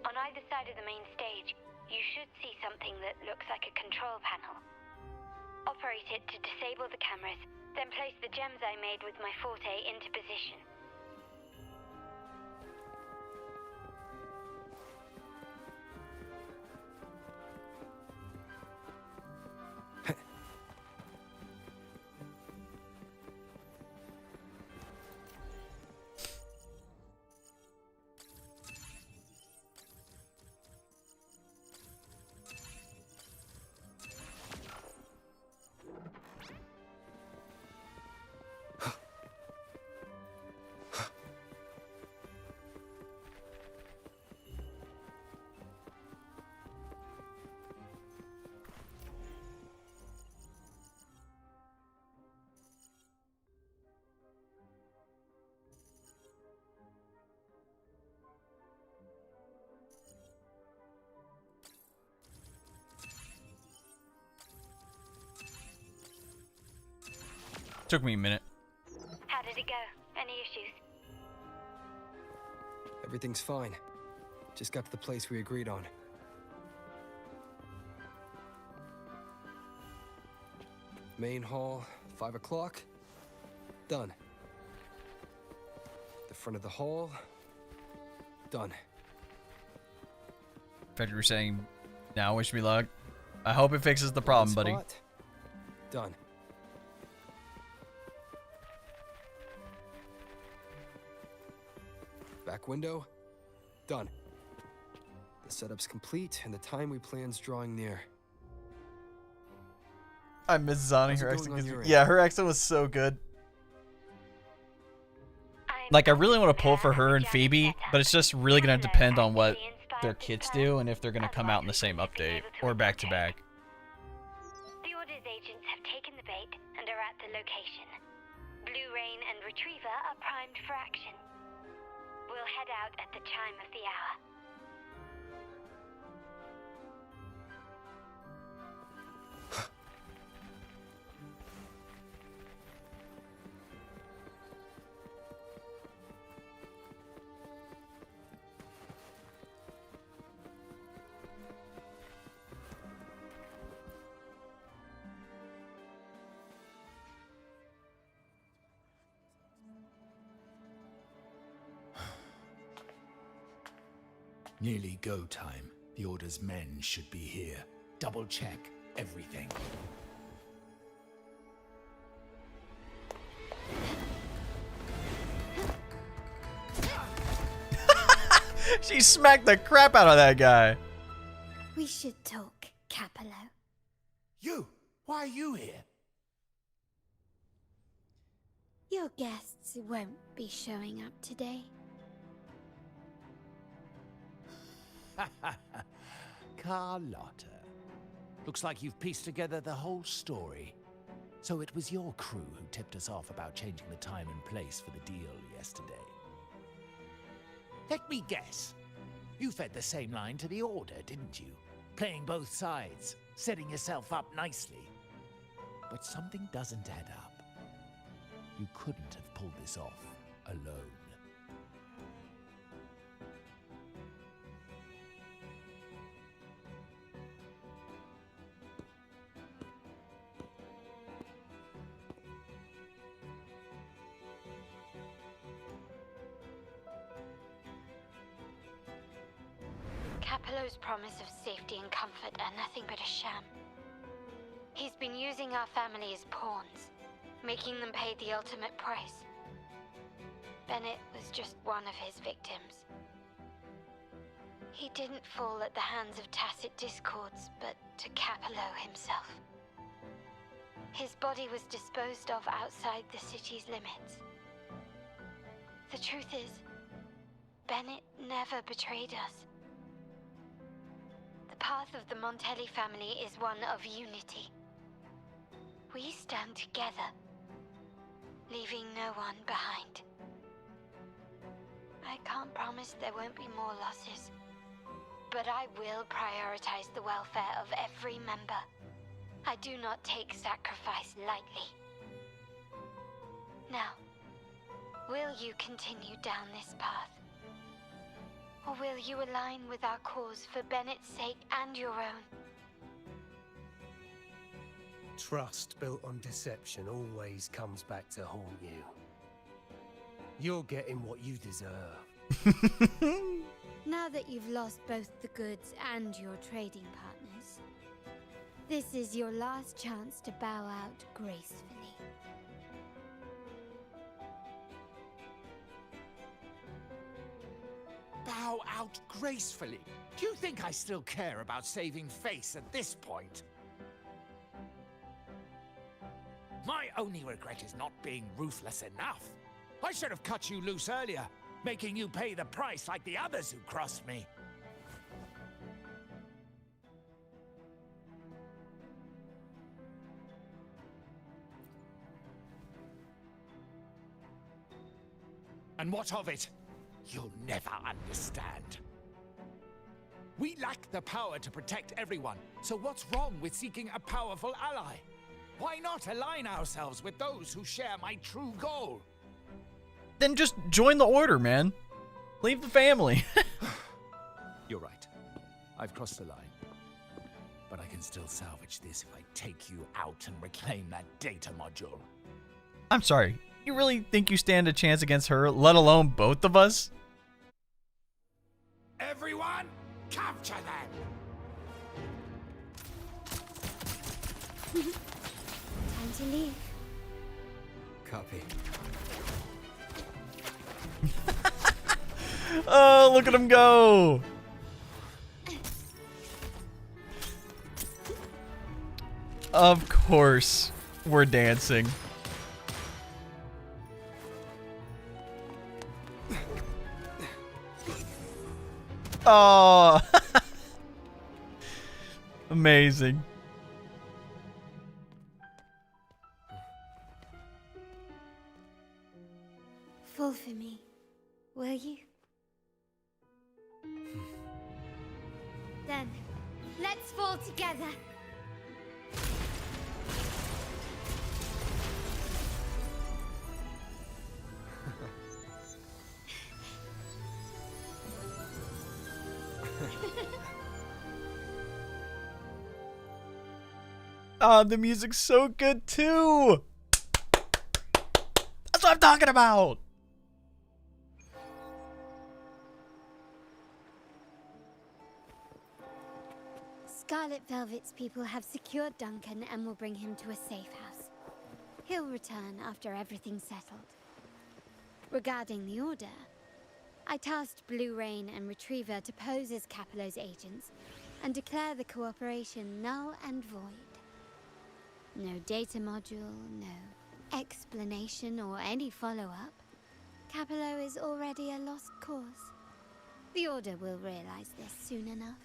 On either side of the main stage, you should see something that looks like a control panel. Operate it to disable the cameras, then place the gems I made with my forte into position. Took me a minute. How did it go? Any issues? Everything's fine. Just got to the place we agreed on. Main hall, 5 o'clock. Done. The front of the hall. Done. Frederick was saying, now wish me luck. I hope it fixes the problem, buddy. Spot. Done. Back window. Done. The setup's complete and the time we plan's drawing near. I miss Zani. How's it Her going accent. on your end? Yeah, her accent was so good. Like, I really want to pull for her and Phoebe, but it's just really going to depend on what their kits do and if they're going to come out in the same update or back to back. The Order's agents have taken the bait and are at the location. Blue Rain and Retriever are primed for action. We'll head out at the chime of the hour. Nearly go time. The Order's men should be here. Double check everything. She smacked the crap out of that guy. We should talk, Capello. You? Why are you here? Your guests won't be showing up today. Carlotta. Looks like you've pieced together the whole story. So it was your crew who tipped us off about changing the time and place for the deal yesterday. Let me guess. You fed the same line to the Order, didn't you? Playing both sides, setting yourself up nicely. But something doesn't add up. You couldn't have pulled this off alone. Capello's promise of safety and comfort are nothing but a sham. He's been using our family as pawns, making them pay the ultimate price. Bennett was just one of his victims. He didn't fall at the hands of tacit discords, but to Capello himself. His body was disposed of outside the city's limits. The truth is, Bennett never betrayed us. The path of the Montelli family is one of unity. We stand together, leaving no one behind. I can't promise there won't be more losses, but I will prioritize the welfare of every member. I do not take sacrifice lightly. Now, will you continue down this path? Or will you align with our cause for Bennett's sake and your own? Trust built on deception always comes back to haunt you. You're getting what you deserve. Now that you've lost both the goods and your trading partners, this is your last chance to bow out gracefully. Bow out gracefully? Do you think I still care about saving face at this point? My only regret is not being ruthless enough. I should have cut you loose earlier, making you pay the price like the others who crossed me. And what of it? You'll never understand. We lack the power to protect everyone, so what's wrong with seeking a powerful ally? Why not align ourselves with those who share my true goal? Then just join the Order, man. Leave the family. You're right. I've crossed the line. But I can still salvage this if I take you out and reclaim that data module. I'm sorry. You really think you stand a chance against her, let alone both of us? Everyone, capture them! Time to leave. Copy. Oh, look at him go! Of course, we're dancing. Oh, amazing. Fall for me, will you? Then, let's fall together. Oh, the music's so good too. That's what I'm talking about. Scarlet Velvet's people have secured Duncan and will bring him to a safe house. He'll return after everything's settled. Regarding the Order, I tasked Blue Rain and Retriever to pose as Capello's agents and declare the cooperation null and void. No data module, no explanation or any follow-up. Capello is already a lost cause. The Order will realize this soon enough.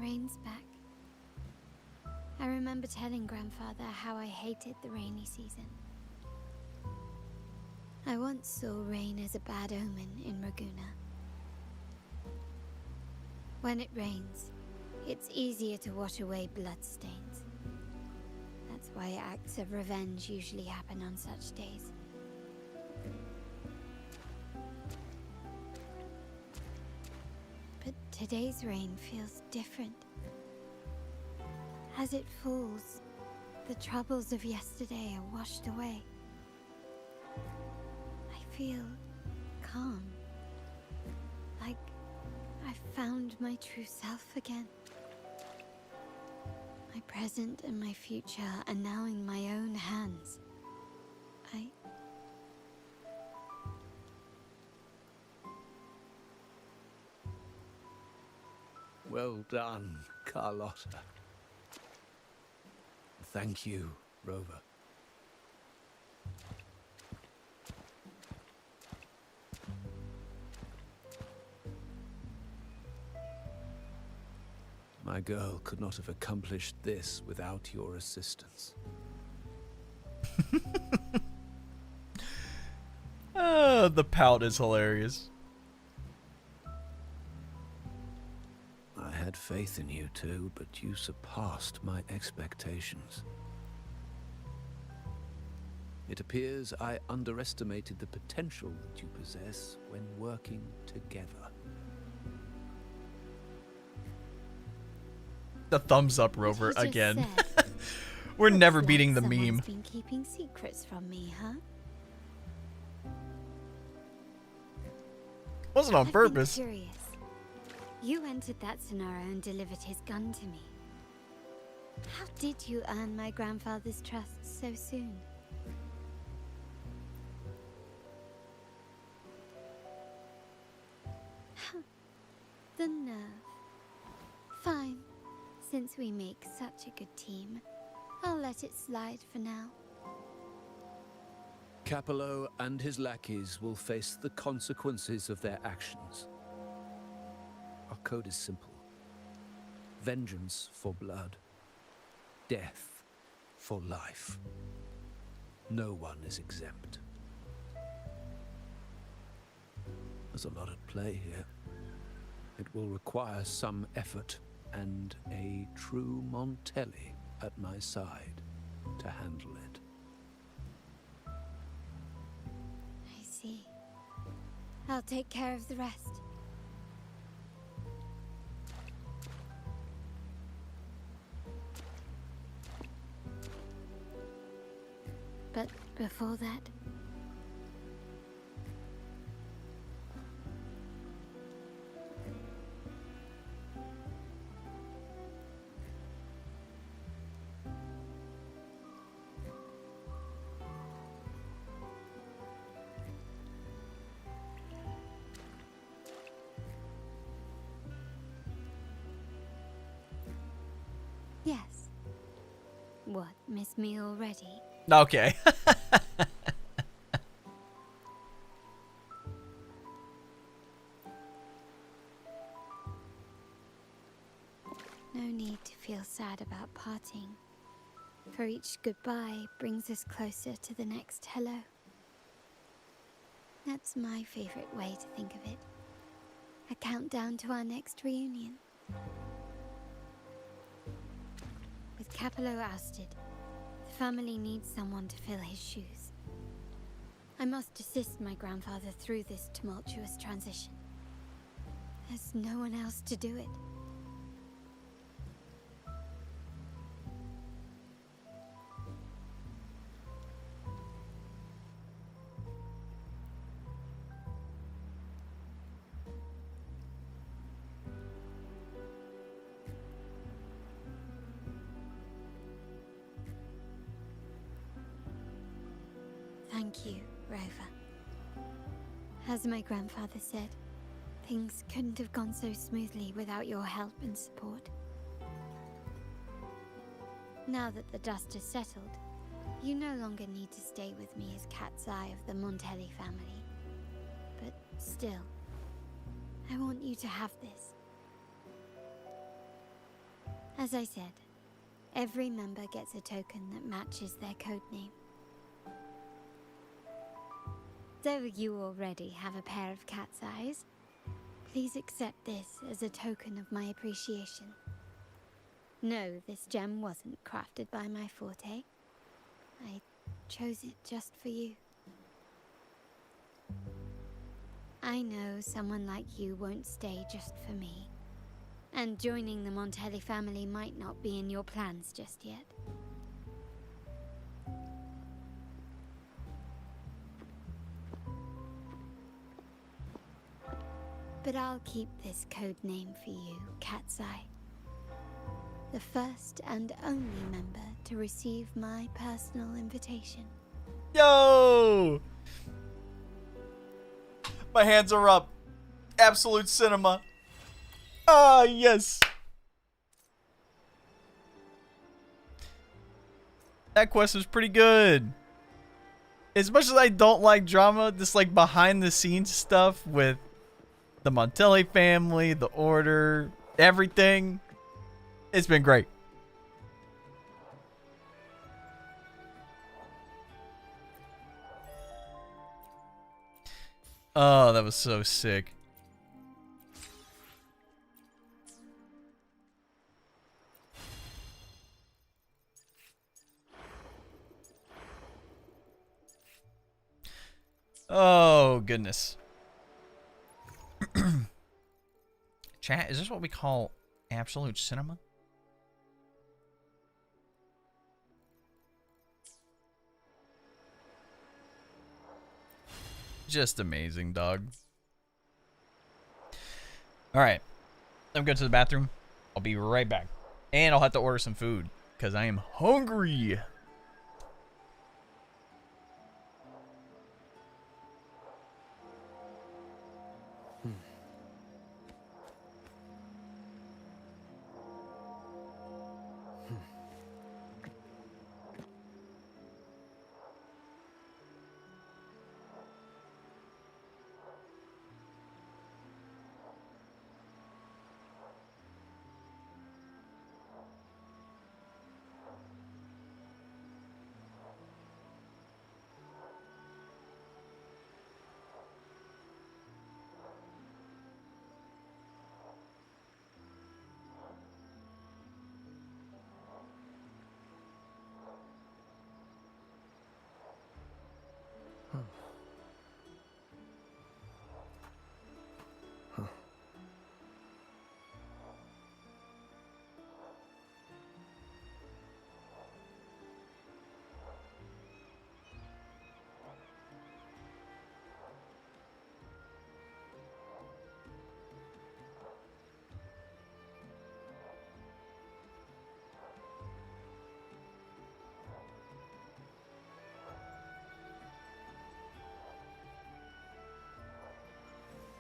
Rain's back. I remember telling Grandfather how I hated the rainy season. I once saw rain as a bad omen in Raguna. When it rains, it's easier to wash away bloodstains. That's why acts of revenge usually happen on such days. But today's rain feels different. As it falls, the troubles of yesterday are washed away. I feel calm. Like I've found my true self again. My present and my future are now in my own hands. Well done, Carlotta. Thank you, Rover. My girl could not have accomplished this without your assistance. The pout is hilarious. I had faith in you too, but you surpassed my expectations. It appears I underestimated the potential that you possess when working together. The thumbs up, Rover, What you just again. said. We're Looks never like beating the someone's meme. been keeping secrets from me, huh? Wasn't on I've purpose. been curious. You entered that scenario and delivered his gun to me. How did you earn my grandfather's trust so soon? The nerve. Fine. Since we make such a good team, I'll let it slide for now. Capello and his lackeys will face the consequences of their actions. Our code is simple. Vengeance for blood. Death for life. No one is exempt. There's a lot at play here. It will require some effort and a true Montelli at my side to handle it. I see. I'll take care of the rest. But before that... Yes. What, miss me already? Okay. No need to feel sad about parting, for each goodbye brings us closer to the next hello. That's my favorite way to think of it. A countdown to our next reunion. With Capello ousted, the family needs someone to fill his shoes. I must assist my grandfather through this tumultuous transition. There's no one else to do it. Thank you, Rover. As my grandfather said, things couldn't have gone so smoothly without your help and support. Now that the dust has settled, you no longer need to stay with me as Cat's Eye of the Montelli family. But still, I want you to have this. As I said, every member gets a token that matches their codename. Though you already have a pair of cat's eyes, please accept this as a token of my appreciation. No, this gem wasn't crafted by my forte. I chose it just for you. I know someone like you won't stay just for me, and joining the Montelli family might not be in your plans just yet. But I'll keep this code name for you, Cat's Eye. The first and only member to receive my personal invitation. Yo! My hands are up. Absolute cinema. Ah, yes. That quest was pretty good. As much as I don't like drama, this like behind the scenes stuff with the Montelli family, the Order, everything, it's been great. Oh, that was so sick. Oh, goodness. Chat, is this what we call absolute cinema? Just amazing, dog. Alright. I'm going to the bathroom. I'll be right back. And I'll have to order some food, because I am hungry.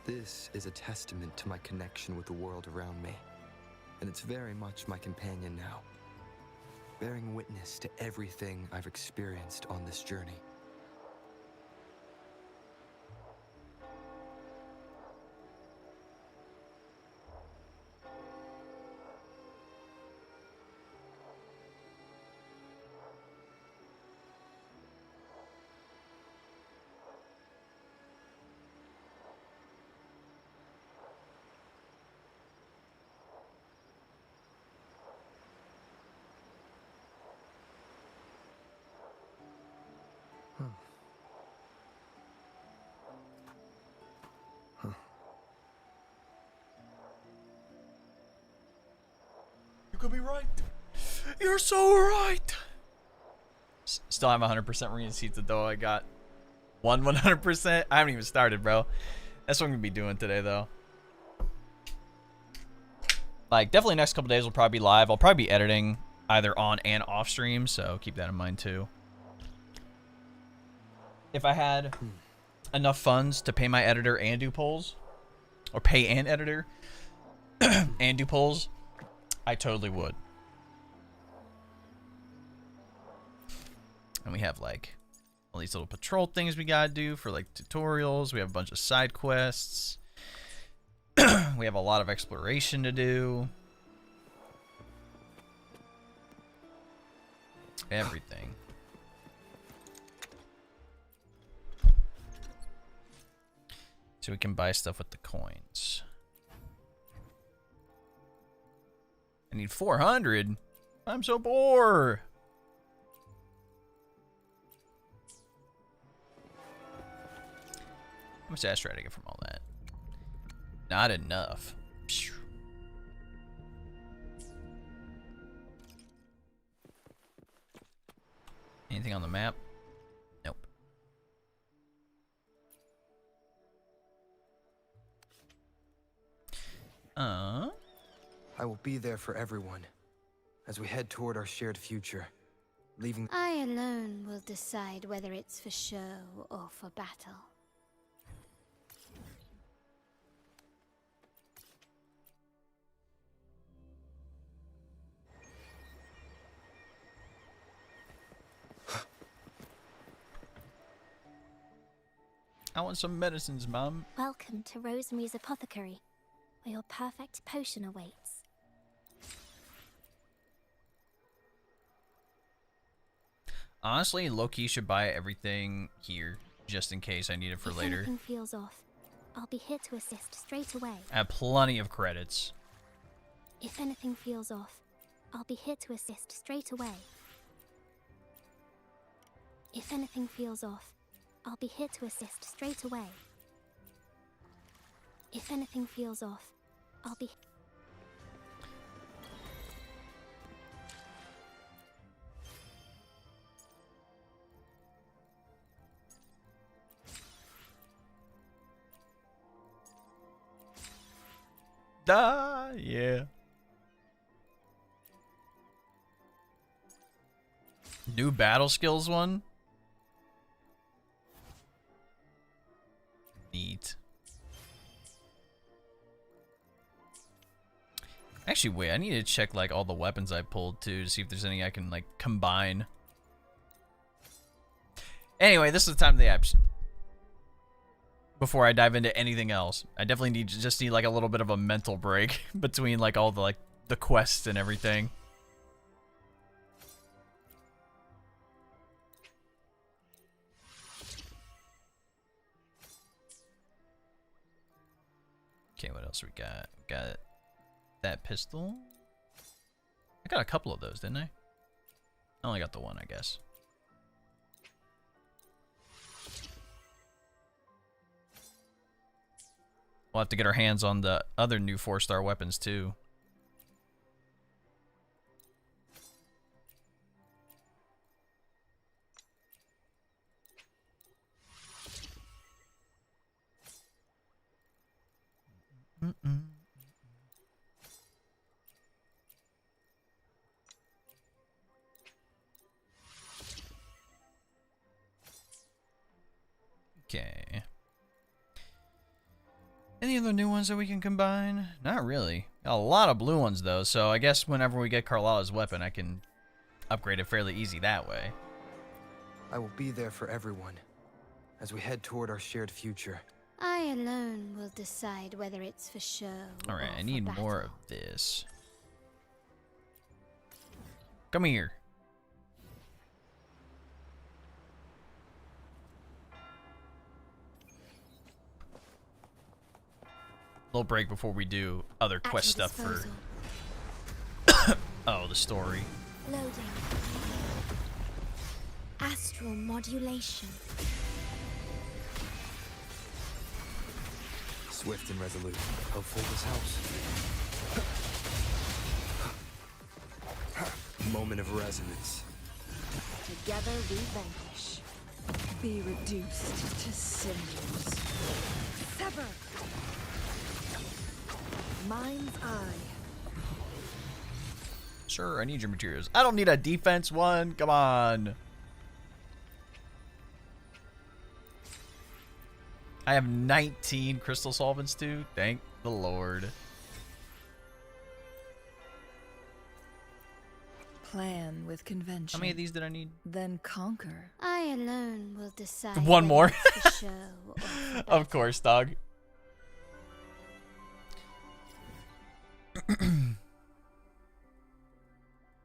This is a testament to my connection with the world around me, and it's very much my companion now, bearing witness to everything I've experienced on this journey. could be right. You're so right. Still have 100% Rinascita though. I got 100%. I haven't even started, bro. That's what I'm gonna be doing today though. Like, definitely next couple days will probably be live. I'll probably be editing either on and off stream, so keep that in mind too. If I had enough funds to pay my editor and do polls, or pay an editor and do polls, I totally would. And we have like all these little patrol things we gotta do for like tutorials. We have a bunch of side quests. We have a lot of exploration to do. Everything. So we can buy stuff with the coins. I need 400. I'm so poor. How much ash try to get from all that? Not enough. Phew. Anything on the map? Nope. I will be there for everyone as we head toward our shared future, leaving. I alone will decide whether it's for show or for battle. I want some medicines, Mom. Welcome to Rosemary's Apothecary, where your perfect potion awaits. Honestly, low-key should buy everything here, just in case I need it for later. If anything feels off, I'll be here to assist straight away. I have plenty of credits. If anything feels off, I'll be here to assist straight away. If anything feels off, I'll be here to assist straight away. If anything feels off, I'll be... Yeah. New battle skills one? Neat. Actually, wait, I need to check like all the weapons I pulled too to see if there's any I can like combine. Anyway, this is the time of the apps. Before I dive into anything else, I definitely need like a little bit of a mental break between like all the the quests and everything. Okay, what else we got? We got that pistol. I got a couple of those, didn't I? I only got the one, I guess. We'll have to get our hands on the other new 4-star weapons too. Okay. Any other new ones that we can combine? Not really. Got a lot of blue ones though, so I guess whenever we get Carlotta's weapon, I can upgrade it fairly easy that way. I will be there for everyone as we head toward our shared future. I alone will decide whether it's for show. Alright, or I need for battle. more of this. Come here. Little break before we do other quest stuff for oh, the story. Loading. Astral modulation. Swift and resolute. Hopefully this helps. Moment of resonance. Together we vanquish. Be reduced to cinders. Sever! Mind's eye. Sure, I need your materials. I don't need a defense one. Come on. I have 19 crystal solvents too. Thank the Lord. Plan with convention. How many of these did I need? Then conquer. I alone will decide. One more. whether it's for show or for Of course, dog.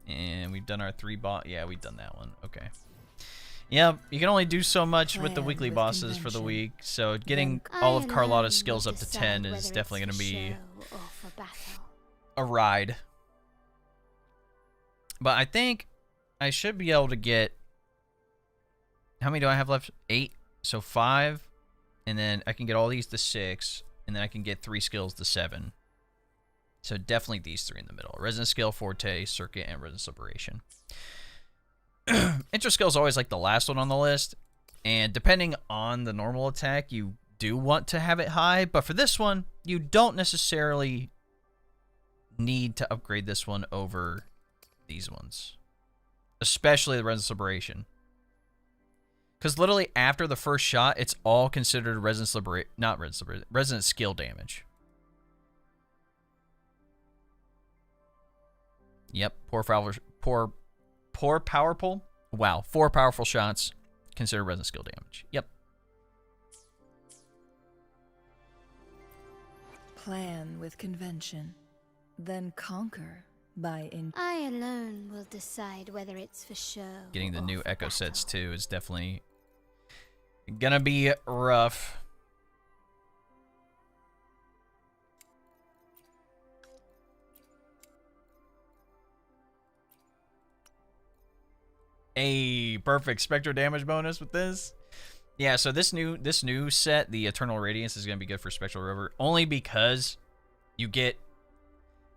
And we've done our 3 boss. Yeah, we've done that one. Okay. Yeah, you can only do so much with the weekly bosses for the week. So getting all of Carlotta's skills up to 10 is definitely going to be a ride. But I think I should be able to get... How many do I have left? 8. So 5. And then I can get all these to 6. And then I can get 3 skills to 7. So definitely these 3 in the middle. Resonance Skill, Forte, Circuit, and Resonance Liberation. Interest Skill is always like the last one on the list. And depending on the normal attack, you do want to have it high. But for this one, you don't necessarily need to upgrade this one over these ones. Especially the Resonance Liberation. Because literally after the first shot, it's all considered Resonance Liberation. Not Resonance Liberation. Resonance Skill damage. Yep, powerful. Wow, 4 powerful shots consider resonance skill damage. Yep. Plan with convention, then conquer by I alone will decide whether it's for show. Getting the new Echo sets too is definitely gonna be rough. A perfect spectral damage bonus with this. Yeah, so this new set, the Eternal Radiance, is going to be good for Spectral Rover only because you get...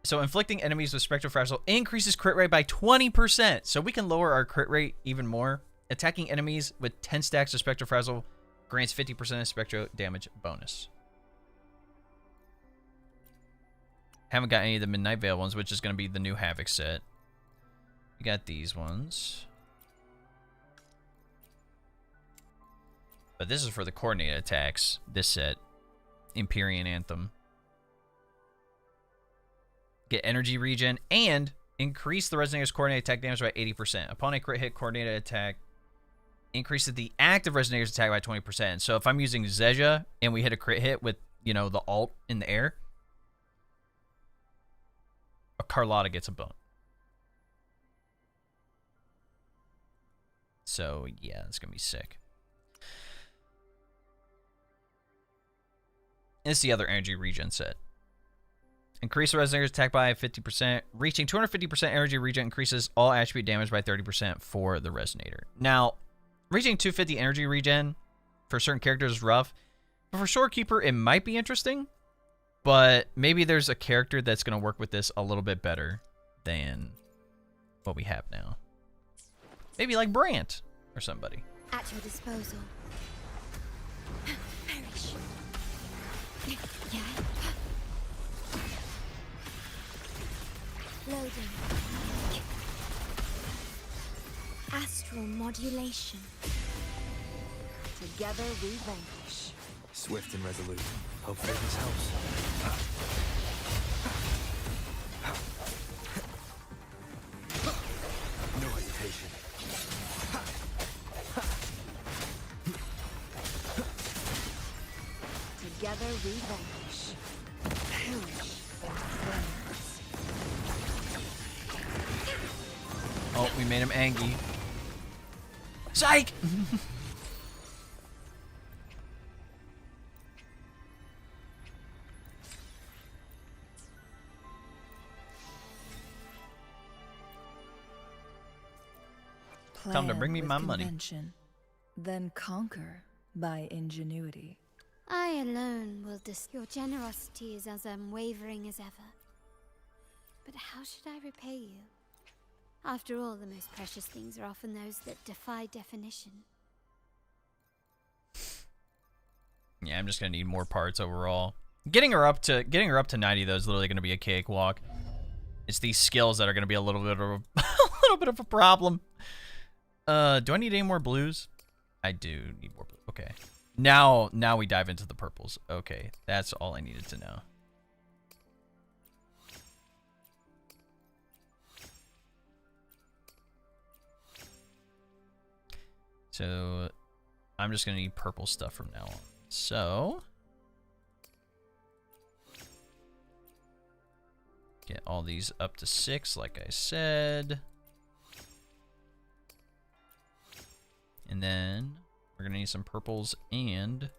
So inflicting enemies with Spectral Frazzle increases crit rate by 20%. So we can lower our crit rate even more. Attacking enemies with 10 stacks of Spectral Frazzle grants 50% of Spectral damage bonus. Haven't got any of the Midnight Veil ones, which is going to be the new Havoc set. We got these ones. But this is for the coordinated attacks, this set. Empyrean Anthem. Get energy regen and increase the Resonator's coordinated attack damage by 80%. Upon a crit hit, coordinated attack increases the active Resonator's attack by 20%. So if I'm using Zezha and we hit a crit hit with, you know, the alt in the air, a Carlotta gets a bone. So yeah, it's going to be sick. It's the other energy regen set. Increase the Resonator's attack by 50%. Reaching 250% energy regen increases all attribute damage by 30% for the Resonator. Now, reaching 250 energy regen for certain characters is rough. But for Shorekeeper, it might be interesting. But maybe there's a character that's going to work with this a little bit better than what we have now. Maybe like Brant or somebody. At your disposal. Perish. Yeah. Loading. Astral modulation. Together we vanquish. Swift and resolute. Hopefully this helps. No hesitation. Together we vanquish. Perish. Oh, we made him angry. Psych! Time to bring me my money. Then conquer by ingenuity. I alone will Your generosity is as unwavering as ever. But how should I repay you? After all, the most precious things are often those that defy definition. Yeah, I'm just gonna need more parts overall. Getting her up to 90 though is literally gonna be a cakewalk. It's these skills that are gonna be a little bit of a, a little bit of a problem. Do I need any more blues? I do need more blues. Okay. Now we dive into the purples. Okay, that's all I needed to know. So I'm just gonna need purple stuff from now on. So get all these up to 6, like I said. And then we're gonna need some purples and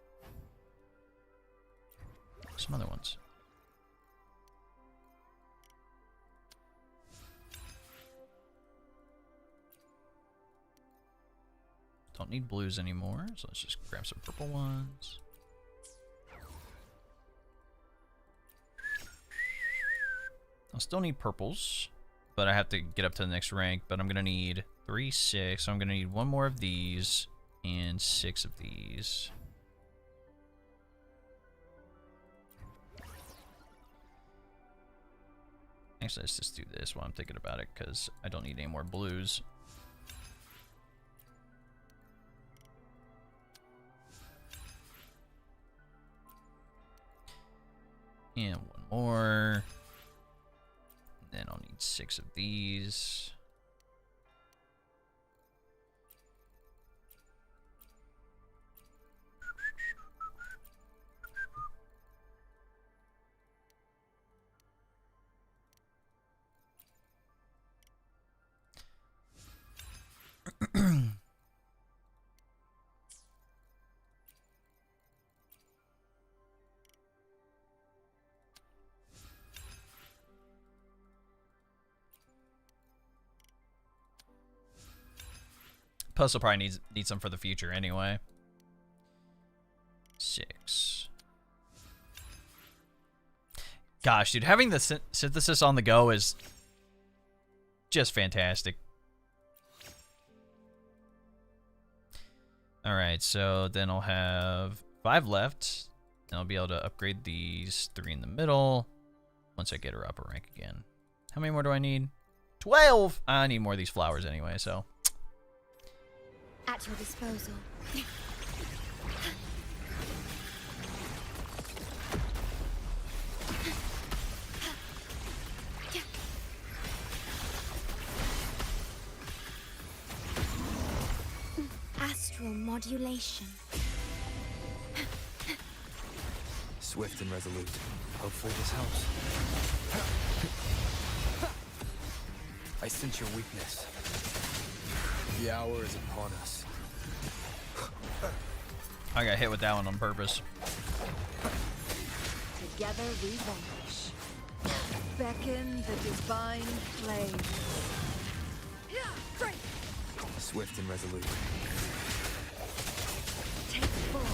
some other ones. Don't need blues anymore, so let's just grab some purple ones. I'll still need purples, but I have to get up to the next rank, but I'm gonna need 3, 6, so I'm gonna need 1 more of these and 6 of these. Actually, let's just do this while I'm thinking about it, because I don't need any more blues. And 1 more. Then I'll need 6 of these. Plus, will probably need some for the future anyway. 6. Gosh, dude, having the synthesis on the go is just fantastic. All right, so then I'll have 5 left. And I'll be able to upgrade these 3 in the middle once I get her up a rank again. How many more do I need? 12! I need more of these flowers anyway, so. At your disposal. Astral modulation. Swift and resolute. Hopefully this helps. I sense your weakness. The hour is upon us. I got hit with that one on purpose. Together we vanish. Beckon the divine flame. Swift and resolute. Take form.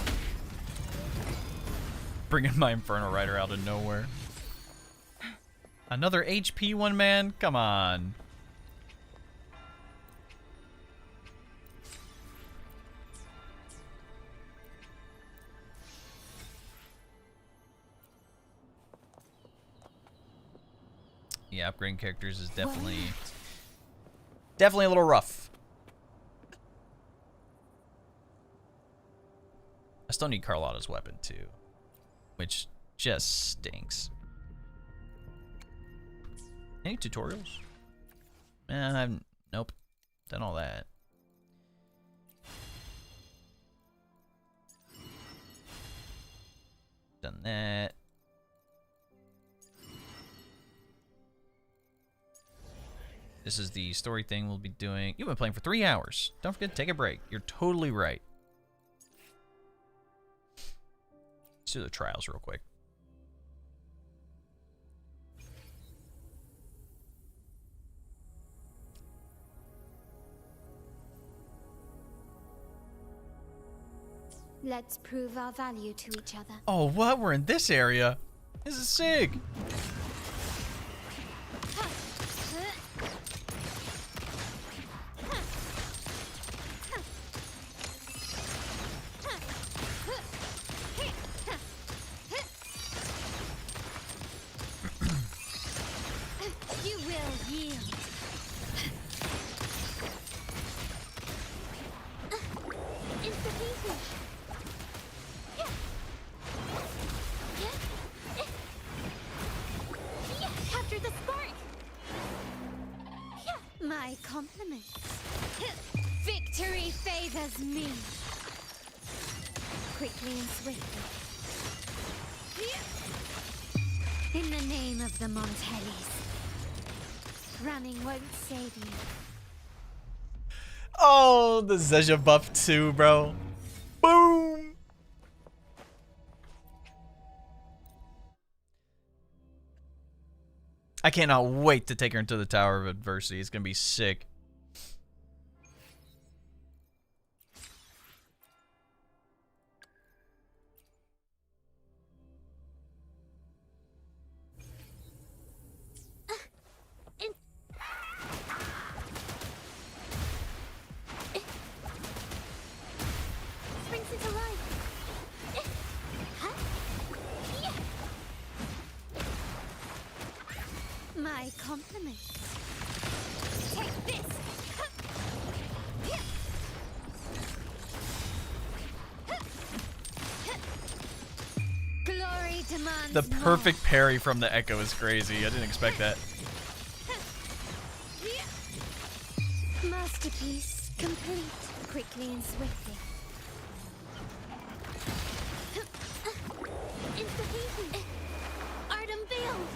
Bringing my Inferno Rider out of nowhere. Another HP one, man? Come on. Yeah, upgrading characters is definitely a little rough. I still need Carlotta's weapon too, which just stinks. Any tutorials? Nope. Done all that. Done that. This is the story thing we'll be doing. You've been playing for 3 hours. Don't forget to take a break. You're totally right. Let's do the trials real quick. Let's prove our value to each other. Oh, what? We're in this area. This is sick. compliments. Victory favors me. Quickly and swiftly. In the name of the Montellis. Running won't save you. Oh, the Zezha buff too, bro. Boom. I cannot wait to take her into the Tower of Adversity. It's gonna be sick. Springs into life. My compliments. Take this. Glory demands The more. perfect parry from the Echo is crazy. I didn't expect that. Masterpiece complete. Quickly and swiftly. Insta-easy. Art unveiled.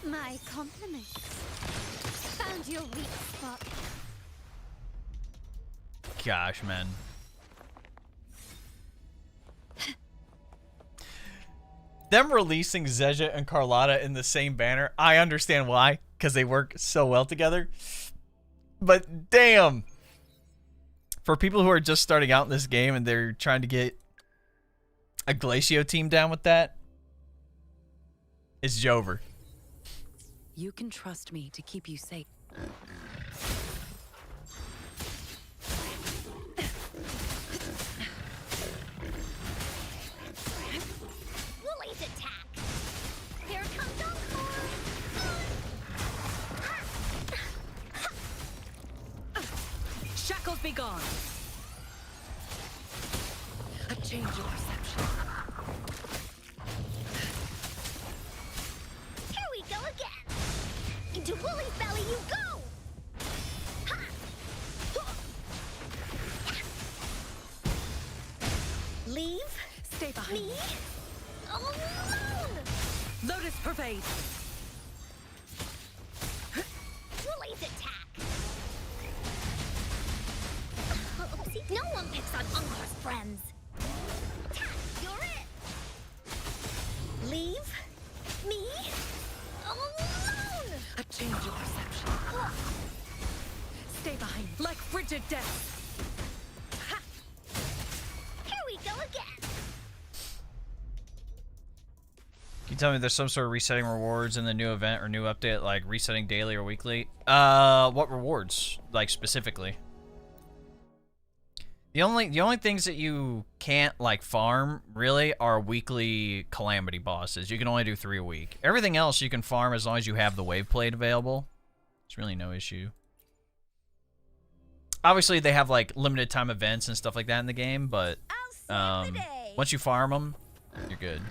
My compliments. Found your weak spot. Gosh, man. Them releasing Zezha and Carlotta in the same banner, I understand why, because they work so well together. But damn, for people who are just starting out in this game and they're trying to get a Glacio team down with that, it's Jover. You can trust me to keep you safe. Woolly's attack. Here comes Encore. Shackles be gone. A change of perception. Here we go again. Into Woolly's belly you go. Ha! Leave? Stay behind Me? Alone! Lotus pervade. Woolly's attack. Oopsie, no one picks on Uncor's friends. You're it. Leave? Me? Alone! A change of perception. Stay behind, like frigid death. Here we go again. Can you tell me there's some sort of resetting rewards in the new event or new update, like resetting daily or weekly? What rewards, like specifically? The only things that you can't like farm really are weekly calamity bosses. You can only do 3 a week. Everything else you can farm as long as you have the wave plate available. It's really no issue. Obviously they have like limited time events and stuff like that in the game, but once you farm them, you're good.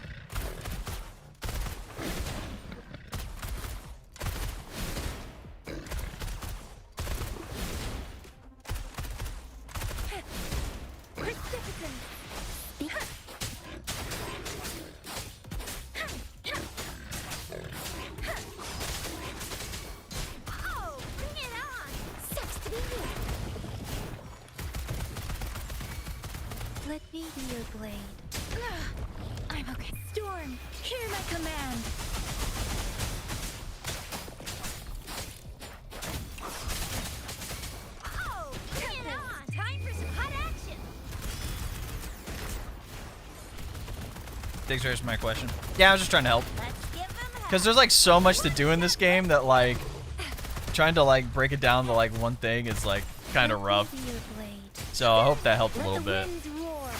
Oh, bring it on! Sucks to be you. Let me be your blade. I'm okay. Storm, hear my command. Oh, bring it on! Time for some hot action. Thanks for my question. Yeah, I was just trying to help. Let's give them Because there's like so much to do in this game that like trying to like break it down to like one thing is like kind of rough. So I hope that helped a little bit. roar.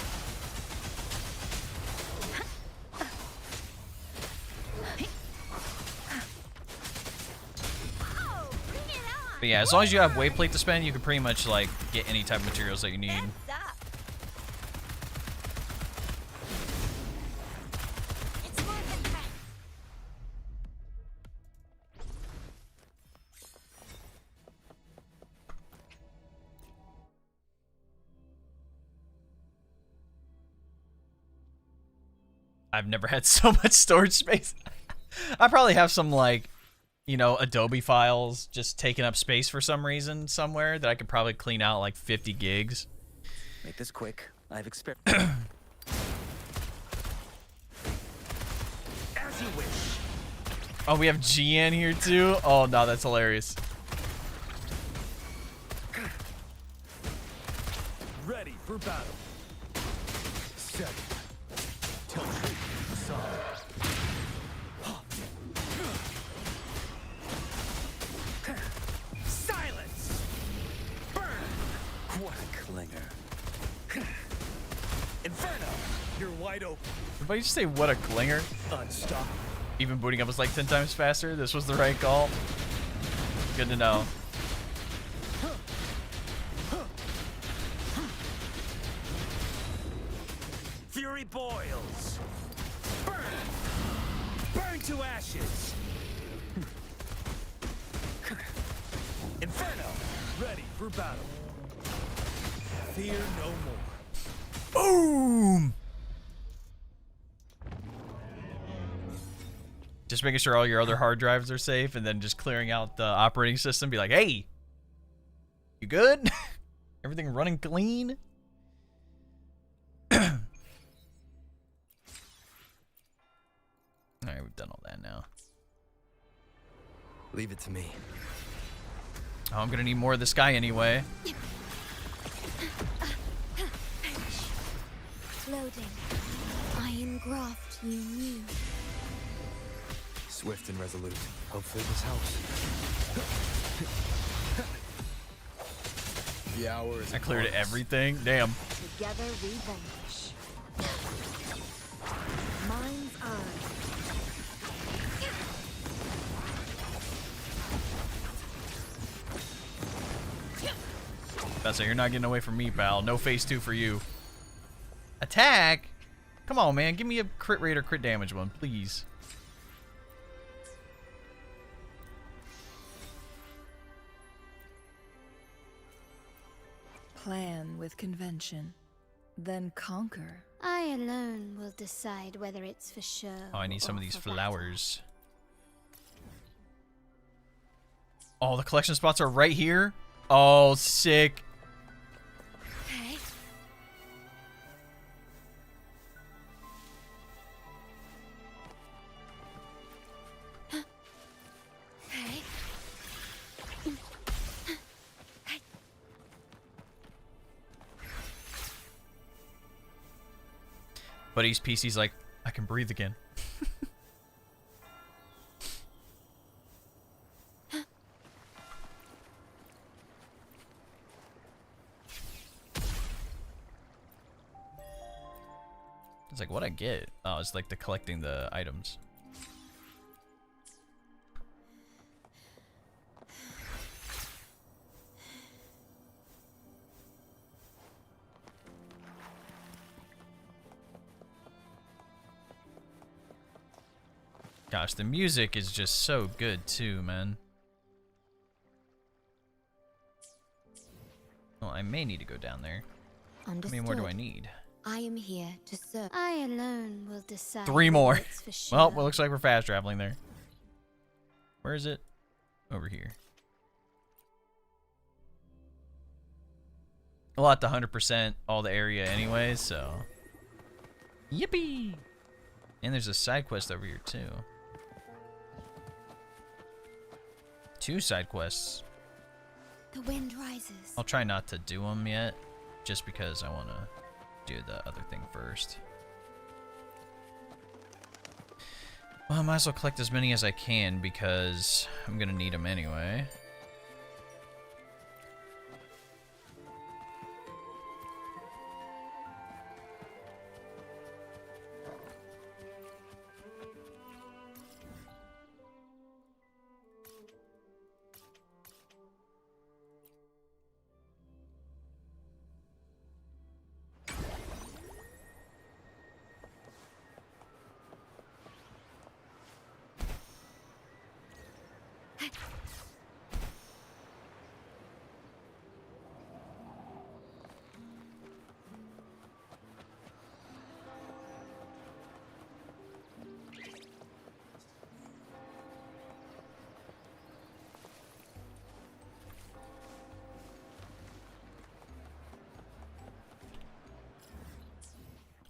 But yeah, as long as you have wave plate to spend, you can pretty much like get any type of materials that you need. I've never had so much storage space. I probably have some, like, you know, Adobe files just taking up space for some reason somewhere that I could probably clean out like 50 gigs. Make this quick. I've experienced. As you wish. Oh, we have GN here too? Oh, no, that's hilarious. Ready for battle. Set. Till treat. Silence! Burn! What a clinger. Inferno! You're wide open. Everybody just say what a clinger. Unstoppable. Even booting up was like 10 times faster. This was the right call. Good to know. Fury boils. Burn! Burn to ashes! Inferno! Ready for battle. Fear no more. Boom! Just making sure all your other hard drives are safe and then just clearing out the operating system. Be like, hey, you good? Everything running clean? Alright, we've done all that now. Leave it to me. Oh, I'm gonna need more of this guy anyway. Loading. Iron graft you knew. Swift and resolute. Hopefully this helps. The hour is I cleared upon us. everything. Damn. Together we vanquish. Mind's eye. That's it. You're not getting away from me, pal. No phase 2 for you. Attack? Come on, man. Give me a crit rate or crit damage one, please. Plan with convention, then conquer. I alone will decide whether it's for show. Oh, I need some of or these for flowers. Oh, the collection spots are right here? Oh, sick. Okay. Okay. But his PC's like, I can breathe again. It's like, what I get? Oh, it's like the collecting the items. Gosh, the music is just so good too, man. Well, I may need to go down there. How many more do I need? I am here to serve. I alone will decide. 3 more. whether it's for show. Well, it looks like we're fast traveling there. Where is it? Over here. A lot to 100% all the area anyway, so. Yippee! And there's a side quest over here too. 2 side quests. The wind rises. I'll try not to do them yet, just because I want to do the other thing first. Well, I might as well collect as many as I can because I'm gonna need them anyway.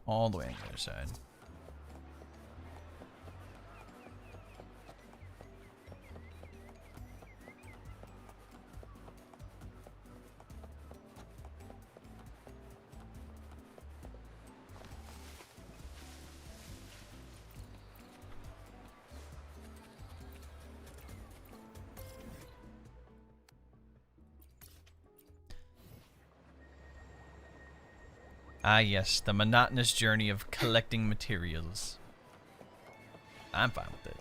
all the way on the other side. Ah, yes, the monotonous journey of collecting materials. I'm fine with it.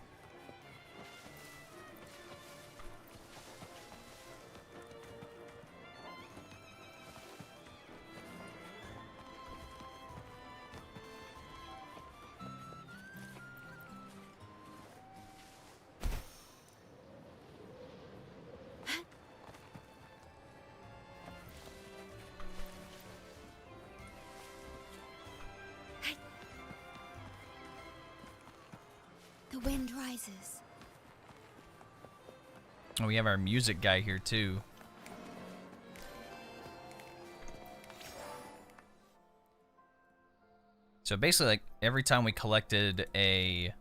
The wind rises. Oh, we have our music guy here too. So basically, like, every time we collected a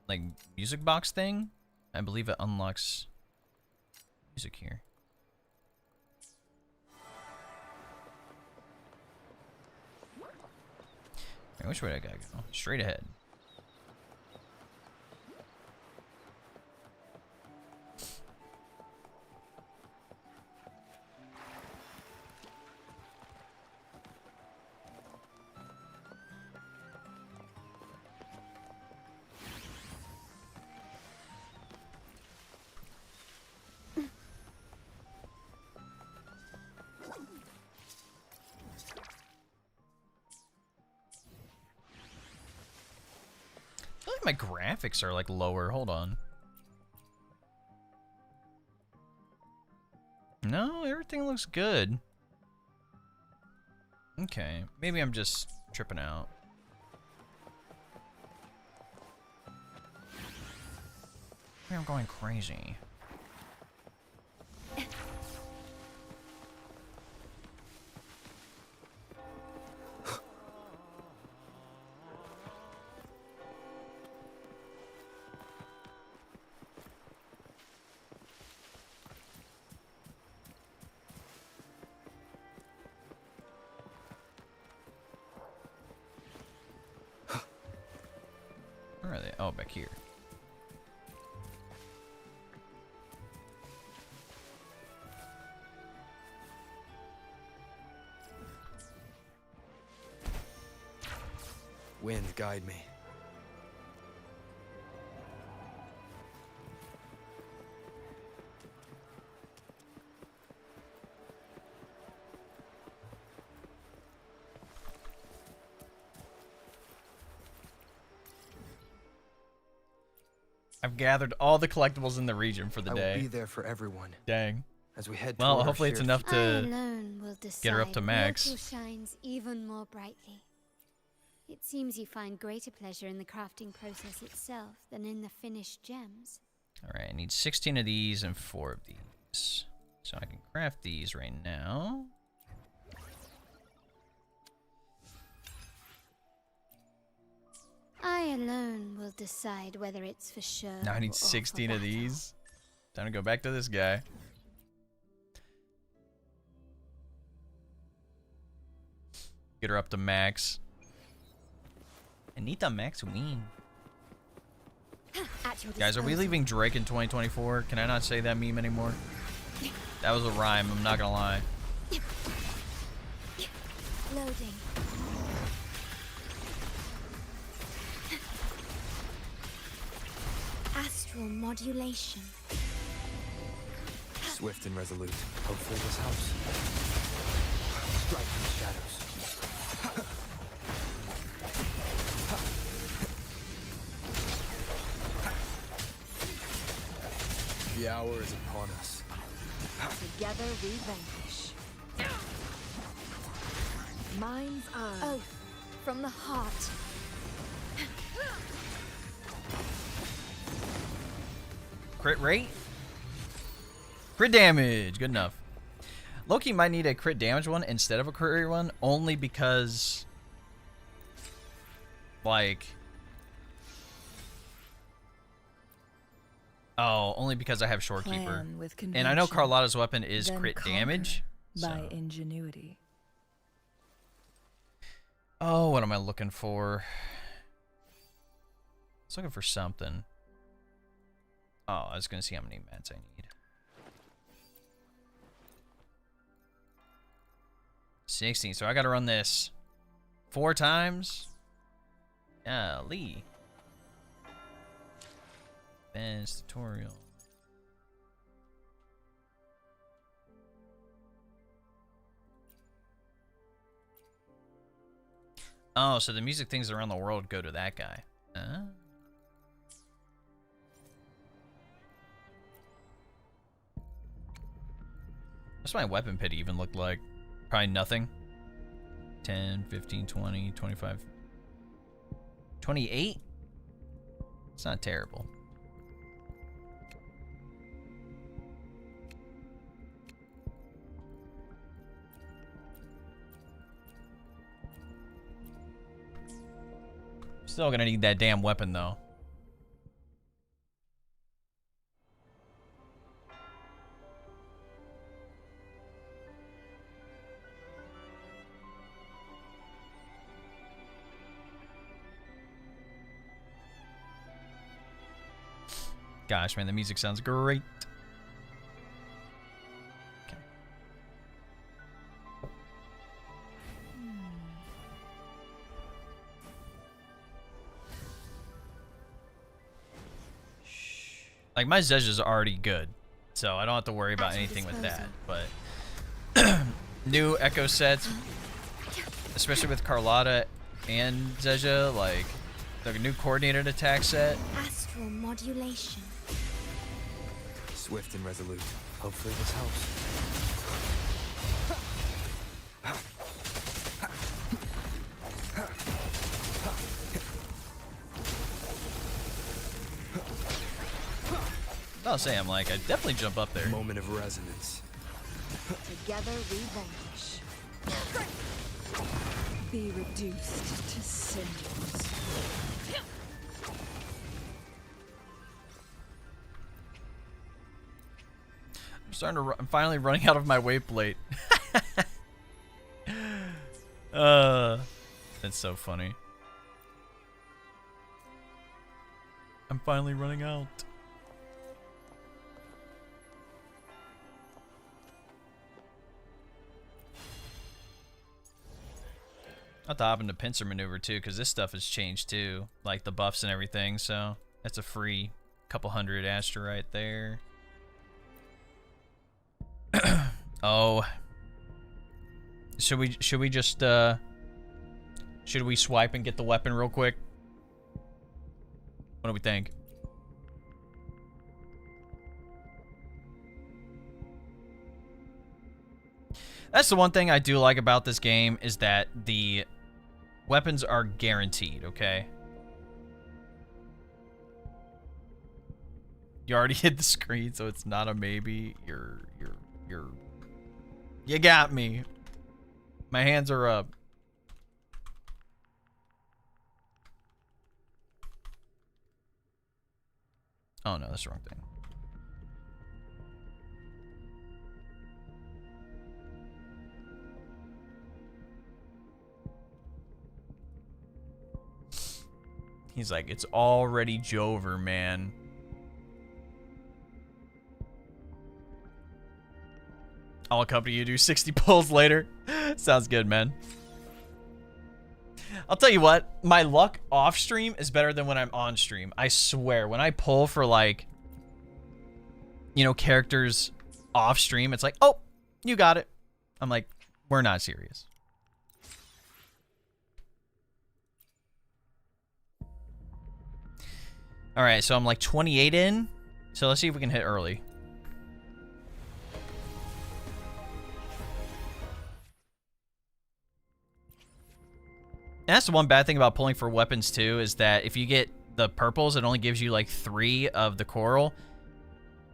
like music box thing, I believe it unlocks music here. Alright, which way I gotta go? Straight ahead. I feel like my graphics are like lower. Hold on. No, everything looks good. Okay, maybe I'm just tripping out. Maybe I'm going crazy. Where are they? Oh, back here. Wind, guide me. I've gathered all the collectibles in the region for the day. I will be there for everyone. Dang. As we head well, toward hopefully our it's shared enough I to alone will decide get her up to max. Local shines even more brightly. It seems you find greater pleasure in the crafting process itself than in the finished gems. Alright, I need 16 of these and 4 of these. So I can craft these right now. I alone will decide whether it's for sure. Now I need or 16 for of battle. these. Time to go back to this guy. Get her up to max. I need the max win. At your Guys, are we disposal. leaving Drake in 2024? Can I not say that meme anymore? That was a rhyme, I'm not gonna lie. Loading. Astral modulation. Swift and resolute. Hopefully this helps. Strike these shadows. The hour is upon us. Together we vanquish. Mind's eye. Oath from the heart. Crit rate? Crit damage. Good enough. Loki might need a crit damage one instead of a crit rate one, only because Like... Oh, only because I have Shorekeeper. Plan with And I know convention, Carlotta's weapon is then crit conquer damage. by So. ingenuity. Oh, what am I looking for? I was looking for something. Oh, I was going to see how many mats I need. 16. So I got to run this 4 times. Lee. Ben's tutorial. Oh, so the music things around the world go to that guy. What's my weapon pit even look like? Probably nothing. 10, 15, 20, 25. 28? It's not terrible. Still gonna need that damn weapon though. Gosh, man, the music sounds great. Okay. Like, my Zezja's already good, so I don't have to worry about anything with that. But new Echo sets, especially with Carlotta and Zezja, like the new coordinated attack set. Astral modulation. Swift and resolute. Hopefully this helps. I'll say I'm like, I'd definitely jump up there. Moment of resonance. Together we vanish. Be reduced to cinders. I'm finally running out of my weight plate. That's so funny. I'm finally running out. I'll have to hop into pincer maneuver too, because this stuff has changed too, like the buffs and everything. So that's a free couple hundred Astra right there. Oh, should we just should we swipe and get the weapon real quick? What do we think? That's the one thing I do like about this game, is that the weapons are guaranteed, okay? You already hit the screen, so it's not a maybe. You got me. My hands are up. Oh no, that's the wrong thing. He's like, it's already Jover, man. I'll accompany you to 60 pulls later. Sounds good, man. I'll tell you what, my luck off stream is better than when I'm on stream. I swear, when I pull for, like, you know, characters off stream, it's like, oh, you got it. I'm like, we're not serious. All right, so I'm like 28 in. So let's see if we can hit early. And that's the one bad thing about pulling for weapons too, is that if you get the purples, it only gives you like 3 of the coral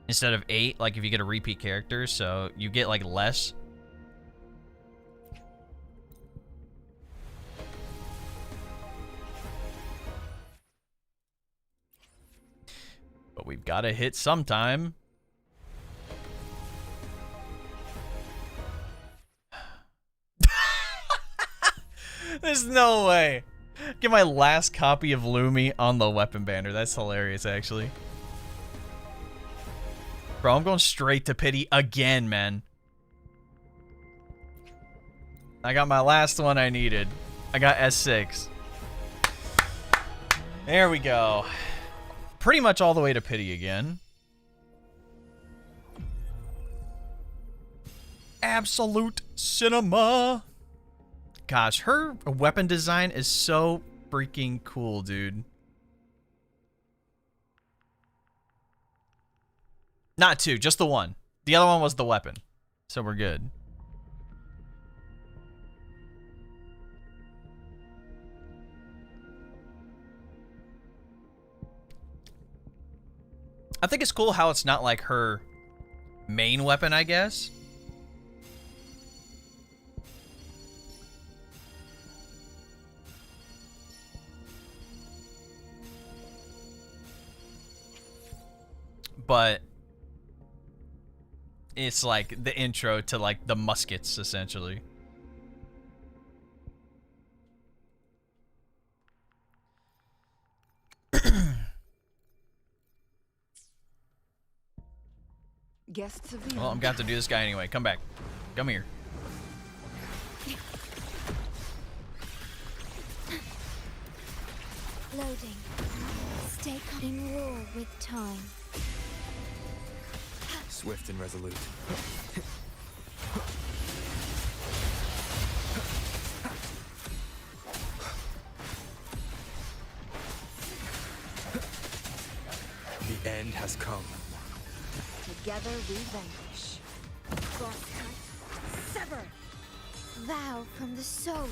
instead of 8, like if you get a repeat character, so you get like less. But we've got to hit sometime. There's no way. Get my last copy of Lumi on the weapon banner. That's hilarious, actually. Bro, I'm going straight to pity again, man. I got my last one I needed. I got S6. There we go. Pretty much all the way to pity again. Absolute cinema. Gosh, her weapon design is so freaking cool, dude. Not two, just the one. The other one was the weapon. So we're good. I think it's cool how it's not like her main weapon, I guess. But it's like the intro to like the muskets, essentially. Guests of the Well, I'm gonna have to do this guy anyway. Come back. Come here. Loading. Stay in war with time. Swift and resolute. The end has come. Together we vanquish. Cross cut. Sever. Vow from the soul.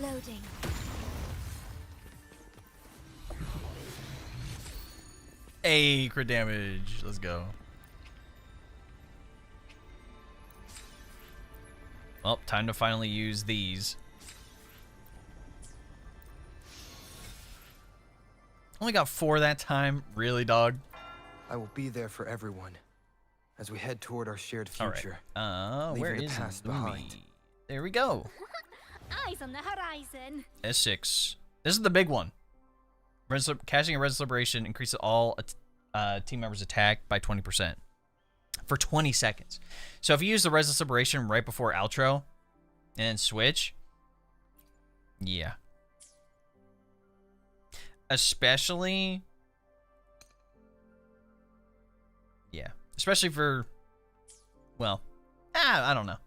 Loading. Hey, crit damage. Let's go. Well, time to finally use these. Only got 4 that time. Really, dog? I will be there for everyone as we head toward our shared future. All right. Where leaving the is past Lumi? behind. There we go. Eyes on the horizon. S6. This is the big one. Casting a Res Liberation increases all team members' attack by 20% for 20 seconds. So if you use the Res Liberation right before outro and then switch, yeah. Especially, yeah. Especially for, well, I don't know.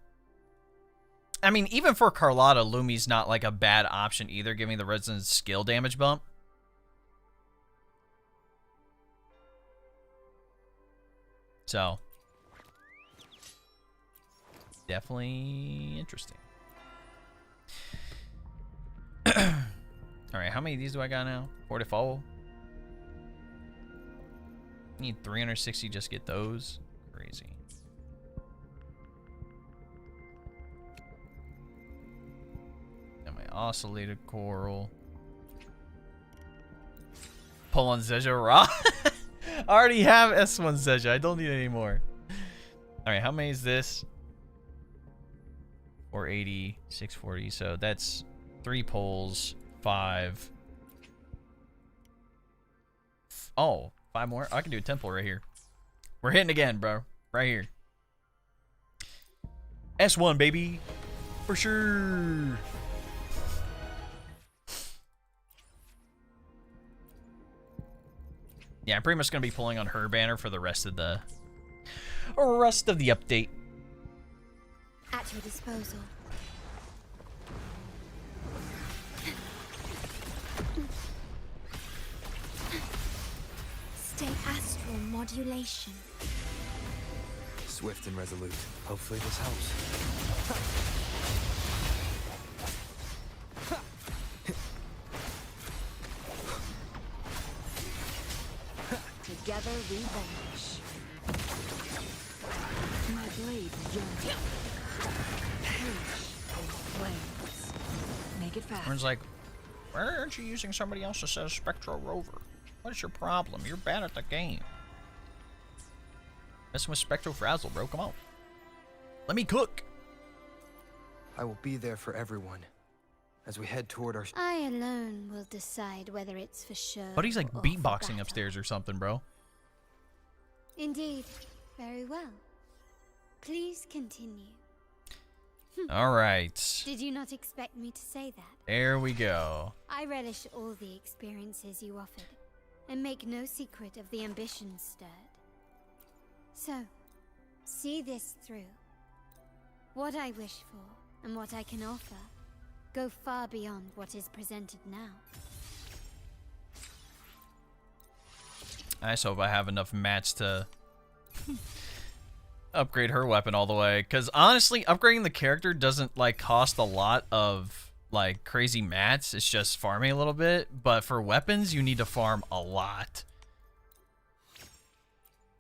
I mean, even for Carlotta, Lumi's not like a bad option either, giving the resident skill damage bump. So, definitely interesting. Alright, how many of these do I got now? 44? Need 360 just to get those? Crazy. Got my oscillated coral. Pull on Zezha Raw. I already have S1 Zezha. I don't need any more. Alright, how many is this? 480, 640. So that's 3 pulls, 5. Oh, 5 more? I can do a 10 pull right here. We're hitting again, bro. Right here. S1, baby. For sure. Yeah, I'm pretty much going to be pulling on her banner for the rest of the update. At your disposal. Stay astral modulation. Swift and resolute. Hopefully this helps. Together we vanquish. My blade yearns. Flames. Make it fast. Everyone's like, why aren't you using somebody else's Spectral Rover? What is your problem? You're bad at the game. Messing with Spectral Frazzle, bro. Come on. Let me cook. I will be there for everyone as we head toward our... I alone will decide whether it's for show. But he's like or for beatboxing battle. upstairs or something, bro. Indeed. Very well. Please continue. All right. Did you not expect me to say that? There we go. I relish all the experiences you offered, and make no secret of the ambitions stirred. So, see this through. What I wish for, and what I can offer, go far beyond what is presented now. I just hope I have enough mats to upgrade her weapon all the way. Because honestly, upgrading the character doesn't like cost a lot of like crazy mats. It's just farming a little bit. But for weapons, you need to farm a lot.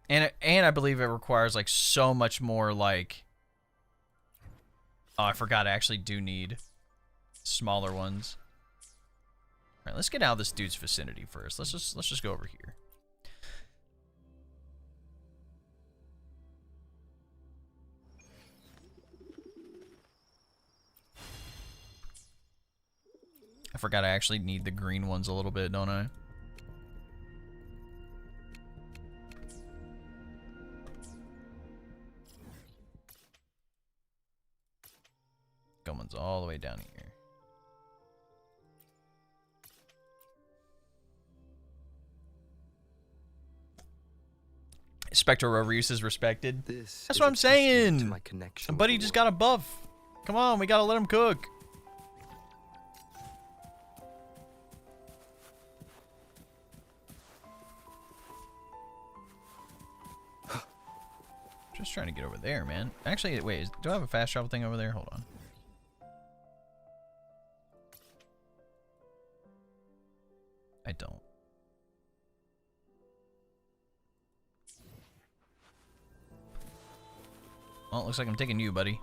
And I believe it requires like so much more like... Oh, I forgot I actually do need smaller ones. All right, let's get out of this dude's vicinity first. Let's just go over here. I forgot I actually need the green ones a little bit, don't I? One's all the way down here. Spectral overuse is respected. That's what I'm saying. Somebody just got a buff. Come on, we gotta let him cook. Just trying to get over there, man. Actually, wait, do I have a fast travel thing over there? Hold on. I don't. Well, it looks like I'm taking you, buddy.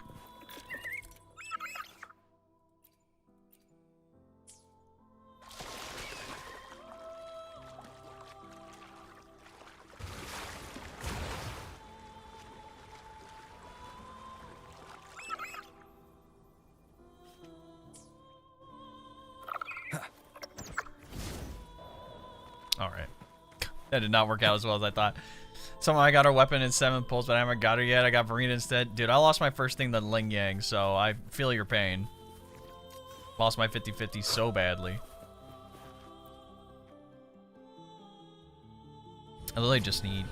Alright. That did not work out as well as I thought. Somehow I got her weapon in 7 pulls, but I haven't got her yet. I got Verena instead. Dude, I lost my first thing, the Ling Yang, so I feel your pain. Lost my 50-50 so badly. I literally just need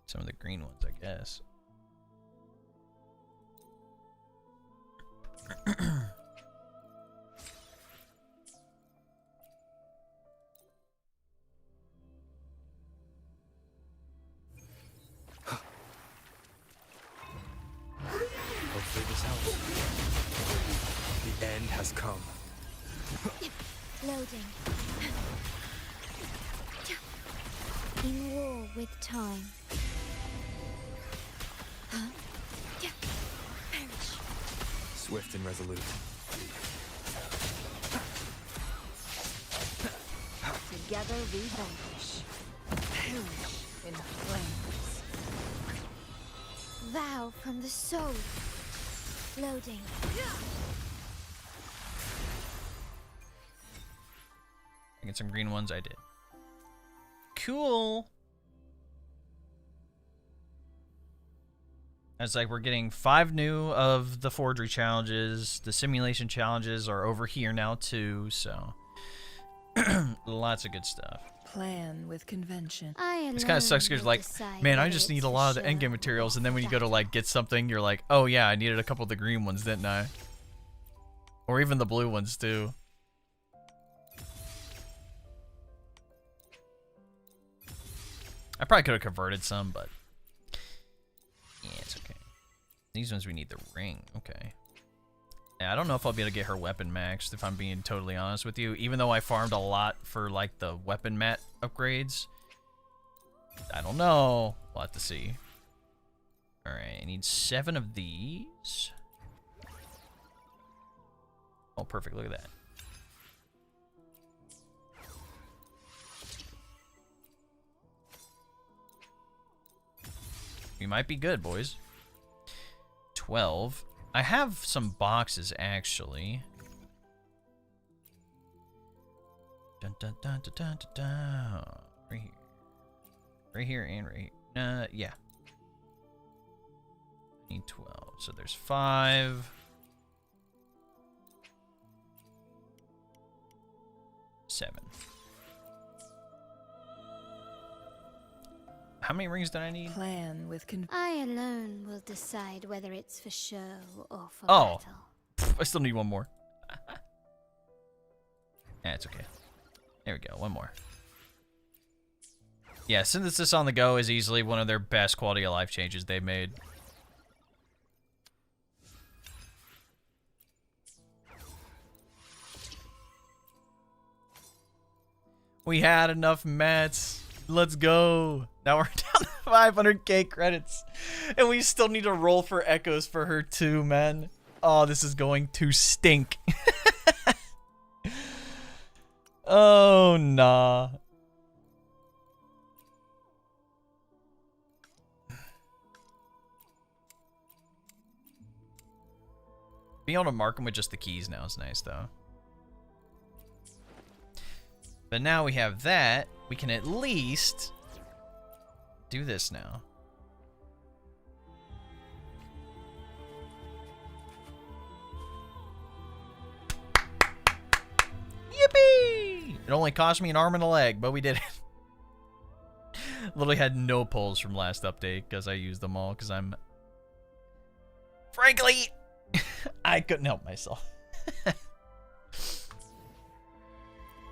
some of the green ones, I guess. Hopefully this helps. The end has come. Loading. In war with time. Perish. Swift and resolute. Together we vanquish. Perish in flames. Vow from the soul. Loading. I get some green ones, I did. Cool. It's like we're getting 5 new of the forgery challenges. The simulation challenges are over here now too, so lots of good stuff. Plan with convention. This kind of sucks because like, man, I just need a lot of the endgame materials, and then when you go to like get something, you're like, oh yeah, I needed a couple of the green ones, didn't I? Or even the blue ones too. I probably could have converted some, but yeah, it's okay. These ones we need the ring. Okay. Yeah, I don't know if I'll be able to get her weapon maxed, if I'm being totally honest with you. Even though I farmed a lot for like the weapon mat upgrades. I don't know. We'll have to see. Alright, I need 7 of these. Oh, perfect. Look at that. We might be good, boys. 12. I have some boxes, actually. Dun, dun, dun, dun, dun, dun, dun. Right here. Right here and right here. Yeah. I need 12. So there's 5. 7. How many rings did I need? Plan with I alone will decide whether it's for show or for Oh. battle. Pff, I still need one more. It's okay. There we go. One more. Yeah, Synthesis on the Go is easily one of their best quality of life changes they've made. We had enough mats. Let's go. Now we're down to 500k credits. And we still need to roll for echoes for her too, man. Oh, this is going to stink. Oh, nah. Being able to mark them with just the keys now is nice, though. But now we have that. We can at least do this now. Yippee! It only cost me an arm and a leg, but we did it. Literally had no pulls from last update because I used them all because I'm... Frankly, I couldn't help myself.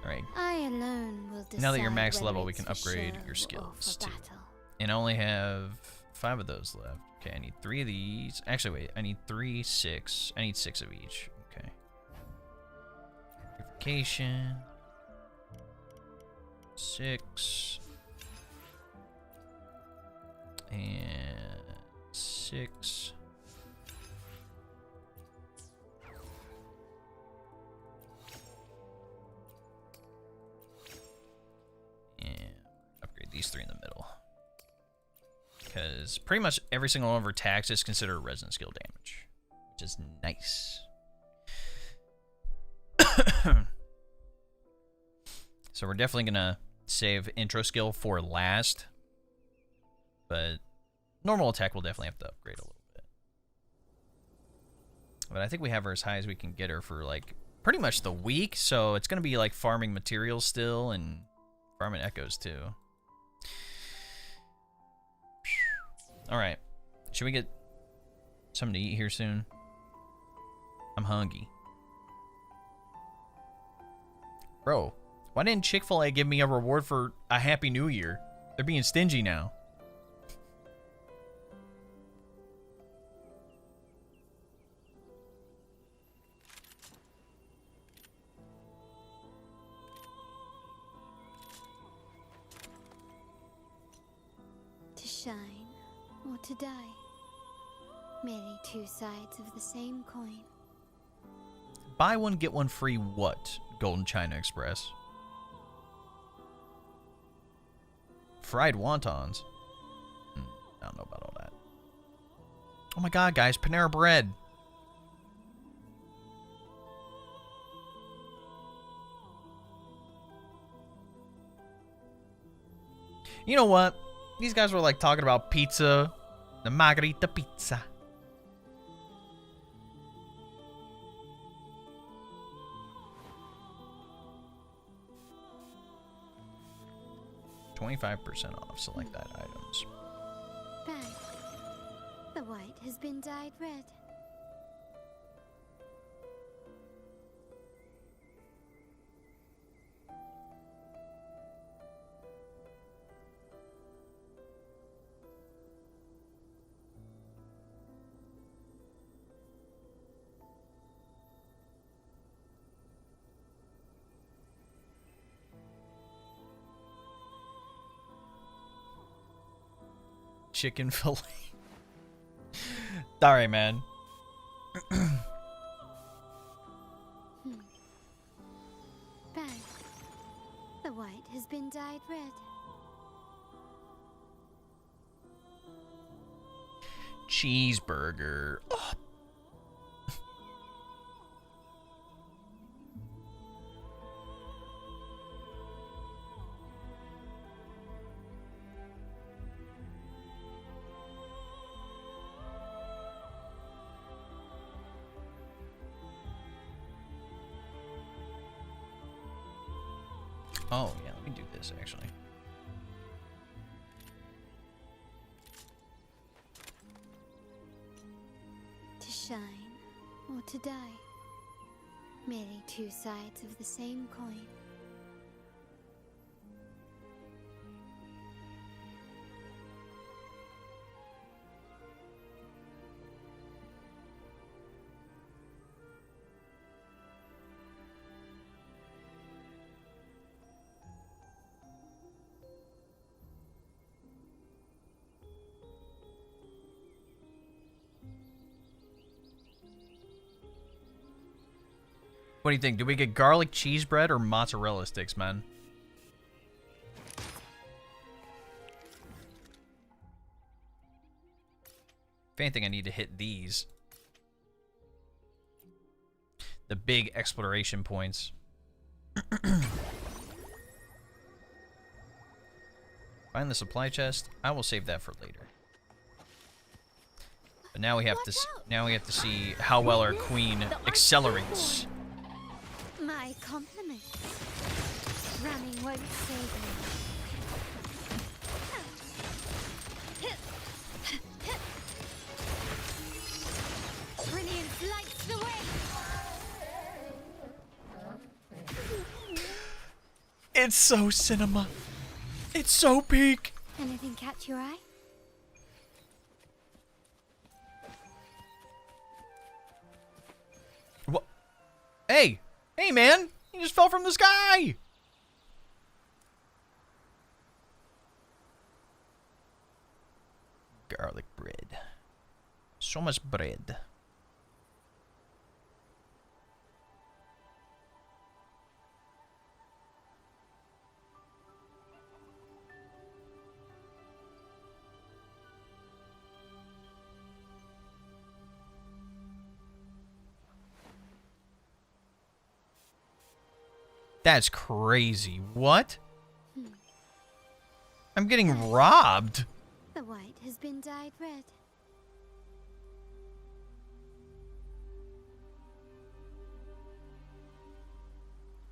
Alright. I alone will decide Now that you're max whether level, we it's can for upgrade show your or skills for too. battle. And I only have 5 of those left. Okay, I need 3 of these. Actually, wait, I need 3, 6. I need 6 of each. Okay. Purification. 6. And 6. And upgrade these 3 in the middle. Because pretty much every single one of her attacks is considered resin skill damage, which is nice. So we're definitely going to save intro skill for last. But normal attack will definitely have to upgrade a little bit. But I think we have her as high as we can get her for like pretty much the week. So it's going to be like farming materials still and farming echoes too. Alright. Should we get something to eat here soon? I'm hungry. Bro, why didn't Chick-fil-A give me a reward for a Happy New Year? They're being stingy now. To shine or to die. Merely 2 sides of the same coin. Buy one, get one free what? Golden China Express. Fried wontons. I don't know about all that. Oh my god, guys, Panera Bread. You know what? These guys were like talking about pizza. The margarita pizza. $25% off selected items. Bang. The white has been dyed red. Chicken fillet. Sorry, man. Bang. The white has been dyed red. Cheeseburger. Oh. Oh, yeah, let me do this, actually. To shine or to die. Merely two sides of the same coin. What do you think? Do we get garlic cheese bread or mozzarella sticks, man? If anything, I need to hit these. The big exploration points. Find the supply chest. I will save that for later. But now we have to see how well our queen accelerates. My compliments. Running won't save me. Brilliant lights the way. It's so cinema. It's so peak. Anything catch your eye? What? Hey! Hey, man! He just fell from the sky! Garlic bread. So much bread. That's crazy. What? I'm getting robbed. The white has been dyed red.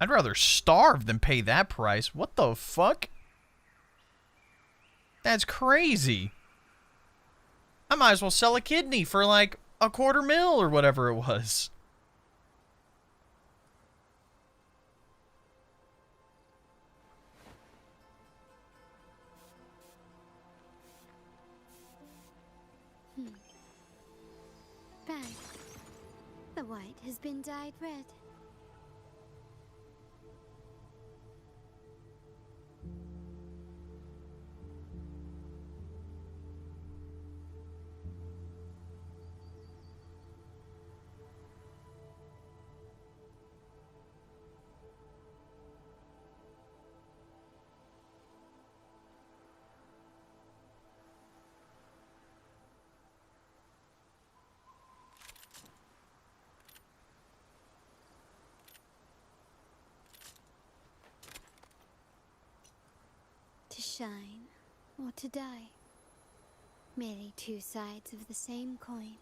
I'd rather starve than pay that price. What the fuck? That's crazy. I might as well sell a kidney for like $250,000 or whatever it was. Bang. The white has been dyed red. To shine or to die. Merely two sides of the same coin.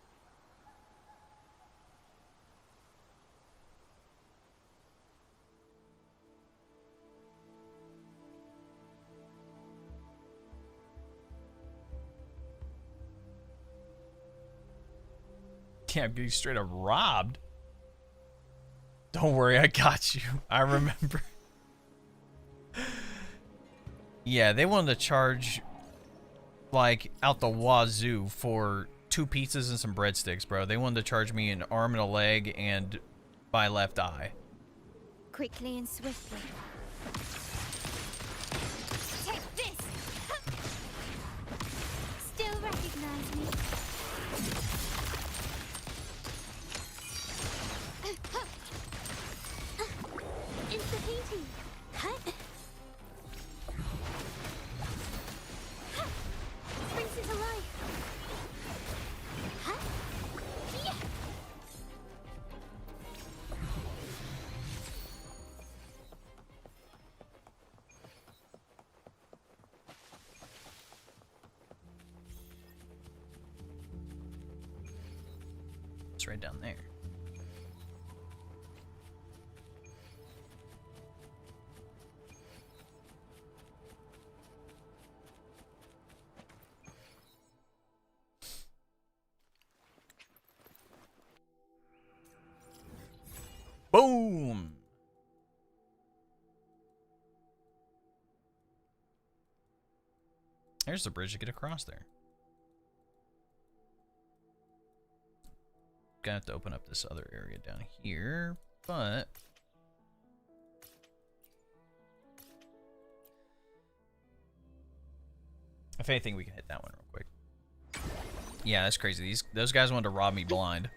Yeah, I'm getting straight up robbed. Don't worry, I got you. I remember. Yeah, they wanted to charge, like, out the wazoo for 2 pizzas and some breadsticks, bro. They wanted to charge me an arm and a leg and my left eye. Quickly and swiftly. Take this! Still recognize me? Insta-heating! Brings it alive! it's right down there. Boom! There's the bridge to get across there. Gonna have to open up this other area down here, but if anything, we can hit that one real quick. Yeah, that's crazy. Those guys wanted to rob me blind.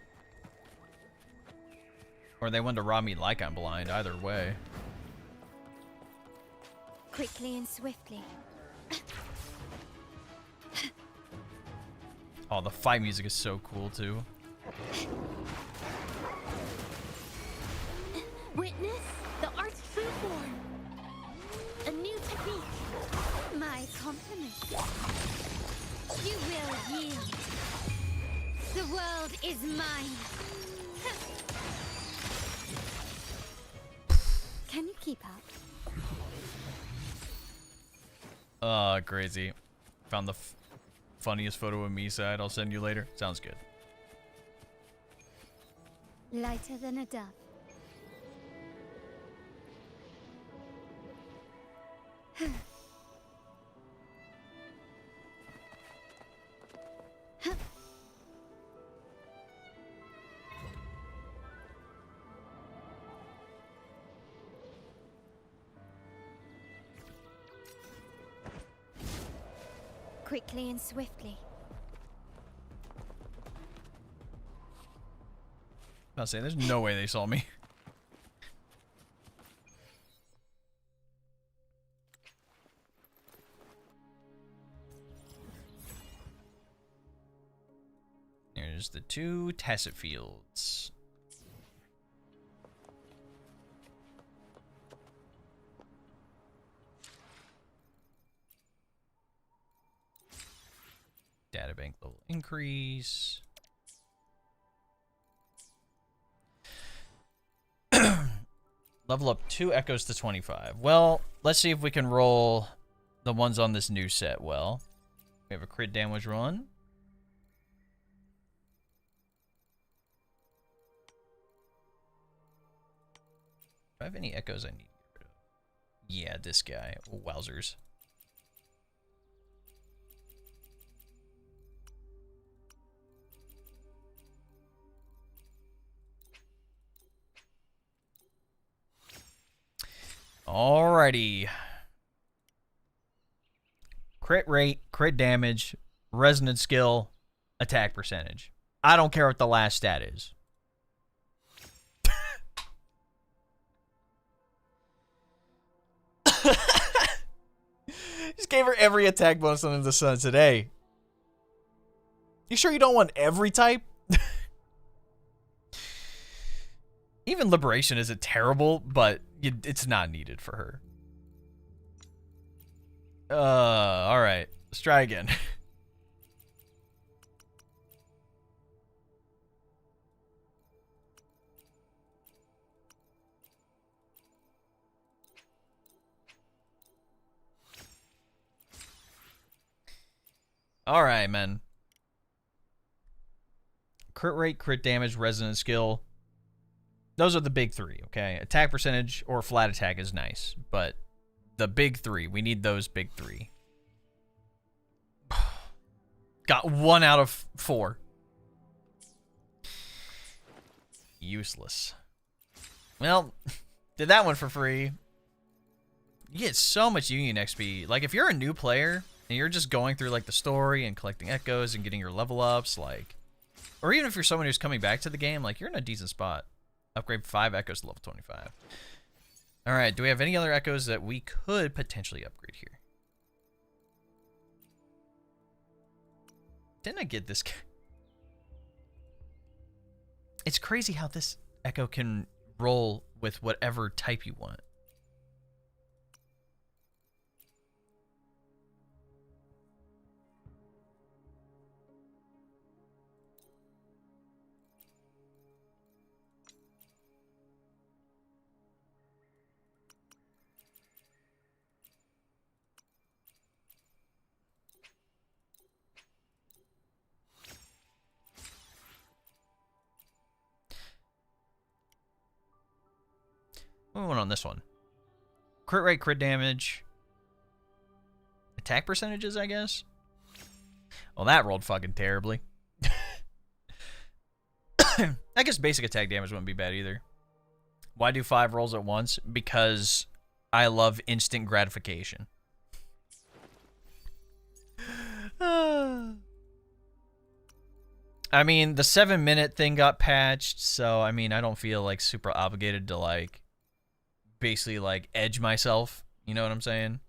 Or they wanted to rob me like I'm blind, either way. Quickly and swiftly. Oh, the fight music is so cool, too. Witness the art's true form. A new technique. My compliments. You will yield. The world is mine. Can you keep up? Crazy. Found the funniest photo of me side. I'll send you later. Sounds good. Lighter than a dove. Quickly and swiftly. I'll say, there's no way they saw me. There's the 2 Tacet Fields. Databank level increase. Level up 2 echoes to 25. Well, let's see if we can roll the ones on this new set well. We have a crit damage run. Do I have any echoes I need to get rid of? Yeah, this guy. Oh, wowzers. Alrighty. Crit rate, crit damage, resonant skill, attack percentage. I don't care what the last stat is. Just gave her every attack bonus under the sun today. You sure you don't want every type? Even Liberation isn't terrible, but it's not needed for her. Alright. Let's try again. Alright, man. Crit rate, crit damage, resonant skill. Those are the big 3, okay? Attack percentage or flat attack is nice, but the big 3, we need those big 3. Got 1 out of 4. Useless. Well, did that one for free. You get so much Union XP. Like, if you're a new player and you're just going through, like, the story and collecting echoes and getting your level ups, like, or even if you're someone who's coming back to the game, like, you're in a decent spot. Upgrade 5 echoes to level 25. Alright, do we have any other echoes that we could potentially upgrade here? Didn't I get this guy? It's crazy how this echo can roll with whatever type you want. What do we want on this one? Crit rate, crit damage. Attack percentages, I guess? Well, that rolled fucking terribly. I guess basic attack damage wouldn't be bad either. Why do 5 rolls at once? Because I love instant gratification. I mean, the 7-minute thing got patched, so I mean, I don't feel like super obligated to like basically like edge myself. You know what I'm saying?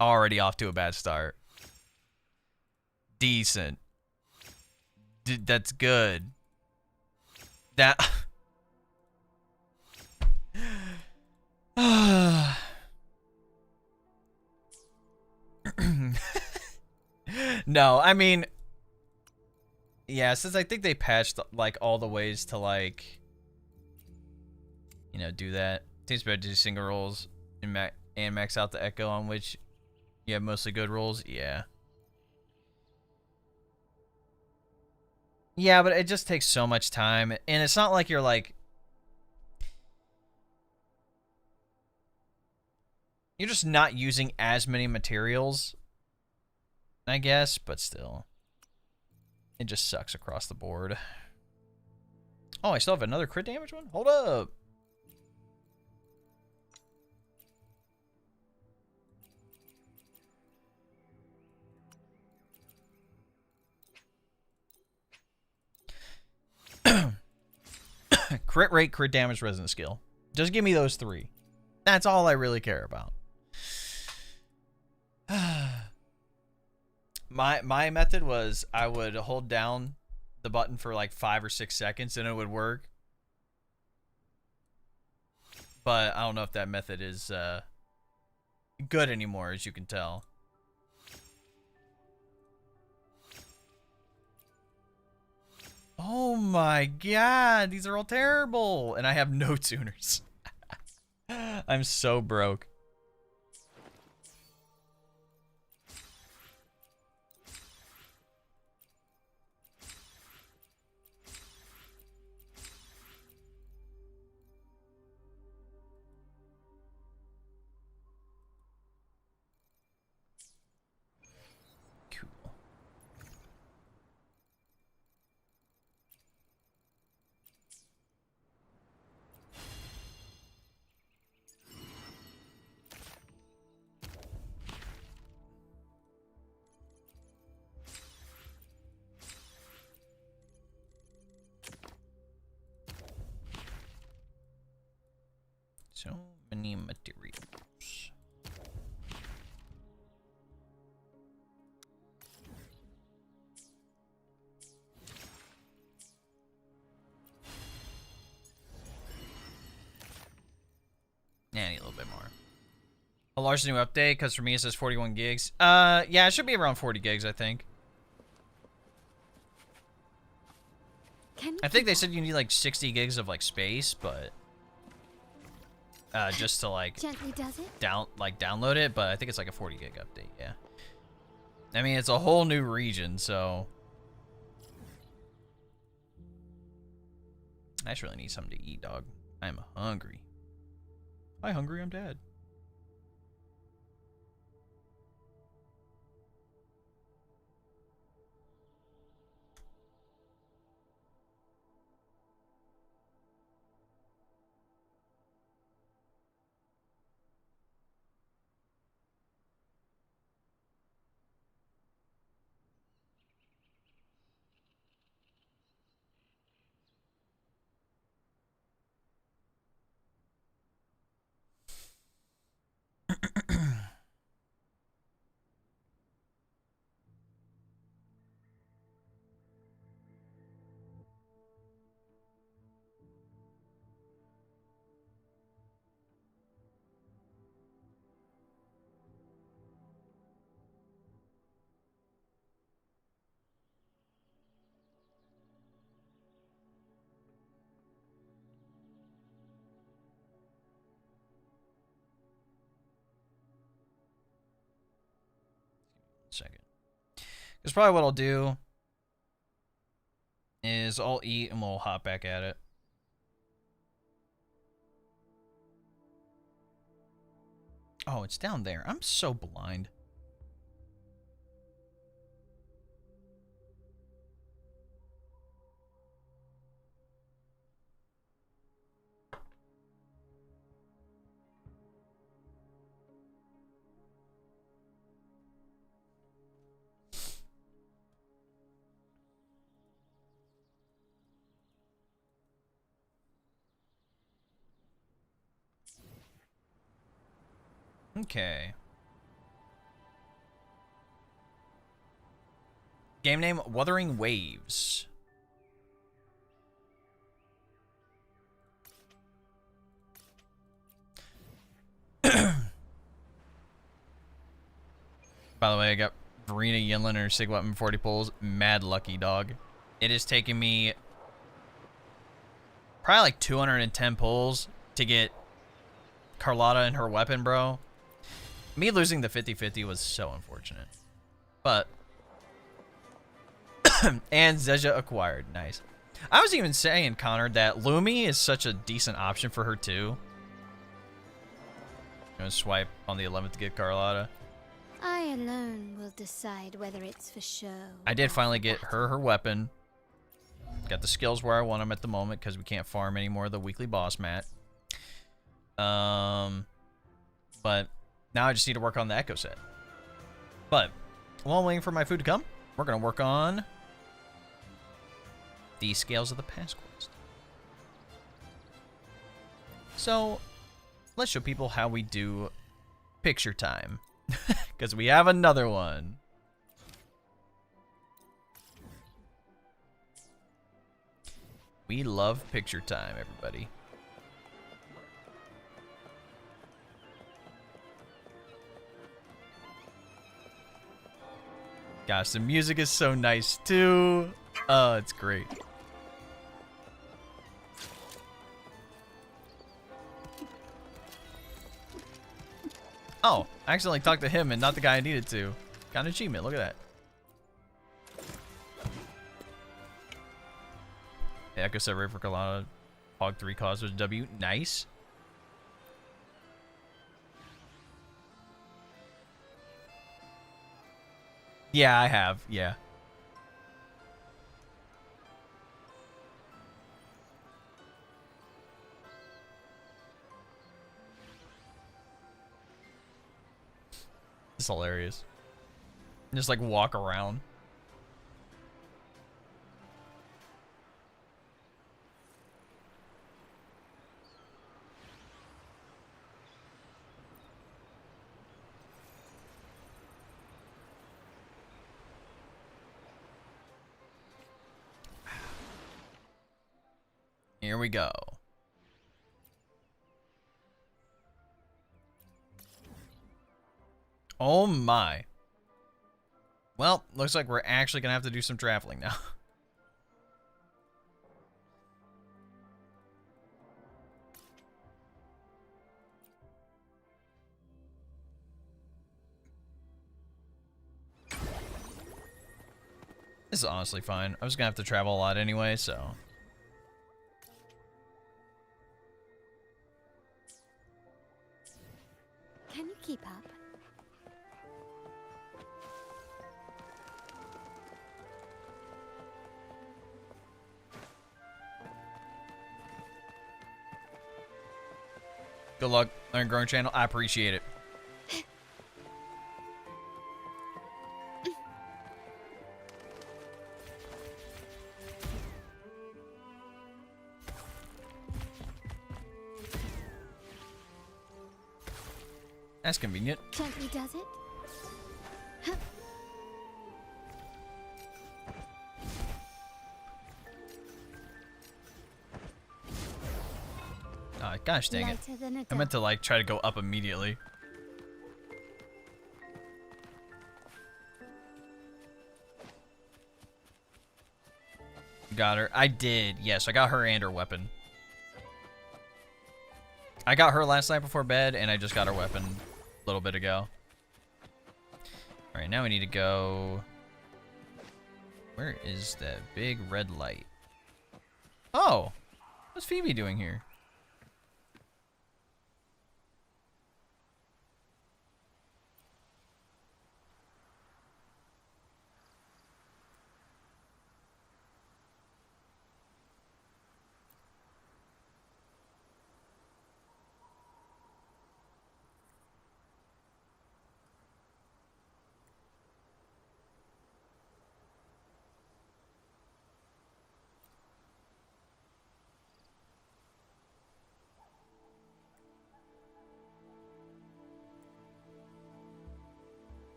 Already off to a bad start. Decent. That's good. That... No, I mean... Yeah, since I think they patched, like, all the ways to, like... You know, do that. Seems better to do single rolls and max out the echo on which you have mostly good rolls. Yeah. Yeah, but it just takes so much time. And it's not like you're, like... You're just not using as many materials, I guess, but still. It just sucks across the board. Oh, I still have another crit damage one? Hold up! Crit rate, crit damage, resonant skill. Just give me those 3. That's all I really care about. My method was I would hold down the button for like 5 or 6 seconds and it would work. But I don't know if that method is good anymore, as you can tell. Oh my god, these are all terrible. And I have no tuners. I'm so broke. So many materials. Yeah, I need a little bit more. A large new update, because for me it says 41 gigs. Yeah, it should be around 40 gigs, I think. I think they said you need like 60 gigs of like space, but just to like Gently does it? download it, but I think it's like a 40 gig update, yeah. I mean, it's a whole new region, so I just really need something to eat, dog. I'm hungry. Hi, hungry, I'm dead. second. Because probably what I'll do is I'll eat and we'll hop back at it. Oh, it's down there. I'm so blind. Okay. Game name, Wuthering Waves. By the way, I got Verena Yinlin and her Sig Weapon 40 pulls. Mad lucky, dog. It is taking me probably like 210 pulls to get Carlotta and her weapon, bro. Me losing the 50-50 was so unfortunate. But and Zezha acquired. Nice. I was even saying, Connor, that Lumi is such a decent option for her too. I'm gonna swipe on the 11th to get Carlotta. I alone will decide whether it's for show. I did finally get her weapon. Got the skills where I want them at the moment because we can't farm anymore the weekly boss mat. But now I just need to work on the Echo set. But while I'm waiting for my food to come, we're gonna work on the Scales of the Past quest. So let's show people how we do picture time. Because we have another one. We love picture time, everybody. Gosh, the music is so nice too. Oh, it's great. Oh, I accidentally talked to him and not the guy I needed to. Got an achievement, look at that. The Echo set rate for Carlotta. Hog 3 cause was W. Nice. Yeah, I have. Yeah. It's hilarious. Just like walk around. Here we go. Oh my. Well, looks like we're actually gonna have to do some traveling now. This is honestly fine. I was gonna have to travel a lot anyway, so. Can you keep up? Good luck on your growing channel. I appreciate it. That's convenient. Gently does it. Gosh dang it. I meant to like try to go up immediately. Got her. I did. Yes, I got her and her weapon. I got her last night before bed, and I just got her weapon a little bit ago. Alright, now we need to go... Where is that big red light? Oh! What's Phoebe doing here?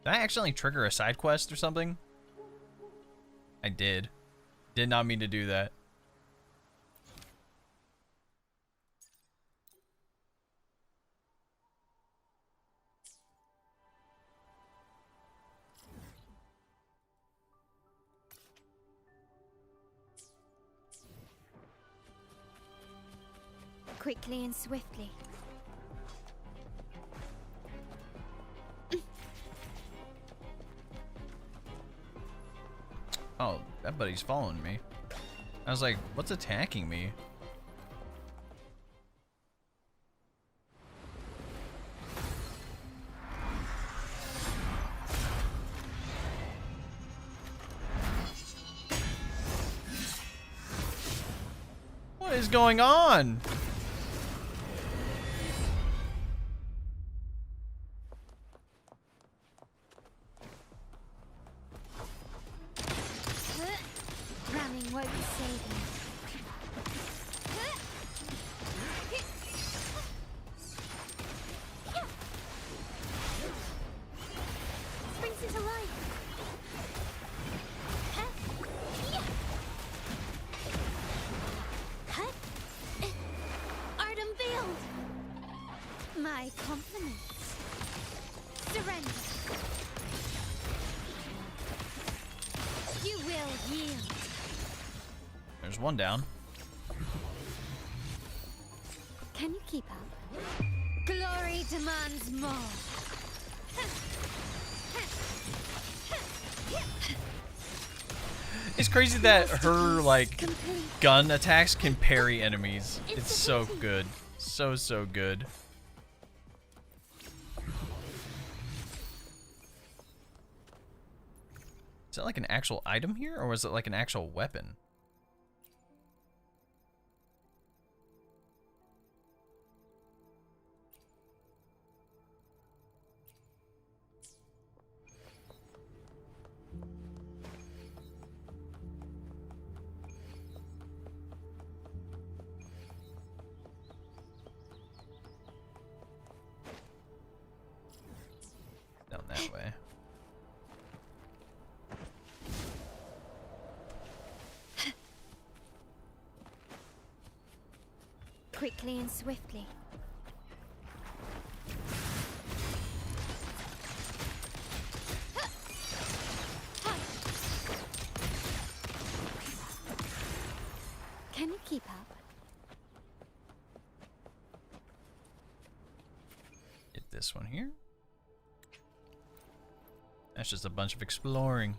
Did I accidentally trigger a side quest or something? I did. Did not mean to do that. Quickly and swiftly. Oh, that buddy's following me. I was like, what's attacking me? What is going on? Running won't save me. Brings it alive. Art unveiled. My compliments. Surrender. You will yield. There's one down. Can you keep up? Glory demands more. It's crazy that her, like, gun attacks can parry enemies. It's so good. So good. Is that like an actual item here, or was it like an actual weapon? Down that way. Quickly and swiftly. Can you keep up? Get this one here. That's just a bunch of exploring.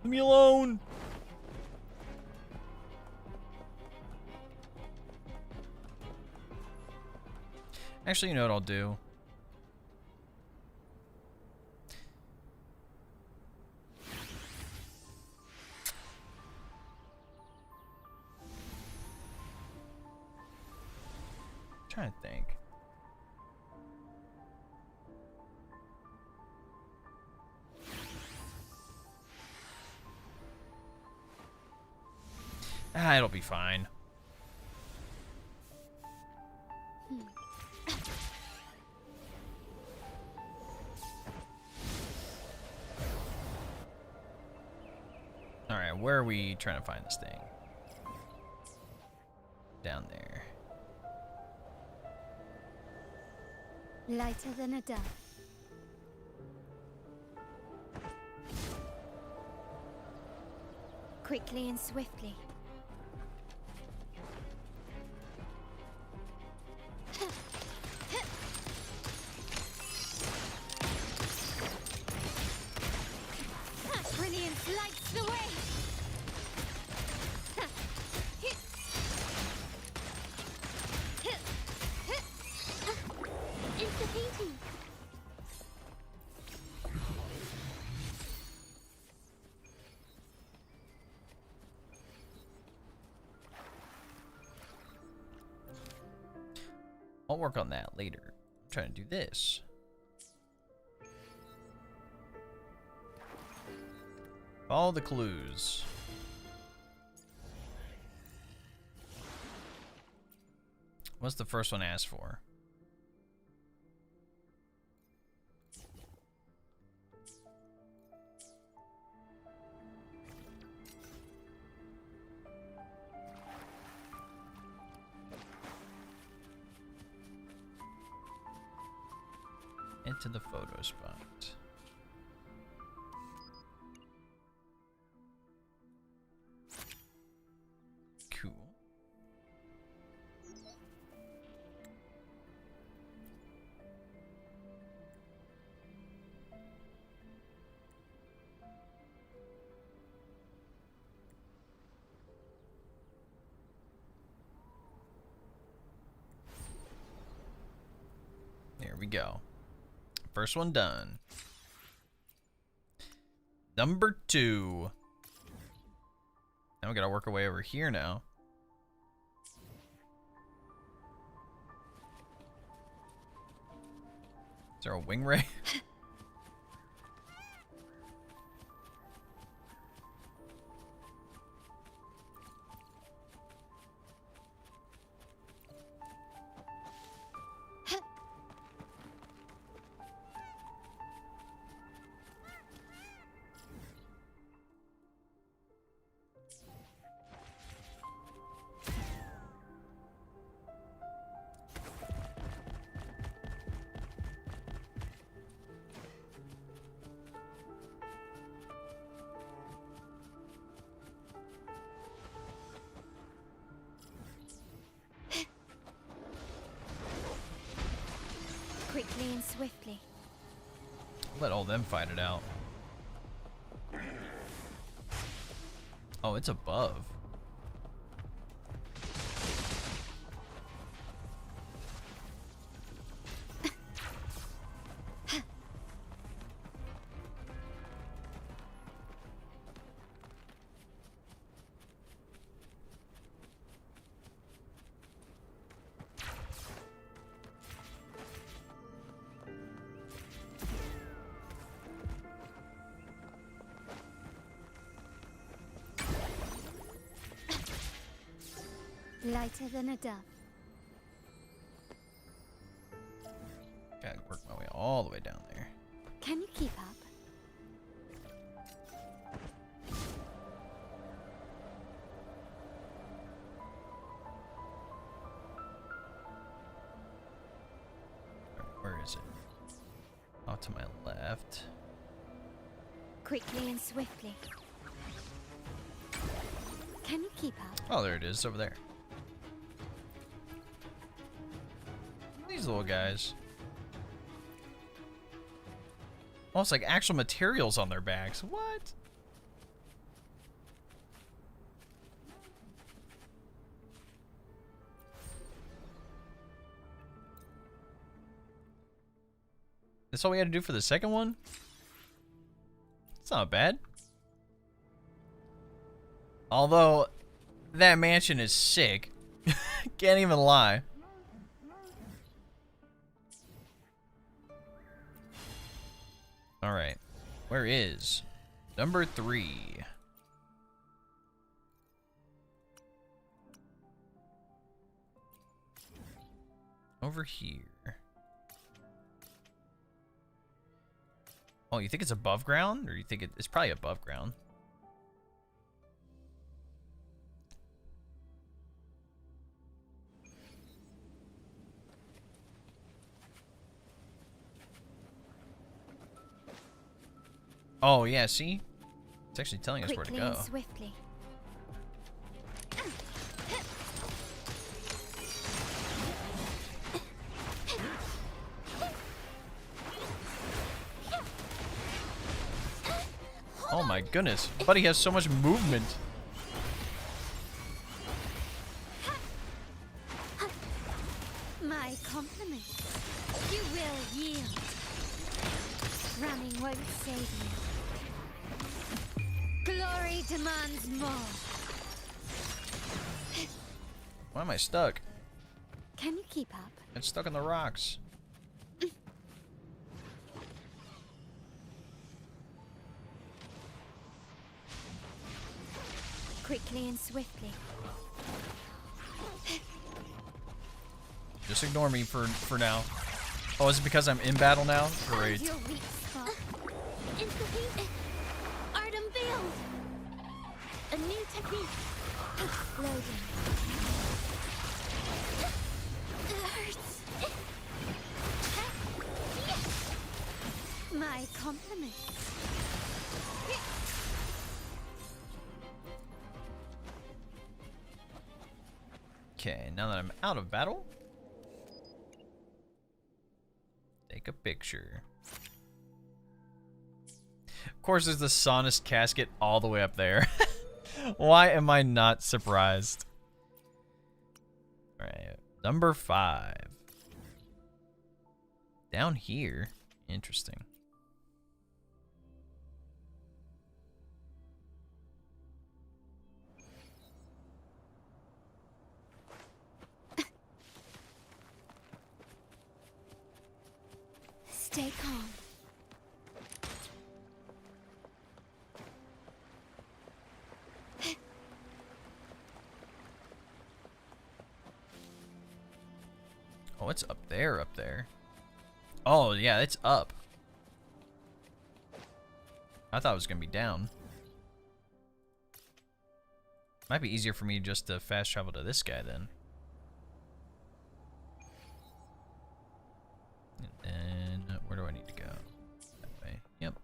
Leave me alone. Actually, you know what I'll do? I'm trying to think. Ah, it'll be fine. Alright, where are we trying to find this thing? Down there. Lighter than a dove. Quickly and swiftly. Brilliance lights the way. It's the painting. I'll work on that later. I'm trying to do this. Follow the clues. What's the first one asked for? Into the photo spot. Cool. There we go. First one done. Number 2. Now we gotta work our way over here now. Is there a wing ray? Quickly and swiftly. Let all them fight it out. Oh, it's above. Lighter than a dove. Gotta work my way all the way down there. Can you keep up? Where is it? Off to my left. Quickly and swiftly. Can you keep up? Oh, there it is, over there. These little guys. Almost like actual materials on their backs. What? That's all we had to do for the second one? It's not bad. Although, that mansion is sick. Can't even lie. Alright. Where is number 3? Over here. Oh, you think it's above ground? Or you think it's probably above ground? Oh, yeah, see? It's actually telling us where to Quickly go. and swiftly. Oh my goodness. Buddy has so much movement. My compliments. You will yield. Running won't save you. Glory demands more. Why am I stuck? Can you keep up? I'm stuck in the rocks. Quickly and swiftly. Just ignore me for now. Oh, is it because I'm in battle now? Great. Your weak spot. Into the art unveiled. A new technique. Loading. It hurts. My compliments. Okay, now that I'm out of battle, take a picture. Of course, there's the Sonus casket all the way up there. Why am I not surprised? Alright, number 5. Down here. Interesting. Stay calm. Oh, it's up there, up there. Oh, yeah, it's up. I thought it was going to be down. Might be easier for me just to fast travel to this guy then. And then, where do I need to go? That way. Yep.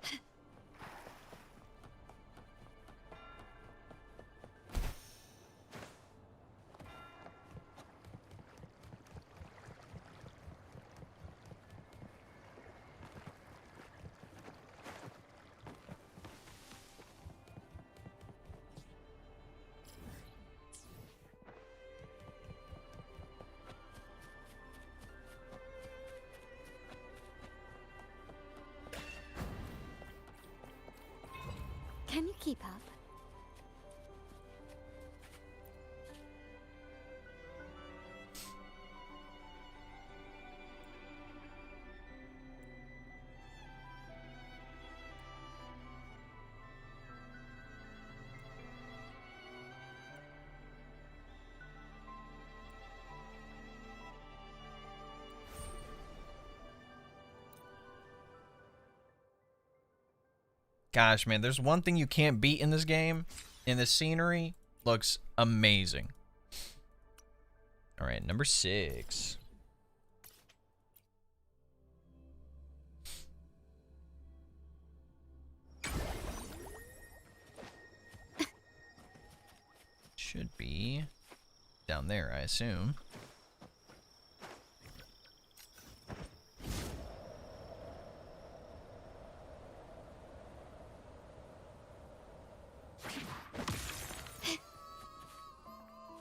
Can you keep up? Gosh, man, there's one thing you can't beat in this game, and the scenery looks amazing. All right, number 6. Should be down there, I assume.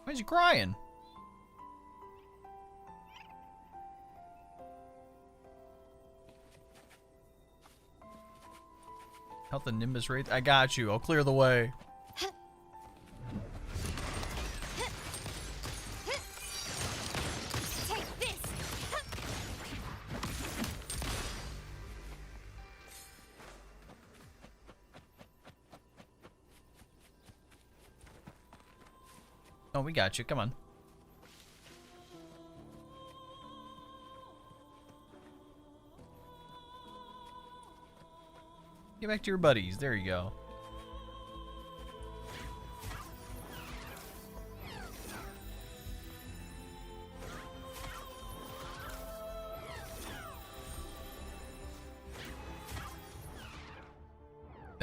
Why is he crying? Help the Nimbus Wraith. I got you. I'll clear the way. Take this. Oh, we got you. Come on. Get back to your buddies. There you go.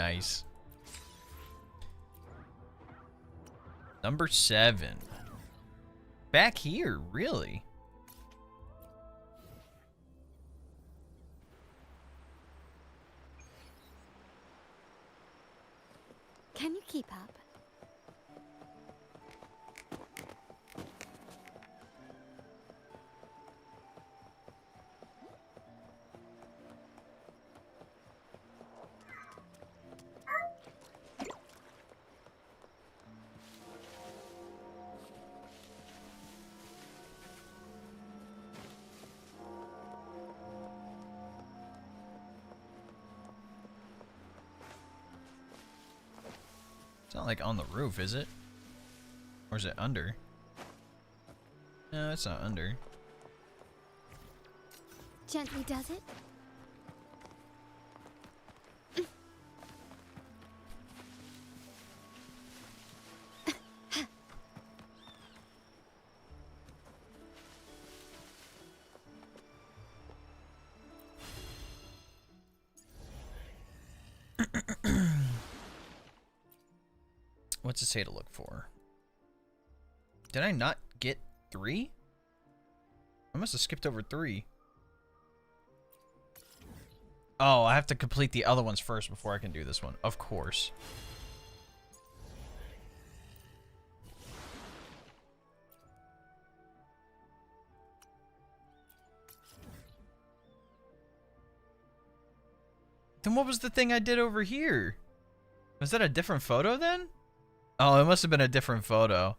Nice. Number 7. Back here, really? Can you keep up? It's not like on the roof, is it? Or is it under? No, it's not under. Gently does it? What's it say to look for? Did I not get 3? I must have skipped over 3. Oh, I have to complete the other ones first before I can do this one. Of course. Then what was the thing I did over here? Was that a different photo then? Oh, it must have been a different photo.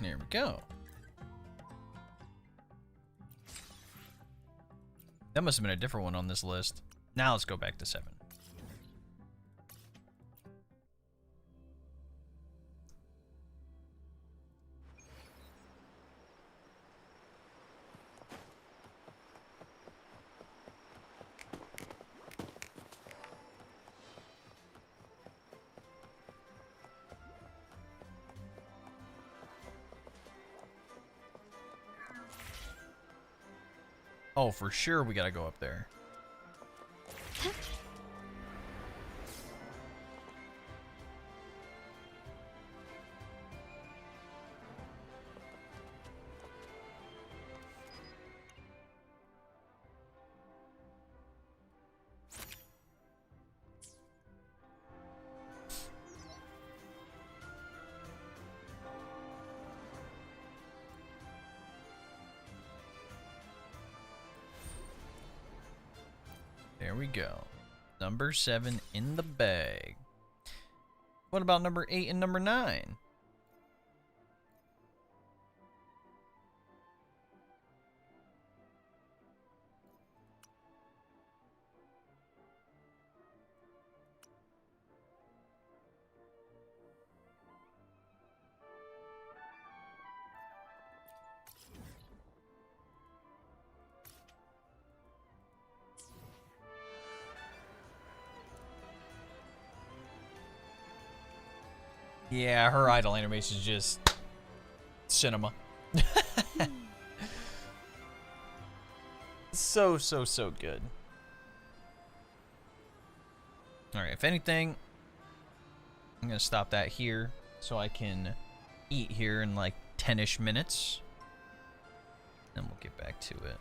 There we go. That must have been a different one on this list. Now let's go back to 7. Oh, for sure we gotta go up there. There we go. Number 7 in the bag. What about number 8 and number 9? Yeah, her idle animation is just cinema. So good. Alright, if anything, I'm going to stop that here so I can eat here in like 10-ish minutes. Then we'll get back to it.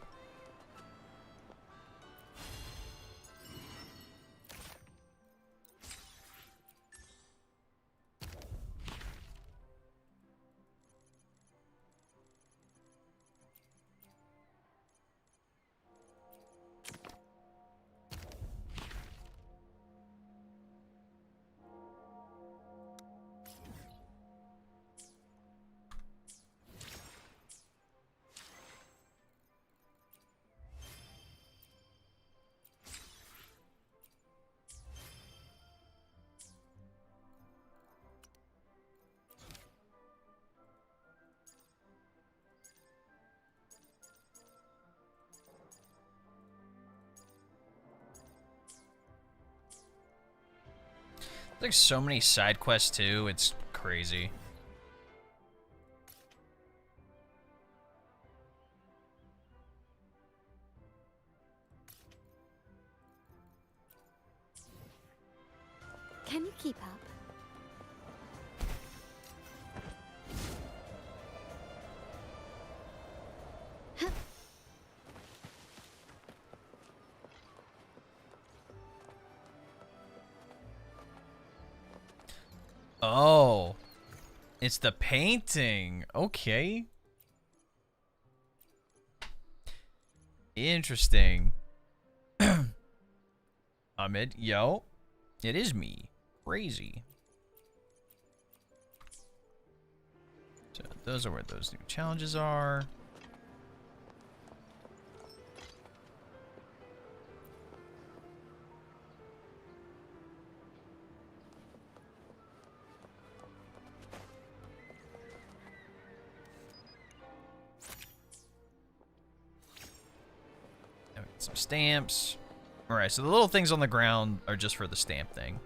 There's so many side quests too, it's crazy. Can you keep up? Oh, it's the painting. Okay. Interesting. Ahmed, yo, it is me. Crazy. So those are where those new challenges are. Some stamps. Alright, so the little things on the ground are just for the stamp thing.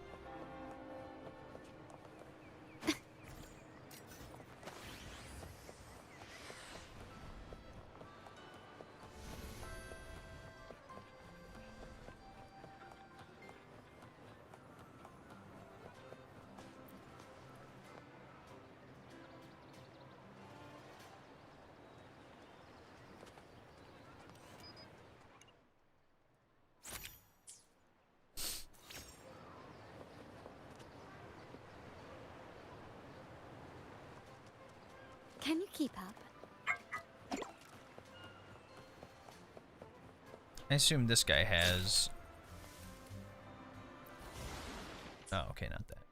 Can you keep up? I assume this guy has... Oh, okay, not that.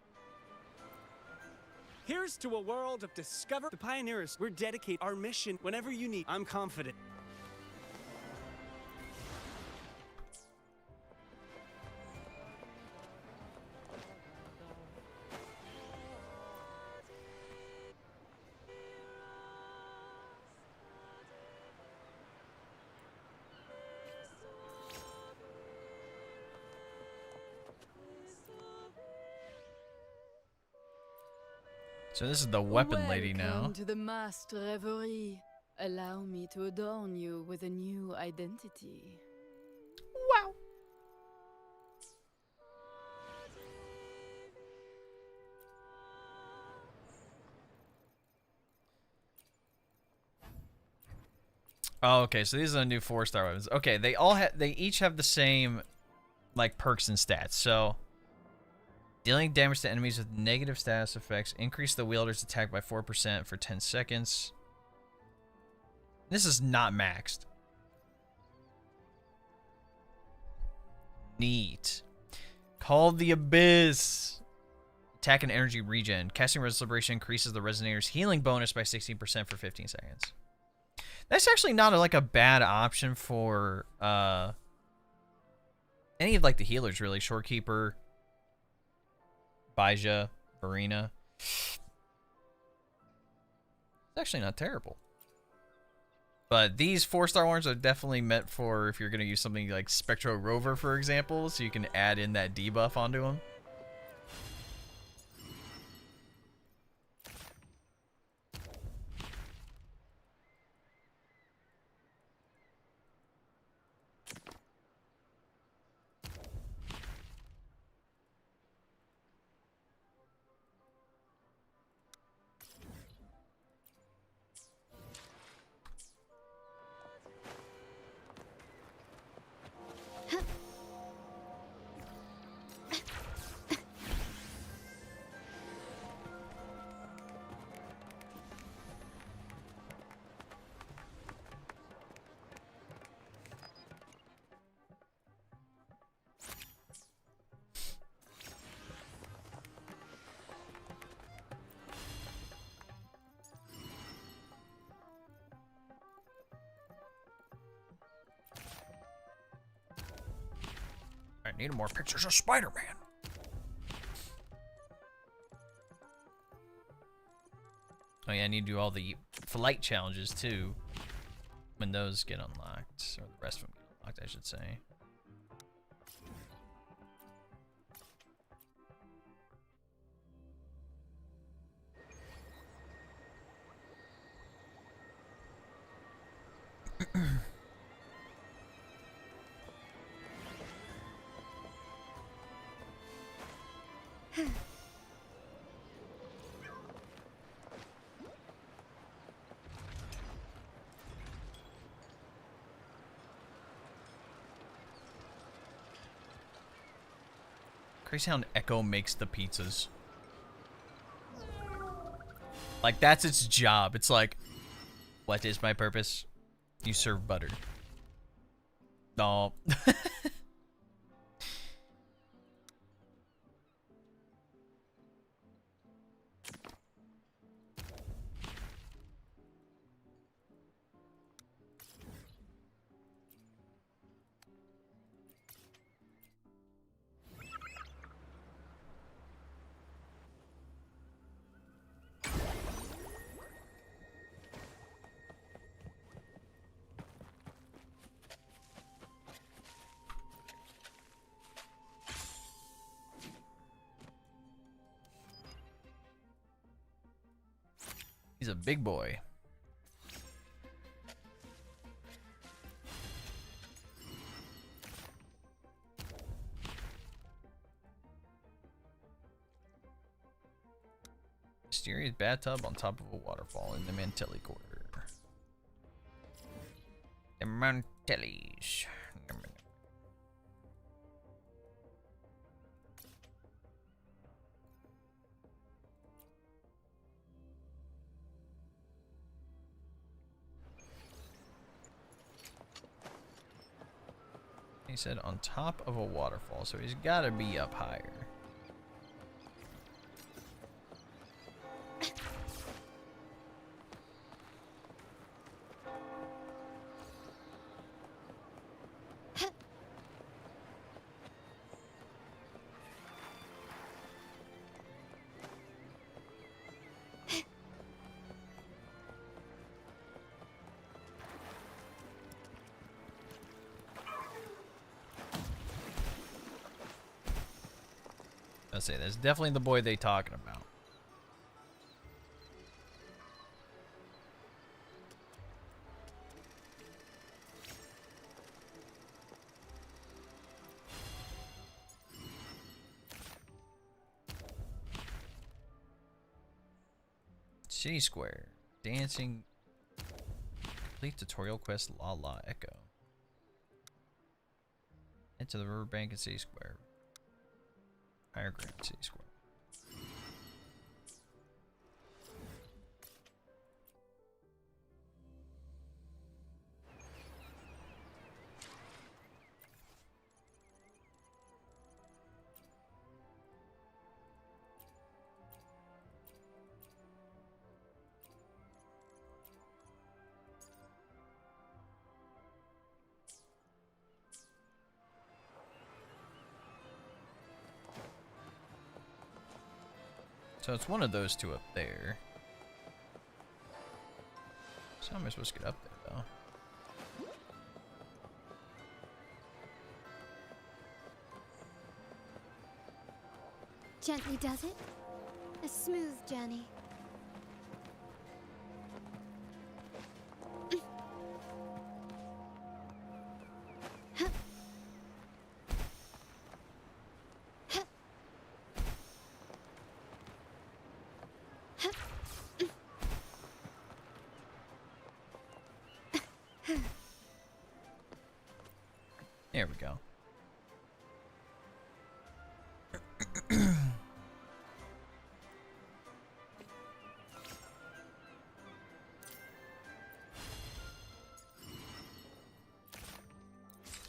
Here's to a world of discover. The Pioneers, we're dedicated our mission whenever you need. I'm confident. So this is the weapon lady now. Welcome to the master reverie. Allow me to adorn you with a new identity. Wow. Oh, okay, so these are the new 4-star weapons. Okay, they each have the same like perks and stats. So dealing damage to enemies with negative status effects, increase the wielder's attack by 4% for 10 seconds. This is not maxed. Neat. Call the Abyss. Attack and energy regen. Casting Res Liberation increases the Resonator's healing bonus by 16% for 15 seconds. That's actually not like a bad option for any of like the healers really. Shorekeeper, Baija, Verena. It's actually not terrible. But these 4-star ones are definitely meant for if you're going to use something like Spectro Rover, for example, so you can add in that debuff onto them. I need more pictures of Spider-Man. Oh yeah, I need to do all the flight challenges too. When those get unlocked, or the rest of them get unlocked, I should say. Crazy how Echo makes the pizzas. Like, that's its job. It's like, what is my purpose? You serve butter. No. He's a big boy. Mysterious bathtub on top of a waterfall in the Mantelli quarter. The Mantellis. He said on top of a waterfall, so he's got to be up higher. I say that's definitely the boy they talking about. City Square. Dancing. Complete tutorial quest La La Echo. Head to the riverbank and City Square. Higher ground City Square. So it's one of those two up there. So how am I supposed to get up there, though? Gently does it. A smooth journey. There we go.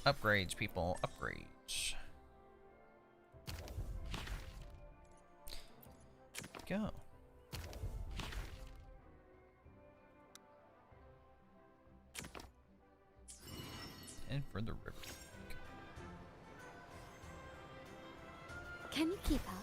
Upgrades, people. Upgrades. Go. And for the river. Can you keep up?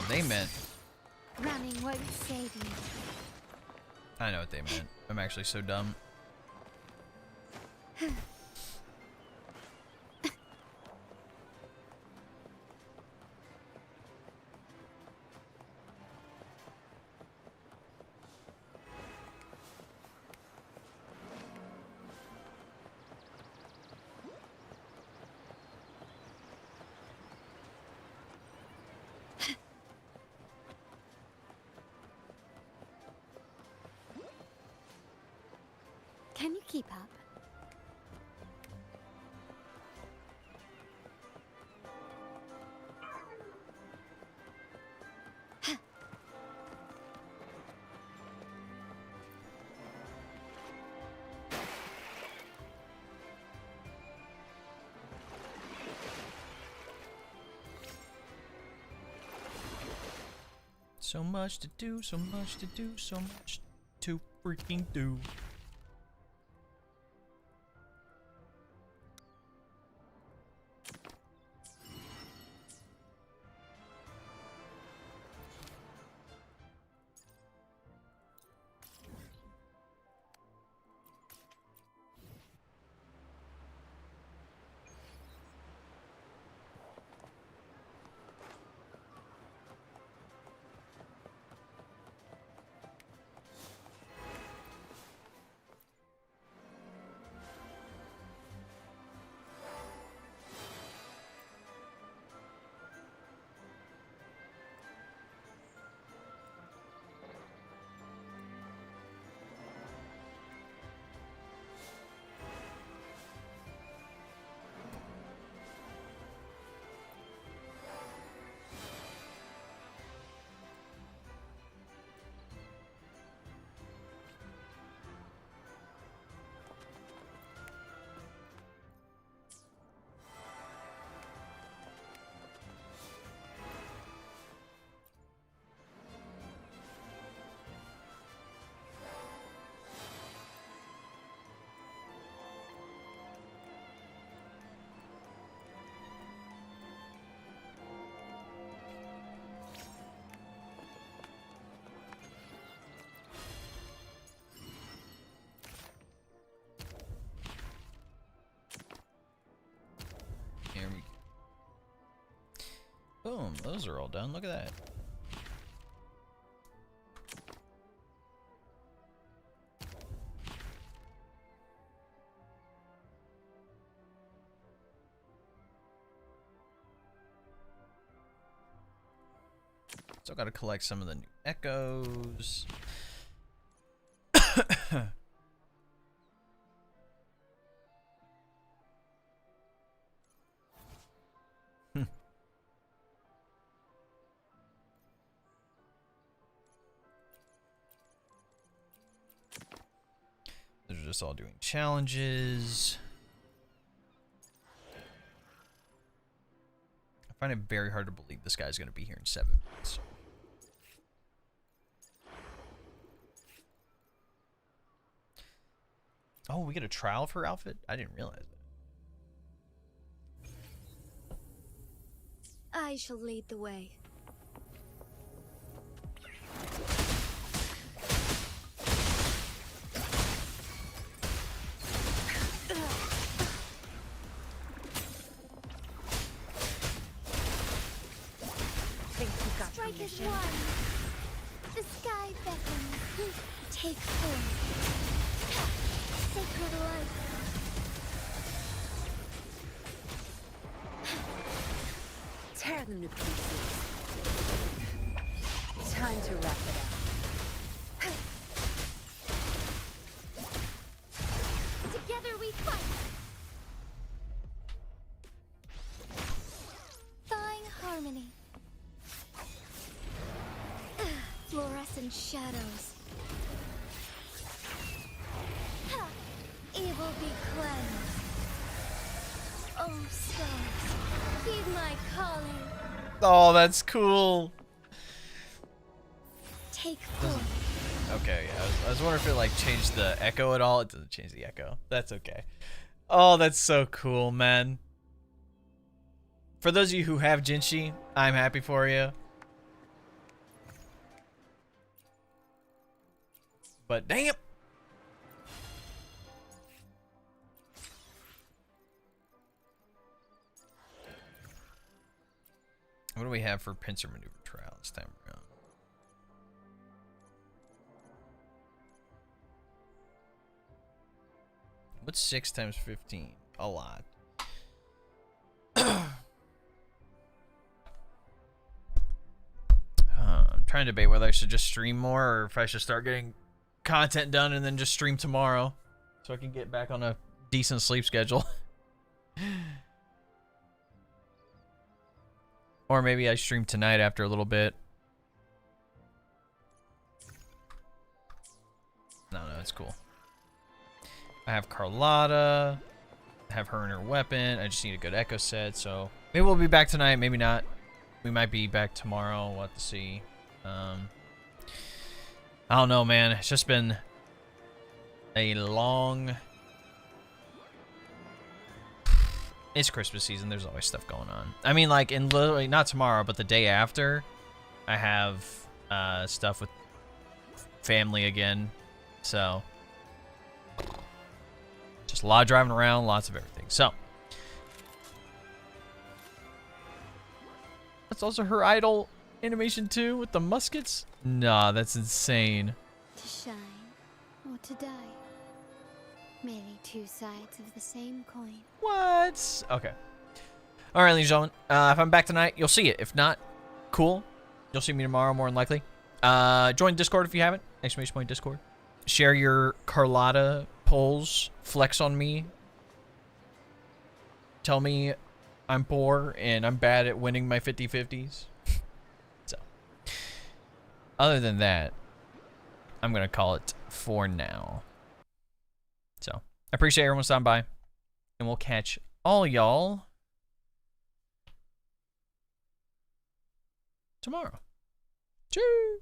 Oh, they meant. Running won't save you. I know what they meant. I'm actually so dumb. Can you keep up? So much to do, so much to do, so much to freaking do. Here we go. Boom, those are all done. Look at that. Still got to collect some of the new echoes. They're just all doing challenges. I find it very hard to believe this guy's going to be here in 7 minutes. Oh, we get a trial for outfit? I didn't realize that. I shall lead the way. Strike as one. The sky beckons. Take form. Sacred light. Tear them to pieces. Time to wrap it up. Together we fight. Thawing harmony. Fluorescent shadows. Ha! Evil be cleansed. Oh, stars, heed my calling. Oh, that's cool. Take form. Okay, yeah, I was wondering if it like changed the echo at all. It doesn't change the echo. That's okay. Oh, that's so cool, man. For those of you who have Jinshi, I'm happy for you. but damn. What do we have for pincer maneuver trial this time around? What's 6 times 15? A lot. I'm trying to debate whether I should just stream more or if I should start getting content done and then just stream tomorrow so I can get back on a decent sleep schedule. Or maybe I stream tonight after a little bit. No, it's cool. I have Carlotta. I have her and her weapon. I just need a good echo set, so maybe we'll be back tonight, maybe not. We might be back tomorrow. We'll have to see. I don't know, man. It's just been a long... It's Christmas season. There's always stuff going on. I mean, like, in literally, not tomorrow, but the day after, I have stuff with family again. So, just a lot of driving around, lots of everything. So, that's also her idol animation too, with the muskets. Nah, that's insane. To shine or to die. Merely two sides of the same coin. What? Okay. All right, ladies and gentlemen. If I'm back tonight, you'll see it. If not, cool. You'll see me tomorrow, more than likely. Join Discord if you haven't. ! Discord. Share your Carlotta polls. Flex on me. Tell me I'm poor and I'm bad at winning my 50-50s. So, other than that, I'm going to call it for now. So, I appreciate everyone stopping by. And we'll catch all y'all tomorrow. Cheers.